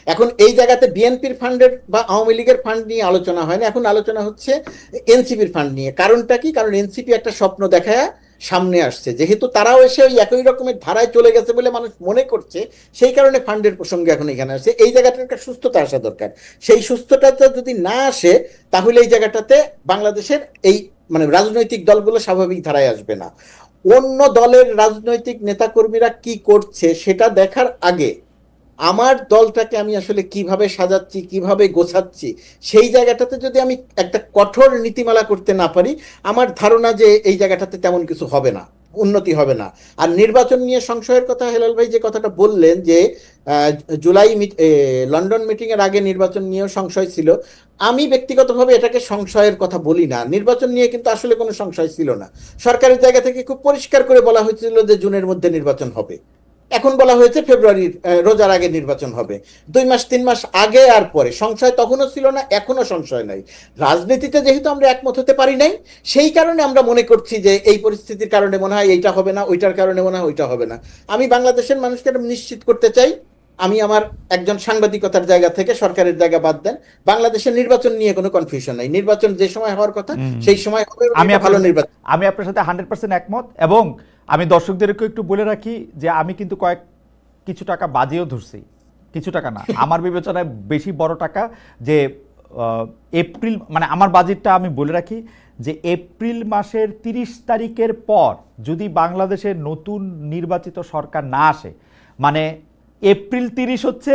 এখন এই জায়গাতে বিএনপির ফান্ডের বা আওয়ামী লীগের ফান্ড নিয়ে আলোচনা হয় না, এখন আলোচনা হচ্ছে এনসিপির ফান্ড নিয়ে। কারণটা কি? কারণ এনসিপি একটা স্বপ্ন দেখায় সামনে আসছে, যেহেতু তারাও এসে ওই একই রকমের ধারায় চলে গেছে বলে মানুষ মনে করছে, সেই কারণে ফান্ডের প্রসঙ্গে এখন এখানে আসছে। এই জায়গাটার একটা সুস্থতা আসা দরকার। সেই সুস্থতাটা যদি না আসে, তাহলে এই জায়গাটাতে বাংলাদেশের এই মানে রাজনৈতিক দলগুলো স্বাভাবিক ধারায় আসবে না। অন্য দলের রাজনৈতিক নেতাকর্মীরা কি করছে সেটা দেখার আগে আমার দলটাকে আমি আসলে কিভাবে সাজাচ্ছি, কিভাবে গোছাচ্ছি, সেই জায়গাটাতে যদি আমি একটা কঠোর নীতিমালা করতে না পারি, আমার ধারণা যে এই জায়গাটাতে তেমন কিছু হবে না, উন্নতি হবে না। আর নির্বাচন নিয়ে সংশয়ের কথা হেলাল ভাই যে কথাটা বললেন, যে আহ, লন্ডন মিটিং এর আগে নির্বাচন নিয়েও সংশয় ছিল। আমি ব্যক্তিগতভাবে এটাকে সংশয়ের কথা বলি না, নির্বাচন নিয়ে কিন্তু আসলে কোনো সংশয় ছিল না। সরকারের জায়গা থেকে খুব পরিষ্কার করে বলা হয়েছিল যে জুনের মধ্যে নির্বাচন হবে। এখন বলা হয়েছে ফেব্রুয়ারির রোজার আগে নির্বাচন হবে। 2 মাস 3 মাস আগে আর পরে সংশয় তখনও ছিল না, এখনো সংশয় নাই। রাজনীতিতে যেহেতু আমরা একমত হতে পারি নাই, সেই কারণে আমরা মনে করছি যে এই পরিস্থিতির কারণে মনে হয় এইটা হবে না, ওইটার কারণে মনে হয় ওইটা হবে না। আমি বাংলাদেশের মানুষকে নিশ্চিত করতে চাই, আমি আমার একজন সাংবাদিকতার জায়গা থেকে, সরকারের জায়গা বাদ দেন, বাংলাদেশের নির্বাচন নিয়ে কোনো কনফিউশন নাই। নির্বাচন যে সময় হওয়ার কথা সেই সময় হবে, ভালো নির্বাচন। আমি আপনার সাথে 100% একমত। এবং আমি দর্শকদেরকে একটু বলে রাখি যে আমি কিন্তু কিছু টাকা বাজিয়েও ধরছি, কিছু টাকা না, আমার বিবেচনায় বেশি বড় টাকা। যে এপ্রিল, মানে আমার বাজেটটা আমি বলে রাখি যে এপ্রিল মাসের 30 তারিখের পর যদি বাংলাদেশের নতুন নির্বাচিত সরকার না আসে, মানে এপ্রিল 30 হচ্ছে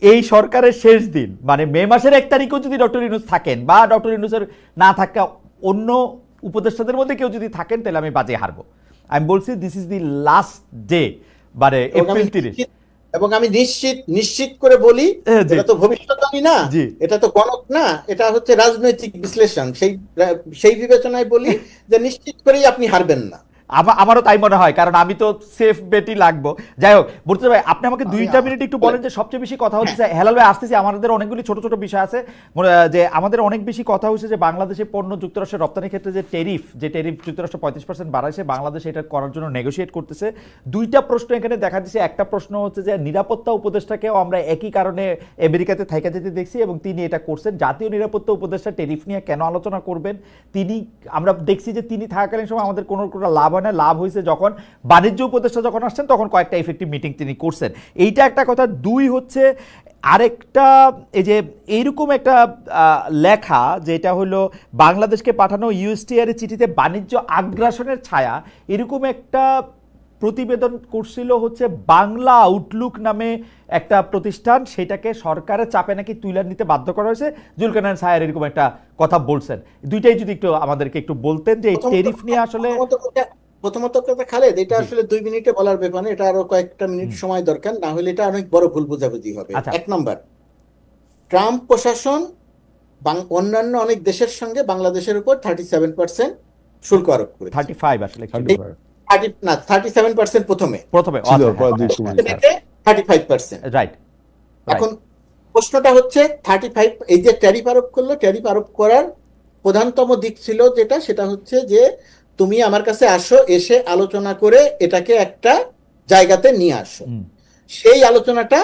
এই সরকারের শেষ দিন, মানে মে মাসের 1 তারিখেও যদি ডক্টর ইউনূস থাকেন বা ডক্টর ইউনূসের না থাকা অন্য উপদেষ্টাদের মধ্যে কেউ যদি থাকেন, তাহলে আমি বাজে হারবো। আমি বলছি this is the last day, মানে এপ্রিল 30। এবং আমি নিশ্চিত করে বলি, এটা তো ভবিষ্যৎবাণী না, এটা তো গণক না, এটা হচ্ছে রাজনৈতিক বিশ্লেষণ। সেই বিবেচনায় বলি যে নিশ্চিত করেই আপনি হারবেন না। আমারও তাই মনে হয়, কারণ আমি তো সেফ বেটি লাগবো। যাই হোক, মুর্তজা ভাই, আপনি আমাকে 2 মিনিট একটু বলেন যে সবচেয়ে বেশি কথা হচ্ছে, হেলাল ভাই আসতেছি, আমাদের অনেকগুলি ছোট ছোট বিষয় আছে, যে আমাদের অনেক বেশি কথা হচ্ছে যে বাংলাদেশের পণ্য যুক্তরাষ্ট্রের রপ্তানির ক্ষেত্রে যে ট্যারিফ যুক্তরাষ্ট্র 35% বাড়াইছে, বাংলাদেশ এটা করার জন্য নেগোশিয়েট করতেছে। 2টা প্রশ্ন এখানে দেখা দিচ্ছে। একটা প্রশ্ন হচ্ছে যে নিরাপত্তা উপদেষ্টাকেও আমরা একই কারণে আমেরিকাতে থাইকা যেতে দেখছি, এবং তিনি এটা করছেন। জাতীয় নিরাপত্তা উপদেষ্টা ট্যারিফ নিয়ে কেন আলোচনা করবেন? আমরা দেখছি যে তিনি থাকাকালীন সময় আমাদের কোনো লাভ হয় না। লাভ হয়েছে যখন বাণিজ্য উপদেষ্টা যখন আসছেন, তখন কয়েকটা ইফেক্টিভ মিটিং তিনি করছেন। এইটা একটা কথা। 2 হচ্ছে আরেকটা, এই যে এইরকম একটা লেখা, যেটা হলো বাংলাদেশকে পাঠানো ইউএসটিআর এর চিঠিতে বাণিজ্য আগ্রাসনের ছায়া, এরকম একটা প্রতিবেদন করছিল হচ্ছে বাংলা আউটলুক নামে একটা প্রতিষ্ঠান। সেটাকে সরকারের চাপে নাকি তুলে নিতে বাধ্য করা হয়েছে। জুলকারনাইন সাহেব এরকম একটা কথা বলছেন। দুইটাই যদি একটু আমাদেরকে একটু বলতেন যে এই ট্যারিফ নিয়ে আসলে। প্রথমত কথা খালেদ, এটা আসলে 2 মিনিটে বলার ব্যাপার না, এটা আরো কয়েকটা মিনিট সময় দরকার, না হলে এটা অনেক বড় ভুল বোঝাবুঝি হবে। 1 নম্বর, ট্রাম্প প্রশাসন অন্যান্য অনেক দেশের সঙ্গে বাংলাদেশের উপর 37% শুল্ক আরোপ করেছে। 35 আসলে 37% প্রথমে ছিল, 35%, রাইট। এখন প্রশ্নটা হচ্ছে 35, এই যে ট্যারিফ আরোপ করলো, ট্যারিফ আরোপ করার প্রধানতম দিক ছিল যেটা, সেটা হচ্ছে যে তুমি আমার কাছে আসো, এসে আলোচনা করে এটাকে একটা জায়গাতে নিয়ে আসো। সেই আলোচনাটা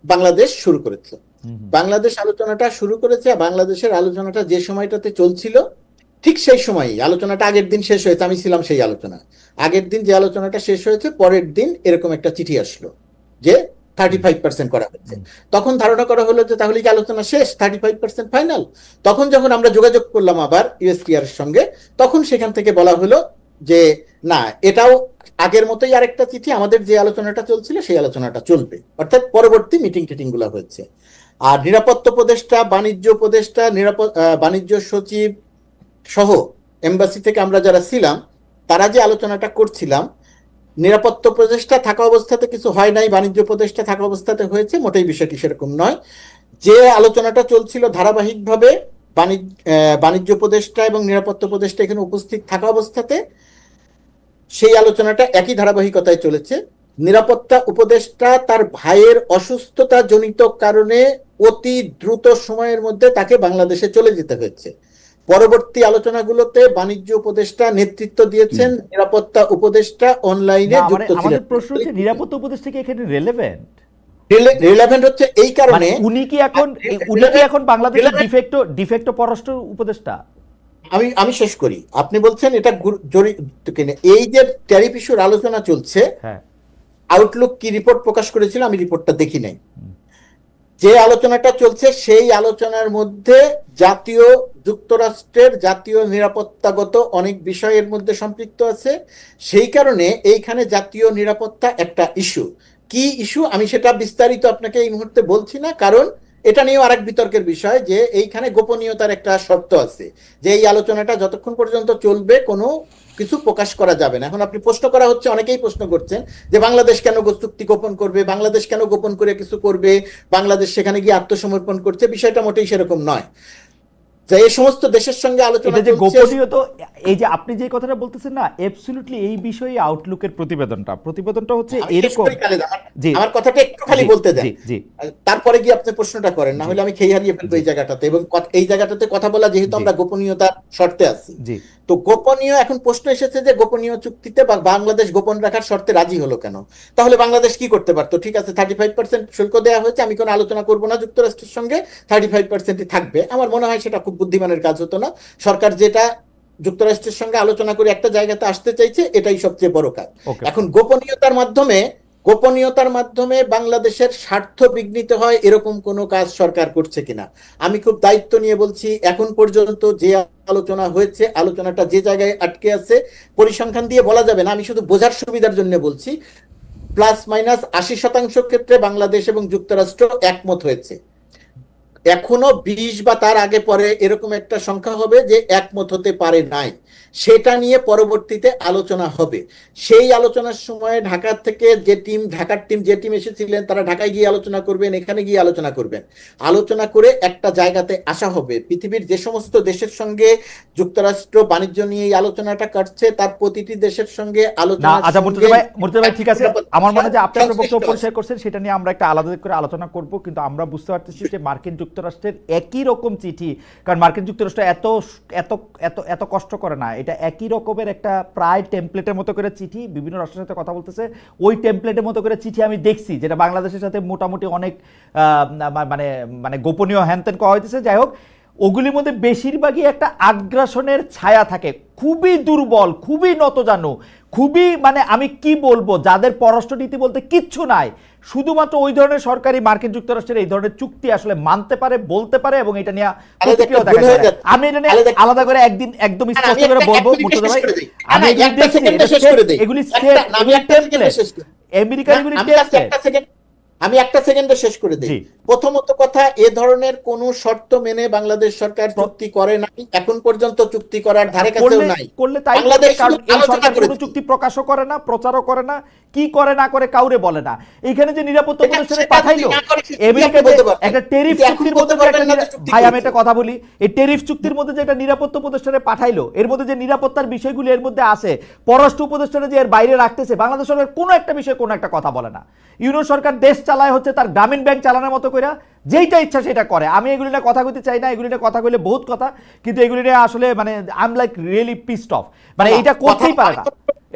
বাংলাদেশ শুরু করেছে। বাংলাদেশের আলোচনাটা যে সময়টাতে চলছিল, ঠিক সেই সময়ই আলোচনাটা আগের দিন শেষ হয়েছে। আমি ছিলাম সেই আলোচনা। আগের দিন যে আলোচনাটা শেষ হয়েছে, পরের দিন এরকম একটা চিঠি আসলো যে 35% করা হচ্ছে। তখন ধারণা করা হলো যে তাহলে কি আলোচনা শেষ, 35% ফাইনাল। তখন যখন আমরা যোগাযোগ করলাম আবার ইউএসটিআর এর সঙ্গে, তখন সেখান থেকে বলা হলো যে না, এটাও আগের মতোই আরেকটা চিঠি, আমাদের যে আলোচনাটা চলছিল সেই আলোচনাটা চলবে, অর্থাৎ পরবর্তী মিটিং গুলো হয়েছে। আর নিরাপত্তা উপদেষ্টা, বাণিজ্য উপদেষ্টা, বাণিজ্য সচিব সহ এমবাসি থেকে আমরা যারা ছিলাম, তারা যে আলোচনাটা করছিলাম, নিরাপত্তা উপদেষ্টা থাকা অবস্থাতে কিছু হয় নাই, বাণিজ্য উপদেষ্টা থাকা অবস্থাতে হয়েছে, মোটেই বিষয়টি সেরকম নয়। যে আলোচনাটা চলছিল ধারাবাহিকভাবে, বাণিজ্য উপদেষ্টা এবং নিরাপত্তা উপদেষ্টা এখানে উপস্থিত থাকা অবস্থাতে সেই আলোচনাটা একই ধারাবাহিকতায় চলেছে। নিরাপত্তা উপদেষ্টা তার ভাইয়ের অসুস্থতা জনিত কারণে অতি দ্রুত সময়ের মধ্যে তাকে বাংলাদেশে চলে যেতে হয়েছে। পরবর্তী আলোচনাগুলোতে বাণিজ্য উপদেষ্টা নেতৃত্ব দিয়েছেন, নিরাপত্তা উপদেষ্টা অনলাইনে যুক্ত ছিলেন। আমাদের প্রশ্ন হচ্ছে নিরাপত্তা উপদেষ্টা কি এখানে রিলেভেন্ট হচ্ছে এই কারণে, উনি কি এখন বাংলাদেশের ডিফেক্টো পররাষ্ট্র উপদেষ্টা? আমি শেষ করি। আপনি বলছেন এটা এই যে ট্যারিফ ইস্যুর আলোচনা চলছে, আউটলুক কি রিপোর্ট প্রকাশ করেছিল, আমি রিপোর্টটা দেখি নাই। যে আলোচনাটা চলছে সেই আলোচনার মধ্যে যুক্তরাষ্ট্রের জাতীয় নিরাপত্তাগত অনেক বিষয়ের মধ্যে সম্পৃক্ত আছে। সেই কারণে এইখানে জাতীয় নিরাপত্তা একটা ইস্যু। কি ইস্যু আমি সেটা বিস্তারিত আপনাকে এই মুহূর্তে বলছি না, কারণ এটা নিয়েও আরেক বিতর্কের বিষয় যে এইখানে গোপনীয়তার একটা শর্ত আছে, যে এই আলোচনাটা যতক্ষণ পর্যন্ত চলবে কোনো কিছু প্রকাশ করা যাবে না। এখন আপনি প্রশ্ন করা হচ্ছে, অনেকেই প্রশ্ন করছেন যে বাংলাদেশ কেন চুক্তি গোপন করবে, বাংলাদেশ কেন গোপন করে কিছু করবে, বাংলাদেশ সেখানে গিয়ে আত্মসমর্পণ করছে। বিষয়টা মোটেই সেরকম নয়। যে এই সমস্ত দেশের সঙ্গে আলোচনা এটা যে চলছে, গোপনীয়, তো এই যে আপনি যে কথাটা বলতেছেন না, অ্যাবসলিউটলি এই বিষয়ে আউটলুকের প্রতিবেদনটা হচ্ছে আমি শেষ এরকম। করি খালেদ, জি আমার কথাটা একটু খালি জি বলতে দেন, জি জি তারপরে গিয়ে আপনি প্রশ্নটা করেন, না জি হলে আমি খেয়ে হারিয়ে ফেলবো এই জায়গাটাতে। এবং এই জায়গাটাতে কথা বলা, যেহেতু জি আমরা গোপনীয়তার শর্তে আছি, জি তো গোপনীয়, এখন প্রশ্ন এসেছে যে গোপনীয় চুক্তিতে বাংলাদেশ গোপন রাখার শর্তে রাজি হলো কেন? তাহলে বাংলাদেশ কি করতে পারতো? ঠিক আছে, 35% শুল্ক দেওয়া হয়েছে, আমি কোনো আলোচনা করবো না যুক্তরাষ্ট্রের সঙ্গে, 35%ই থাকবে। আমার মনে হয় সেটা খুব বুদ্ধিমানের কাজ হতো না। সরকার যেটা যুক্তরাষ্ট্রের সঙ্গে আলোচনা করে একটা জায়গাতে আসতে চাইছে, এটাই সবচেয়ে বড় কাজ। ওকে এখন গোপনীয়তার মাধ্যমে বাংলাদেশের স্বার্থ বিঘ্নিত হয় এরকম কোনো কাজ সরকার করছে কিনা, আমি খুব দায়িত্ব নিয়ে বলছি, এখন পর্যন্ত যে আলোচনা হয়েছে, আলোচনাটা যে জায়গায় আটকে আছে, পরিসংখ্যান দিয়ে বলা যাবে না, আমি শুধু বোঝার সুবিধার জন্য বলছি, +-80% ক্ষেত্রে বাংলাদেশ এবং যুক্তরাষ্ট্র একমত হয়েছে। এখনো 20 বা তার আগে পরে এরকম একটা সংখ্যা হবে যে একমত হতে পারে নাই, সেটা নিয়ে পরবর্তীতে আলোচনা হবে। সেই আলোচনার সময় ঢাকা থেকে ঢাকার টিম যে টিম এসেছিলেন, তারা ঢাকায় গিয়ে আলোচনা করবেন, এখানে গিয়ে আলোচনা করবেন, আলোচনা করে একটা জায়গাতে আসা হবে। পৃথিবীর যে সমস্ত দেশের সঙ্গে যুক্তরাষ্ট্র বাণিজ্য নিয়ে এই আলোচনাটা কাটছে, তার প্রতিটি দেশের সঙ্গে না। আলোচনা, আচ্ছা মুর্তজা ভাই ঠিক আছে, আমার মনে হয় যে আপনি আপনার বক্তব্য পরিষ্কার করছেন, সেটা নিয়ে আমরা একটা আলাদা করে আলোচনা করব। কিন্তু আমরা বুঝতে পারতেছি যে মার্কিন যুক্তরাষ্ট্রের একই রকম চিঠি, কারণ মার্কিন যুক্তরাষ্ট্র এত এত এত এত কষ্ট করে না, এটা একই রকমের একটা প্রায় টেমপ্লেটের মতো করে চিঠি বিভিন্ন রাষ্ট্রের সাথে কথা বলতেছে, ওই টেমপ্লেটের মতো করে চিঠি আমি দেখছি, যেটা বাংলাদেশের সাথে মোটামুটি অনেক মানে মানে গোপনীয় হ্যানত্যান করা হইতেছে। যাই হোক, ওগুলির মধ্যে বেশিরভাগই একটা আগ্রাসনের ছায়া থাকে, খুবই দুর্বল, খুবই নতজানু, খুবই মানে আমি কি বলবো, যাদের পররাষ্ট্রনীতি বলতে কিচ্ছু নাই, শুধুমাত্র ওই ধরনের সরকারি মার্কিন যুক্তরাষ্ট্রের এই ধরনের চুক্তি আসলে মানতে পারে, বলতে পারে, এবং এটা নিয়ে প্রতিক্রিয়া দেখা যায়। আমি এটা নিয়ে আলাদা করে একদিন একদম স্পষ্ট করে বলবো মুর্তজা ভাই, আমি এগুলি আমেরিকার এগুলি টেমপ্লেট। আমি একটা সেকেন্ডে শেষ করে দিই। প্রথমত কথা, এ ধরনের কোন শর্ত মেনে বাংলাদেশ সরকার চুক্তি করে নাই, এখন পর্যন্ত চুক্তি করার ধারে কাছেও নাই। করলে তাই বাংলাদেশ কোনো চুক্তি প্রকাশও করে না, প্রচারও করে না, কি করে না করে কাউরে বলে না। এইখানে যে নিরাপত্তা উপদেষ্টারে পাঠাইলো আমেরিকাতে একটা টেরিফ চুক্তির মধ্যে, ভাই আমি একটা কথা বলি, এই টেরিফ চুক্তির মধ্যে যে একটা নিরাপত্তা উপদেষ্টারে পাঠাইলো, এর মধ্যে যে নিরাপত্তার বিষয়গুলো এর মধ্যে আছে, পররাষ্ট্র উপদেষ্টারে যে এর বাইরে রাখতেছে, বাংলাদেশ সরকার কোনো একটা বিষয়ে কোনো একটা কথা বলে না। ইউনিয়ন সরকার দেশ চালায় হচ্ছে তার গ্রামীণ ব্যাংক চালানোর মতো করে, যেইটা ইচ্ছা সেটা করে। আমি এগুলি নিয়ে কথা কইতে চাই না, এগুলি নিয়ে কথা কইলে বহুত কথা, কিন্তু এগুলি নিয়ে আসলে মানে I am like really pissed of, মানে এটা করতেই পারে না।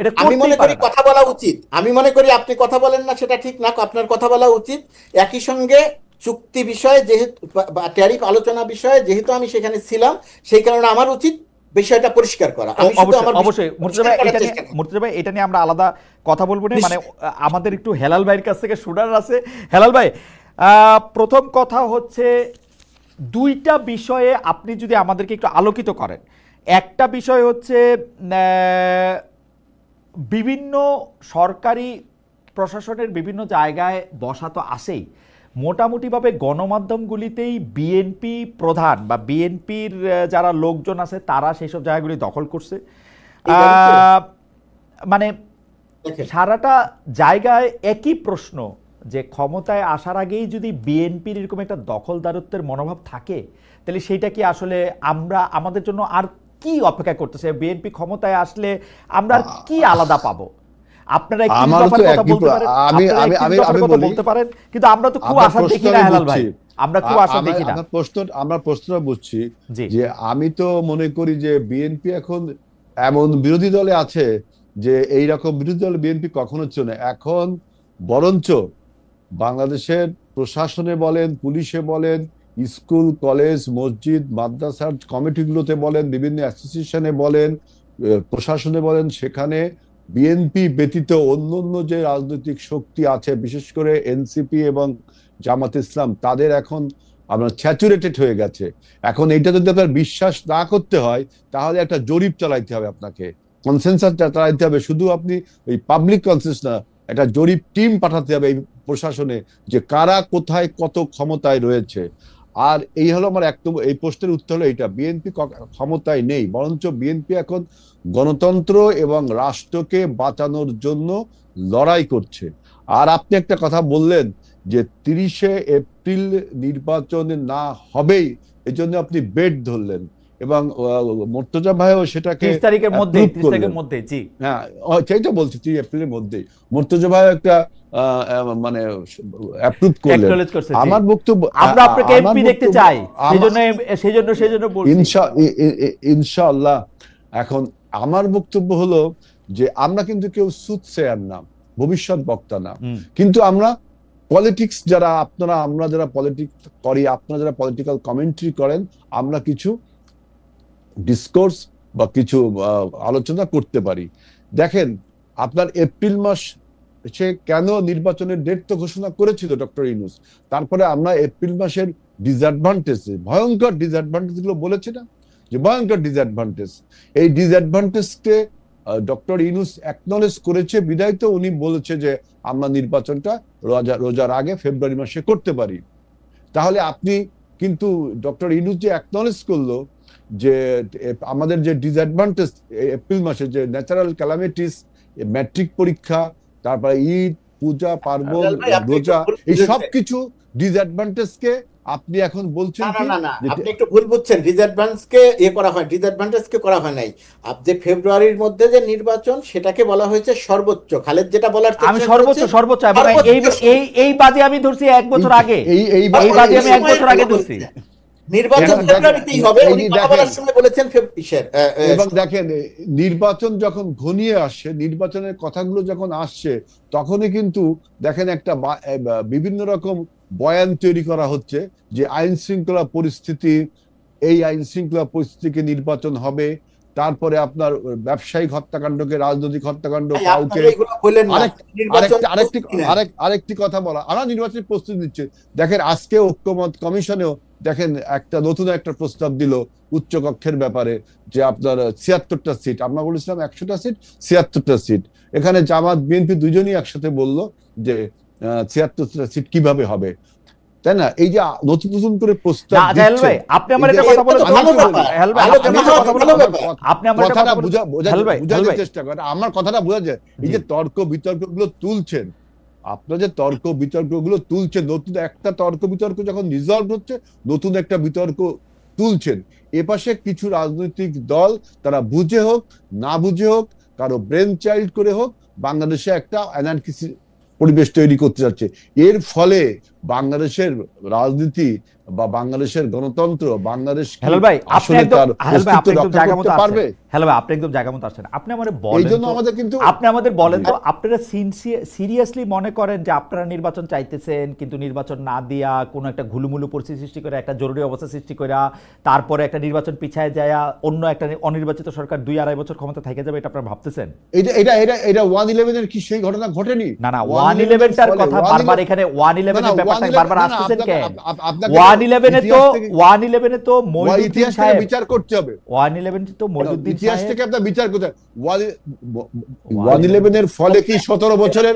এটা আমি মনে করি কথা বলা উচিত, আমি মনে করি আপনি কথা বলেন না সেটা ঠিক না, আপনার কথা বলা উচিত। একই সঙ্গে চুক্তি বিষয়ে যেহেতু, ট্যারিফ আলোচনা বিষয়ে যেহেতু আমি সেখানে ছিলাম, সেই কারণে আমার উচিত বিষয়টা পরিষ্কার করা। অবশ্যই মুর্তজা ভাই, এটা নিয়ে আমরা আলাদা কথা বলবো না, মানে আমাদের একটু হেলাল ভাইয়ের কাছ থেকে শোনার আছে। হেলাল ভাই, প্রথম কথা হচ্ছে, দুইটা বিষয়ে আপনি যদি আমাদেরকে একটু আলোকিত করেন। একটা বিষয় হচ্ছে বিভিন্ন সরকারি প্রশাসনের বিভিন্ন জায়গায় বসা তো আসেই, মোটামুটিভাবে গণমাধ্যমগুলিতেই বিএনপি প্রধান বা বিএনপির যারা লোকজন আছে তারা সেসব জায়গাগুলি দখল করছে। মানে সারাটা জায়গায় একই প্রশ্ন, যে ক্ষমতায় আসার আগেই যদি বিএনপির এরকম একটা দখলদারত্বের মনোভাব থাকে, তাহলে সেইটা কি আসলে আমরা আমাদের জন্য আর কি অপেক্ষা করতেছে? বিএনপি ক্ষমতায় আসলে আমরা আর কি আলাদা পাবো? আপনারা একটু কথা বলতে পারেন, বলতে পারেন, কিন্তু আমরা তো খুব আশা দেখি না হেলাল ভাই, আমরা খুব আশা দেখি না। আমরা প্রশ্নটা বুঝছি যে আমি তো মনে করি যে বিএনপি এখন এমন বিরোধী দলে আছে যে এইরকম বিরোধী দলে বিএনপি কখনো চলে। এখন বরঞ্চ বাংলাদেশের প্রশাসনে বলেন, পুলিশে বলেন, স্কুল, কলেজ, মসজিদ, মাদ্রাসার কমিটিগুলোতে বলেন, বিভিন্ন অ্যাসোসিয়েশনে বলেন, প্রশাসনে বলেন, সেখানে বিএনপি ব্যতীত অন্য যে রাজনৈতিক শক্তি আছে, বিশেষ করে এনসিপি এবং জামাত ইসলাম, তাদের এখন আপনার স্যাচুরেটেড হয়ে গেছে। এখন এইটা যদি আপনার বিশ্বাস না করতে হয়, তাহলে একটা জরিপ চালাইতে হবে, আপনাকে কনসেনসাস চালাইতে হবে। শুধু আপনি ওই পাবলিক কনসেন্সাস না, একটা জরিপ টিম পাঠাতে হবে এই প্রশাসনে যে কারা কোথায় কত ক্ষমতায় রয়েছে। আর এই হলো আমার একদম এই প্রশ্নের উত্তর হলো এইটা, বিএনপি ক্ষমতায় নেই, বরঞ্চ বিএনপি এখন গণতন্ত্র এবং রাষ্ট্রকে বাঁচানোর জন্য লড়াই করছে। আর আপনি একটা কথা বললেন যে 30শে এপ্রিল নির্বাচন না হবেই, এই জন্য আপনি বেট ধরলেন, এবং মুর্তজা ভাইও সেটাকে 30 তারিখের মধ্যে, 30 তারিখের মধ্যে, জি হ্যাঁ সেইটা বলছি, 30 এপ্রিলের মধ্যেই মুর্তজা ভাই একটা মানে অ্যাপ্রুভ করলেন। আমার বক্তব্য, আমরা আপনাকে এমপি দেখতে চাই, সেজন্য বলছি ইনশাআল্লাহ। এখন আমার বক্তব্য হলো যে আমরা কিন্তু কেউ সুদসেয়ার না, ভবিষ্যৎ বক্তা না, কিন্তু আমরা পলিটিক্স যারা আমরা যারা পলিটিক্স করি, আপনারা যারা পলিটিক্যাল কমেন্ট্রি করেন, আমরা কিছু ডিসকোর্স বা কিছু আলোচনা করতে পারি। দেখেন, আপনার এপ্রিল মাস সে কেন নির্বাচনের ডেট তো ঘোষণা করেছিল ডক্টর ইউনূস, তারপরে আমরা এপ্রিল মাসের ডিসঅ্যাডভান্টেজ, ভয়ঙ্কর ডিসঅ্যাডভান্টেজ গুলো বলেছি না, যে ভয়ঙ্কর ডিসঅ্যাডভান্টেজ, এই ডিসঅ্যাডভান্টেজকে ডক্টর ইউনূস অ্যাকনলেজ করেছে, বিধায় তো উনি বলেছে যে আমরা নির্বাচনটা রোজার আগে ফেব্রুয়ারি মাসে করতে পারি। তাহলে আপনি কিন্তু ডক্টর ইউনূস যে অ্যাকনলেজ করলো যে আমাদের যে ডিসঅ্যাডভান্টেজ এপ্রিল মাসে, যে ন্যাচারাল ক্যালামিটিস, ম্যাট্রিক পরীক্ষা, তারপরে ঈদ, পূজা পার্বণ, রোজা, এই সব কিছু ডিসঅ্যাডভান্টেজকে আপনি এখন বলছেন না, আপনি একটু ভুল বুঝছেন। ডিসঅ্যাডভান্টেজকে করা হয়, ডিসঅ্যাডভান্টেজকে করা হয় নাই। আপনি ফেব্রুয়ারির মধ্যে যে নির্বাচন, সেটাকে বলা হয়েছে সর্বোচ্চ। খালেদ যেটা বলার আমি সর্বোচ্চ এই বাদে আমি ধরছি 1 বছর আগে, এই বাদে আমি 1 বছর আগে ধরছি। নির্বাচন ফেব্রুয়ারিতেই হবে, উনি কথা বলার সময় বলেছেন এবং দেখেন নির্বাচন যখন ঘনিয়ে আসছে, নির্বাচনের কথাগুলো যখন আসছে, তখনই কিন্তু দেখেন একটা বিভিন্ন রকম বয়ান তৈরি করা হচ্ছে যে আইন শৃঙ্খলা পরিস্থিতি, এই আইন শৃঙ্খলা পরিস্থিতিকে নির্বাচন হবে, তারপরে আপনার ব্যবসায়িক হত্যাকাণ্ডকে রাজনৈতিক হত্যাকাণ্ড, কাউকে আরেকটি কথা বলা, আমরা নির্বাচনের প্রস্তুতি নিচ্ছে। দেখেন আজকে ঐক্যমত কমিশনেও দেখেন নতুন একটা প্রস্তাব দিল উচ্চকক্ষের ব্যাপারে, যে আপনার 76টা সিট, আমরা বলেছিলাম 100টা সিট, 76টা সিট। এখানে জামাত বিএনপি দুজনই একসাথে বলল যে 76টা সিট কিভাবে হবে, তাই না? এই যে নতুন নতুন করে প্রস্তাব দিচ্ছে, আপনি আমার একটা কথা বলেন, আপনি আমার কথাটা বোঝার চেষ্টা করেন, আমার কথাটা বোঝা যায়। এই যে তর্ক বিতর্ক গুলো তুলছেন, আপনারা যে তর্ক বিতর্ক গুলো তুলছেন, নতুন একটা তর্ক বিতর্ক যখন রিজলভ হচ্ছে, নতুন একটা বিতর্ক তুলছেন। এপাশে কিছু রাজনৈতিক দল, তারা বুঝে হোক না বুঝে হোক, কারো ব্রেন চাইল্ড করে হোক, বাংলাদেশে একটা অ্যানার্কিসি পরিবেশ তৈরি করতে যাচ্ছে। এর ফলে বাংলাদেশের রাজনীতি বা বাংলাদেশের গণতন্ত্র, বাংলাদেশ আসলে তার অস্তিত্ব রক্ষা করতে পারবে? হ্যালো ভাই, আপনি একদম জায়গা মতো আসছেন। আপনি আমাদের বলেন, এইজন্য আমাদের কিন্তু আপনি আমাদের বলেন তো, আপনারা সিরিয়াসলি মনে করেন যে আপনারা নির্বাচন চাইতেছেন, কিন্তু নির্বাচন না দিয়া কোনো একটা ঘুলুমুলু পরিস্থিতি সৃষ্টি করে, একটা জরুরি অবস্থা সৃষ্টি করে, তারপরে একটা নির্বাচন পিছায় যায়, অন্য একটা অনির্বাচিত সরকার 2-2.5 বছর ক্ষমতা থেকে যাবে, এটা আপনারা ভাবতেছেন? এটা 111 এর কি সেই ঘটনা ঘটেনি? না 111টার কথা বারবার এখানে 111 এর ব্যাপারটা বারবার আসতেছেন কেন? 111 এ তো মইনুদ্দিন সাহেব বিচার করতে হবে। 111 তো মইনুদ্দিন ইতিহাস থেকে আপনার বিচার করতে হবে। 111 এর ফলে কি 17 বছরের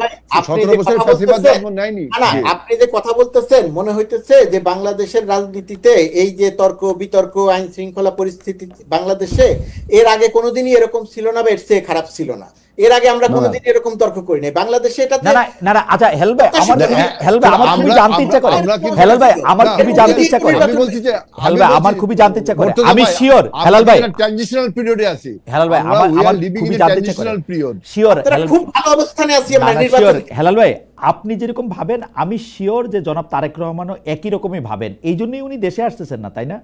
ফ্যাসিবাদ জন্ম নেয়নি? আপনি যে কথা বলতেছেন, মনে হইতেছে যে বাংলাদেশের রাজনীতিতে এই যে তর্ক বিতর্ক, আইন শৃঙ্খলা পরিস্থিতি বাংলাদেশে এর আগে কোনোদিনই এরকম ছিল না, বা এর চেয়ে খারাপ ছিল না। এর আগে আমরা কোনোদিন এরকম তর্ক করি নাই বাংলাদেশে। এটা না আচ্ছা, হেল ভাই আমার খুবই জানতে ইচ্ছা করে, হেলাল ভাই আমার খুবই জানতে ইচ্ছা করে, আমি বলছি যে হেলাল ভাই আমার খুবই জানতে ইচ্ছা করে, আমি শিওর হেলাল ভাই ট্রানজিশনাল পিরিয়ডে আছি, হেলাল ভাই আমার খুবই জানতে ইচ্ছা করে, শিওর খুব ভালো অবস্থানে আছি আমরা নির্বাচন। হেলাল ভাই আপনি যেরকম ভাবেন, আমি শিওর যে জনাব তারেক রহমানও একই রকমই ভাবেন। এই জন্যই উনি দেশে আসতেছেন না, তাই না?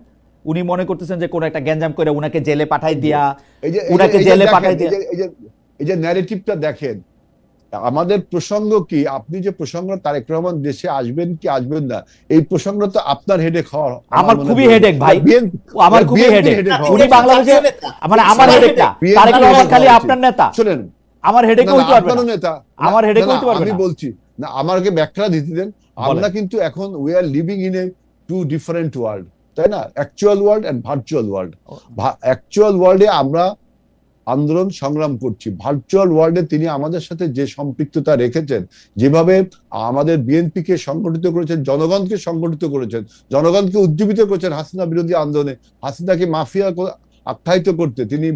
উনি মনে করতেছেন যে কোন একটা গ্যাঞ্জাম করে উনাকে জেলে পাঠাই দিয়া, উনাকে জেলে পাঠাই দিয়া। এই যে ন্যারেটিভটা দেখেন, আমাদের প্রসঙ্গ কি, আপনি যে প্রসঙ্গ তারেক রহমান দেশে আসবেন কি আসবেন না, এই প্রসঙ্গ তো আপনার হেডেক হওয়ার, আমার খুবই হেডেক ভাই, আমার খুবই হেডেক। উনি বাংলাদেশে মানে আমার হেডেক না, তারেক রহমান খালি আপনার নেতা। শুনেন, আমার হেডেক হইতে পারবে না, নেতা আমার হেডেক হইতে পারবে না। আমি বলছি না, আমাকে ব্যাখ্যা দিতে দেন। আমরা কিন্তু এখন we are living in a two different world, তাই না? Actual world and virtual world. অ্যাকচুয়াল ওয়ার্ল্ডে আমরা আন্দোলন সংগ্রাম করছি। ভার্চুয়াল ওয়ার্ল্ডে তিনি আমাদের সাথে যে সম্পৃক্ততা রেখেছেন, যেভাবে আমাদের বিএনপিকে সংগঠিত করেছেন, জনগণকে সংগঠিত করেছেন, জনগণকে উজ্জীবিত করেছেন হাসিনা বিরোধী আন্দোলনে, হাসিনাকে মাফিয়া আখ্যায়িত করতে তিনি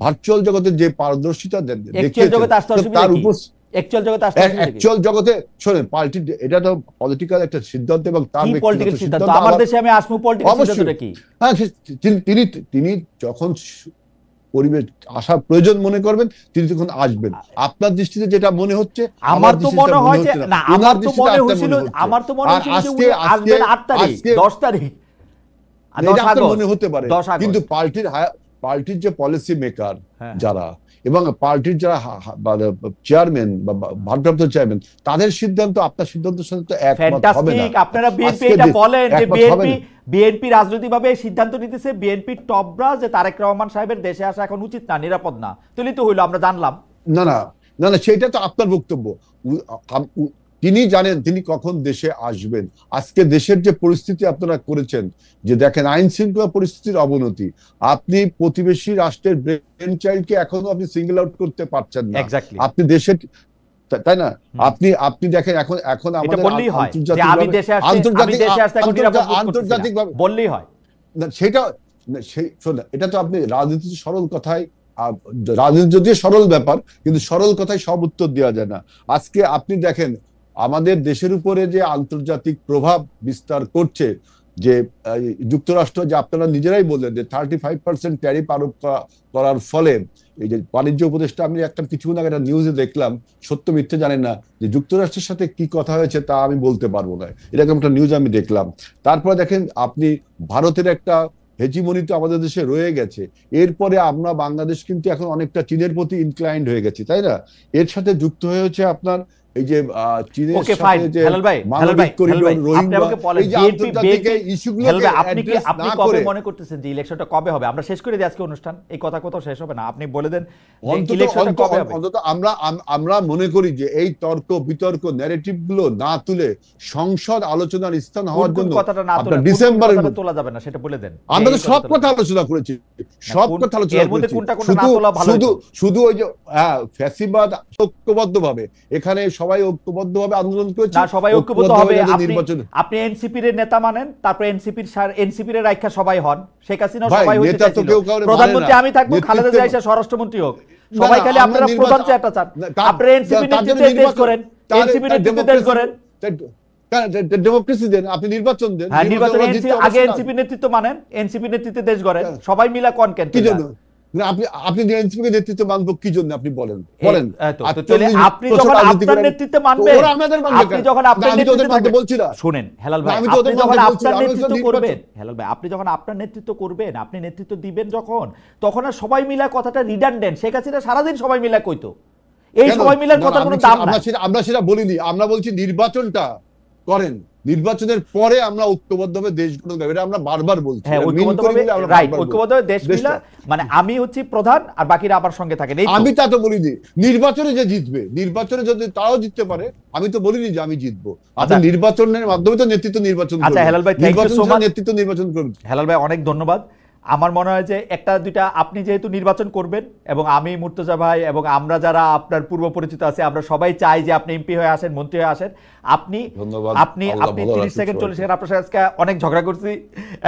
ভার্চুয়াল জগতে যে পারদর্শিতা অ্যাকচুয়াল জগতে শোনেন, পার্টি এটা তো পলিটিক্যাল একটা সিদ্ধান্ত এবং তার তিনি যখন পরিবেশ আসার প্রয়োজন মনে করবেন তিনি তখন আসবেন। আপনার দৃষ্টিতে যেটা মনে হচ্ছে, আমার তো মনে হয় যে না, আমার তো মনে হয়েছিল, আমার তো মনে হয়েছিল যে আসবেন 8 তারিখ 10 তারিখ মনে হতে পারে, কিন্তু পার্টির যে পলিসি মেকার যারা এবং পার্টির যারা চেয়ারম্যান বা ভারপ্রাপ্ত চেয়ারম্যান, তাদের সিদ্ধান্ত আপনার সিদ্ধান্তের সাথে তো একমত হবে না। আপনারা বিএনপি এটা বলেন যে বিএনপি রাজনৈতিকভাবে সিদ্ধান্ত নিতেছে, বিএনপির টপরা যে তারেক রহমান সাহেবের দেশে আসা এখন উচিত না, নিরাপদ না, তুলি তো হইলো, আমরা জানলাম। না না না না, সেটা তো আপনার বক্তব্য। তিনি জানেন তিনি কখন দেশে আসবেন। আজকে দেশের যে পরিস্থিতি আপনারা করেছেন, যে দেখেন আইন শৃঙ্খলা পরিস্থিতির অবনতি, আপনি প্রতিবেশী রাষ্ট্রের ব্রেন চাইল্ডকে এখনো আপনি সিঙ্গেল আউট করতে পারছেন না। আপনি দেশের, তাই না? আপনি দেখেন এখন আমাদের আন্তর্জাতিকভাবে বললেই হয় না, সেটা শোনা, এটা তো আপনি রাজনীতি সরল কথায়, রাজনীতি যদিও সরল ব্যাপার, কিন্তু সরল কথায় সব উত্তর দেওয়া যায় না। আজকে আপনি দেখেন আমাদের দেশের উপরে যে আন্তর্জাতিক প্রভাব বিস্তার করছে, যে যুক্তরাষ্ট্র, যে আপনারা নিজেরাই বললেন যে 35% ট্যারিফ আরোপ করার ফলে, এই যে বাণিজ্য উপদেষ্টা, আমি কিছুক্ষণ আগে একটা নিউজে দেখলাম, সত্য মিথ্যে জানেন না, যে যুক্তরাষ্ট্রের সাথে কি কথা হয়েছে তা আমি বলতে পারবো না, এরকম একটা নিউজ আমি দেখলাম। তারপরে দেখেন আপনি ভারতের একটা হেজিমনি তো আমাদের দেশে রয়ে গেছে, এরপরে আমরা বাংলাদেশ কিন্তু এখন অনেকটা চীনের প্রতি ইনক্লাইন্ড হয়ে গেছি, তাই না? এর সাথে যুক্ত হয়েছে আপনার এই যে চীনের সাথে যে মানবিক করিডোর, রোহিঙ্গা, এই যে আন্তর্জাতিক ইস্যুগুলোকে অ্যাড্রেস না করে। মনে করতেছেন যে ইলেকশনটা কবে হবে? আমরা শেষ করে দিই আজকে অনুষ্ঠান, এই কথা কোথাও শেষ হবে না, আপনি বলে দেন অন্তত আমরা মনে করি যে এই তর্ক বিতর্ক ন্যারেটিভ গুলো না তুলে সংসদ আলোচনার স্থান হওয়ার জন্য আপনার ডিসেম্বরে তোলা যাবে না, সেটা বলে দেন। আমরা তো সব কথা আলোচনা করেছি, সব কথা আলোচনা করেছি, শুধু ওই যে ফ্যাসিবাদ ঐক্যবদ্ধভাবে, এখানে সবাই ঐক্যবদ্ধভাবে আন্দোলন করেছে, না সবাই ঐক্যবদ্ধ হবে। আপনি এনসিপির নেতা মানেন, তারপর এনসিপির রাইখা সবাই হন, শেখ হাসিনা সবাই হইতে চাইছিল, প্রধানমন্ত্রী আমি থাকবো, খালেদা জিয়া এসে স্বরাষ্ট্রমন্ত্রী হোক, সবাই খালি আপনারা প্রধান চেয়ারটা চান। আপনারা এনসিপির নেতৃত্বে দেশ করেন, এনসিপির নেতৃত্বে দেশ করেন, ডেমোক্রেসি দেন, আপনি নির্বাচন দেন, আগে এনসিপি নেতৃত্ব মানেন, এনসিপি নেতৃত্বে দেশ গড়েন, সবাই মিলা কোন কেন কি জন্য আপনি এনসিপিকে নেতৃত্ব মানব কি জন্য? আপনি বলেন আপনি যখন আপনার নেতৃত্বে মানবেন, আপনি যখন আপনার নেতৃত্বে বলছি না, শুনেন হেলাল ভাই, আপনি যখন আপনার নেতৃত্ব করবেন, হেলাল ভাই আপনি যখন আপনার নেতৃত্ব করবেন, আপনি নেতৃত্ব দিবেন যখন, তখন আর সবাই মিলা কথাটা রিডান্ডেন্ট। শেখ হাসিনা সারাদিন সবাই মিলা কইতো, এই সবাই মিলার কথা কোনো দাম নাই। আমরা সেটা বলিনি, আমরা বলছি নির্বাচনটা করেন, নির্বাচনের পরে আমরা ঐক্যবদ্ধভাবে দেশ গঠন করব, এটা আমরা বারবার বলছি। হ্যাঁ, ঐক্যবদ্ধভাবে দেশ মিলা, মানে আমি হচ্ছি প্রধান আর বাকিরা আমার সঙ্গে থাকেন। আমি তা তো বলিনি নির্বাচনে যে জিতবে, নির্বাচনে যদি তাও জিততে পারে, আমি তো বলিনি যে আমি জিতবো। আপনি নির্বাচনের মাধ্যমে তো নেতৃত্ব নির্বাচন করবেন। আচ্ছা হেলাল ভাই, নেতৃত্ব নির্বাচন করবেন। হেলাল ভাই অনেক ধন্যবাদ। আমার মনে হয় যে একটা দুইটা, আপনি যেহেতু নির্বাচন করবেন এবং আমি মুর্তজা ভাই এবং আমরা যারা আপনার পূর্ব পরিচিত আছে, আমরা সবাই চাই যে আপনি এমপি হয়ে আসেন, মন্ত্রী হয়ে আসেন। আপনি 30 সেকেন্ড 40 সেকেন্ড আপনার সাথে অনেক ঝগড়া করছি,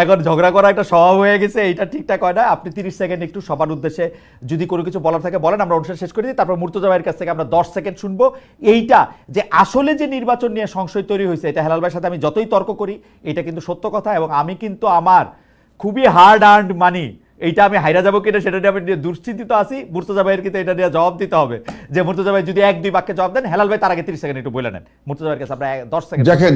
এখন ঝগড়া করা একটা স্বভাব হয়ে গেছে, এটা ঠিকঠাক হয় না। আপনি 30 সেকেন্ড একটু সবার উদ্দেশ্যে যদি কোনো কিছু বলার থাকে বলেন, আমরা অনুষ্ঠান শেষ করে দিই, তারপর মুর্তজা ভাইয়ের কাছ থেকে আমরা 10 সেকেন্ড শুনবো। এইটা যে আসলে যে নির্বাচন নিয়ে সংশয় তৈরি হয়েছে, এটা হেলাল ভাইয়ের সাথে আমি যতই তর্ক করি, এটা কিন্তু সত্য কথা, এবং আমি কিন্তু আমার খুবই হার্ড আর্নড মানি, এইটা আমি হাইরা যাবো কিনা সেটা নিয়ে আমি দুশ্চিন্তিত আছি। মুর্তজা ভাইয়ের কিন্তু এটা নিয়ে জবাব দিতে হবে, যে মুর্তজা ভাই যদি 1-2 বাক্যে জবাব দেন। হেলাল ভাই তার আগে 30 সেকেন্ড একটু বলে নেন মুর্তজা ভাইয়ের কাছে, আমরা 10 সেকেন্ড। দেখেন,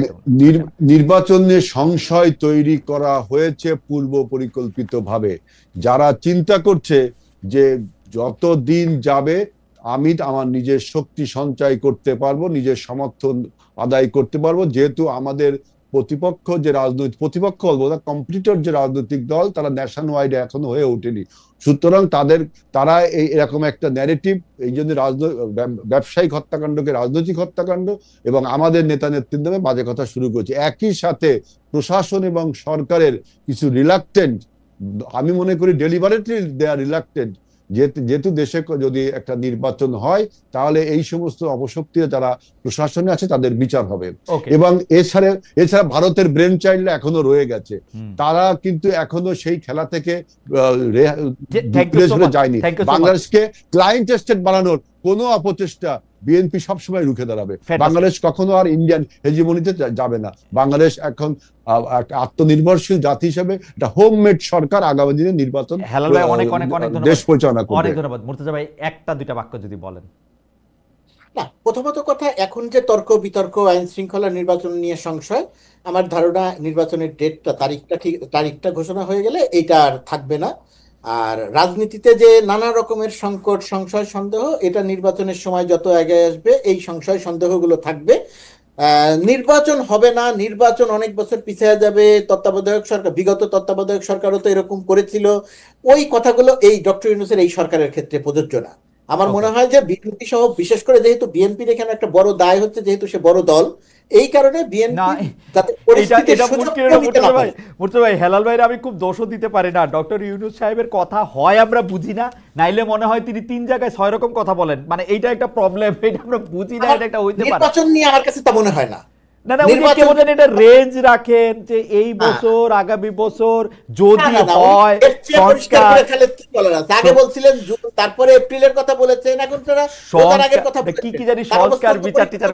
নির্বাচনে সংশয় তৈরি করা হয়েছে পূর্ব পরিকল্পিত ভাবে। যারা চিন্তা করছে যে যত দিন যাবে আমি আমার নিজের শক্তি সঞ্চয় করতে পারবো, নিজের সমর্থন আদায় করতে পারবো, যেহেতু আমাদের প্রতিপক্ষ যে রাজনৈতিক প্রতিপক্ষ বলবো না, কম্পিটিটর যে রাজনৈতিক দল, তারা ন্যাশন ওয়াইড এখনো হয়ে ওঠেনি, সুতরাং তারা এরকম একটা ন্যারেটিভ, এই জন্য ব্যবসায়িক হত্যাকাণ্ডকে রাজনৈতিক হত্যাকাণ্ড এবং আমাদের নেতা নেতৃত্বে বাজে কথা শুরু করেছে। একই সাথে প্রশাসন এবং সরকারের কিছু রিলাক্টেন্ট, আমি মনে করি ডেলিভারেটলি দে আর রিলাক্টেন্ট, যেহেতু দেশে যদি একটা নির্বাচন হয় তাহলে এই সমস্ত অপশক্তিরা যারা প্রশাসনে আছে তাদের বিচার হবে। এবং এছাড়া ভারতের ব্রেন চাইল্ড এখনো রয়ে গেছে, তারা কিন্তু এখনো সেই খেলা থেকে যায়নি। বাংলাদেশকে ক্লায়েন্ট স্টেট বানানোর কোনো অপচেষ্টা বিএনপি সবসময় রুখে দাঁড়াবে। বাংলাদেশ কখনো আর ইন্ডিয়ান হেজিমনিতে যাবে না। বাংলাদেশ এখন আত্মনির্ভরশীল জাতি হিসেবে একটা হোমমেড সরকার আগামী দিনে নির্বাচন দেশ পরিচালনা করবে। অনেক ধন্যবাদ। মুর্তজা ভাই, একটা দুইটা বাক্য যদি বলেন। না, প্রথমত কথা, এখন যে তর্ক বিতর্ক আইন শৃঙ্খলা নির্বাচন নিয়ে সংশয়, আমার ধারণা নির্বাচনের ডেটটা তারিখটা ঘোষণা হয়ে গেলে এইটা আর থাকবে না। আর রাজনীতিতে যে নানা রকমের সংকট, সংশয়, সন্দেহ, এটা নির্বাচনের সময় যত আগে আসবে এই সংশয় সন্দেহগুলো থাকবে। নির্বাচন হবে না, নির্বাচন অনেক বছর পিছিয়ে যাবে, তত্ত্বাবধায়ক সরকার, বিগত তত্ত্বাবধায়ক সরকারও তো এরকম করেছিল, ওই কথাগুলো এই ডক্টর ইউনূসের এই সরকারের ক্ষেত্রে প্রযোজ্য না। আমার মনে হয় যে বিএনপি সহ, বিশেষ করে যেহেতু বিএনপির এখানে একটা বড় দায় হচ্ছে, যেহেতু সে বড় দল, এই কারণে মুর্তজা ভাই, হেলাল ভাইয়ের আমি খুব দোষও দিতে পারি না। ডক্টর ইউনূস সাহেবের কথা হয় আমরা বুঝি না, নাইলে মনে হয় তিনি 3 জায়গায় 6 রকম কথা বলেন, মানে এইটা একটা প্রবলেম, এটা আমরা বুঝি না, এটা একটা হইতে পারে। নির্বাচন নিয়ে আমার কাছে তা মনে হয় না। না না, উনি কেমন এটা রেঞ্জ রাখেন যে এই বছর, আগামী বছর যদি হয় সংস্কার। আগে বলছিলেন জুন, তারপরে এপ্রিলের কথা বলেছেন, এখন তারা আগের কথা কি জানি সংস্কার বিচার টিচার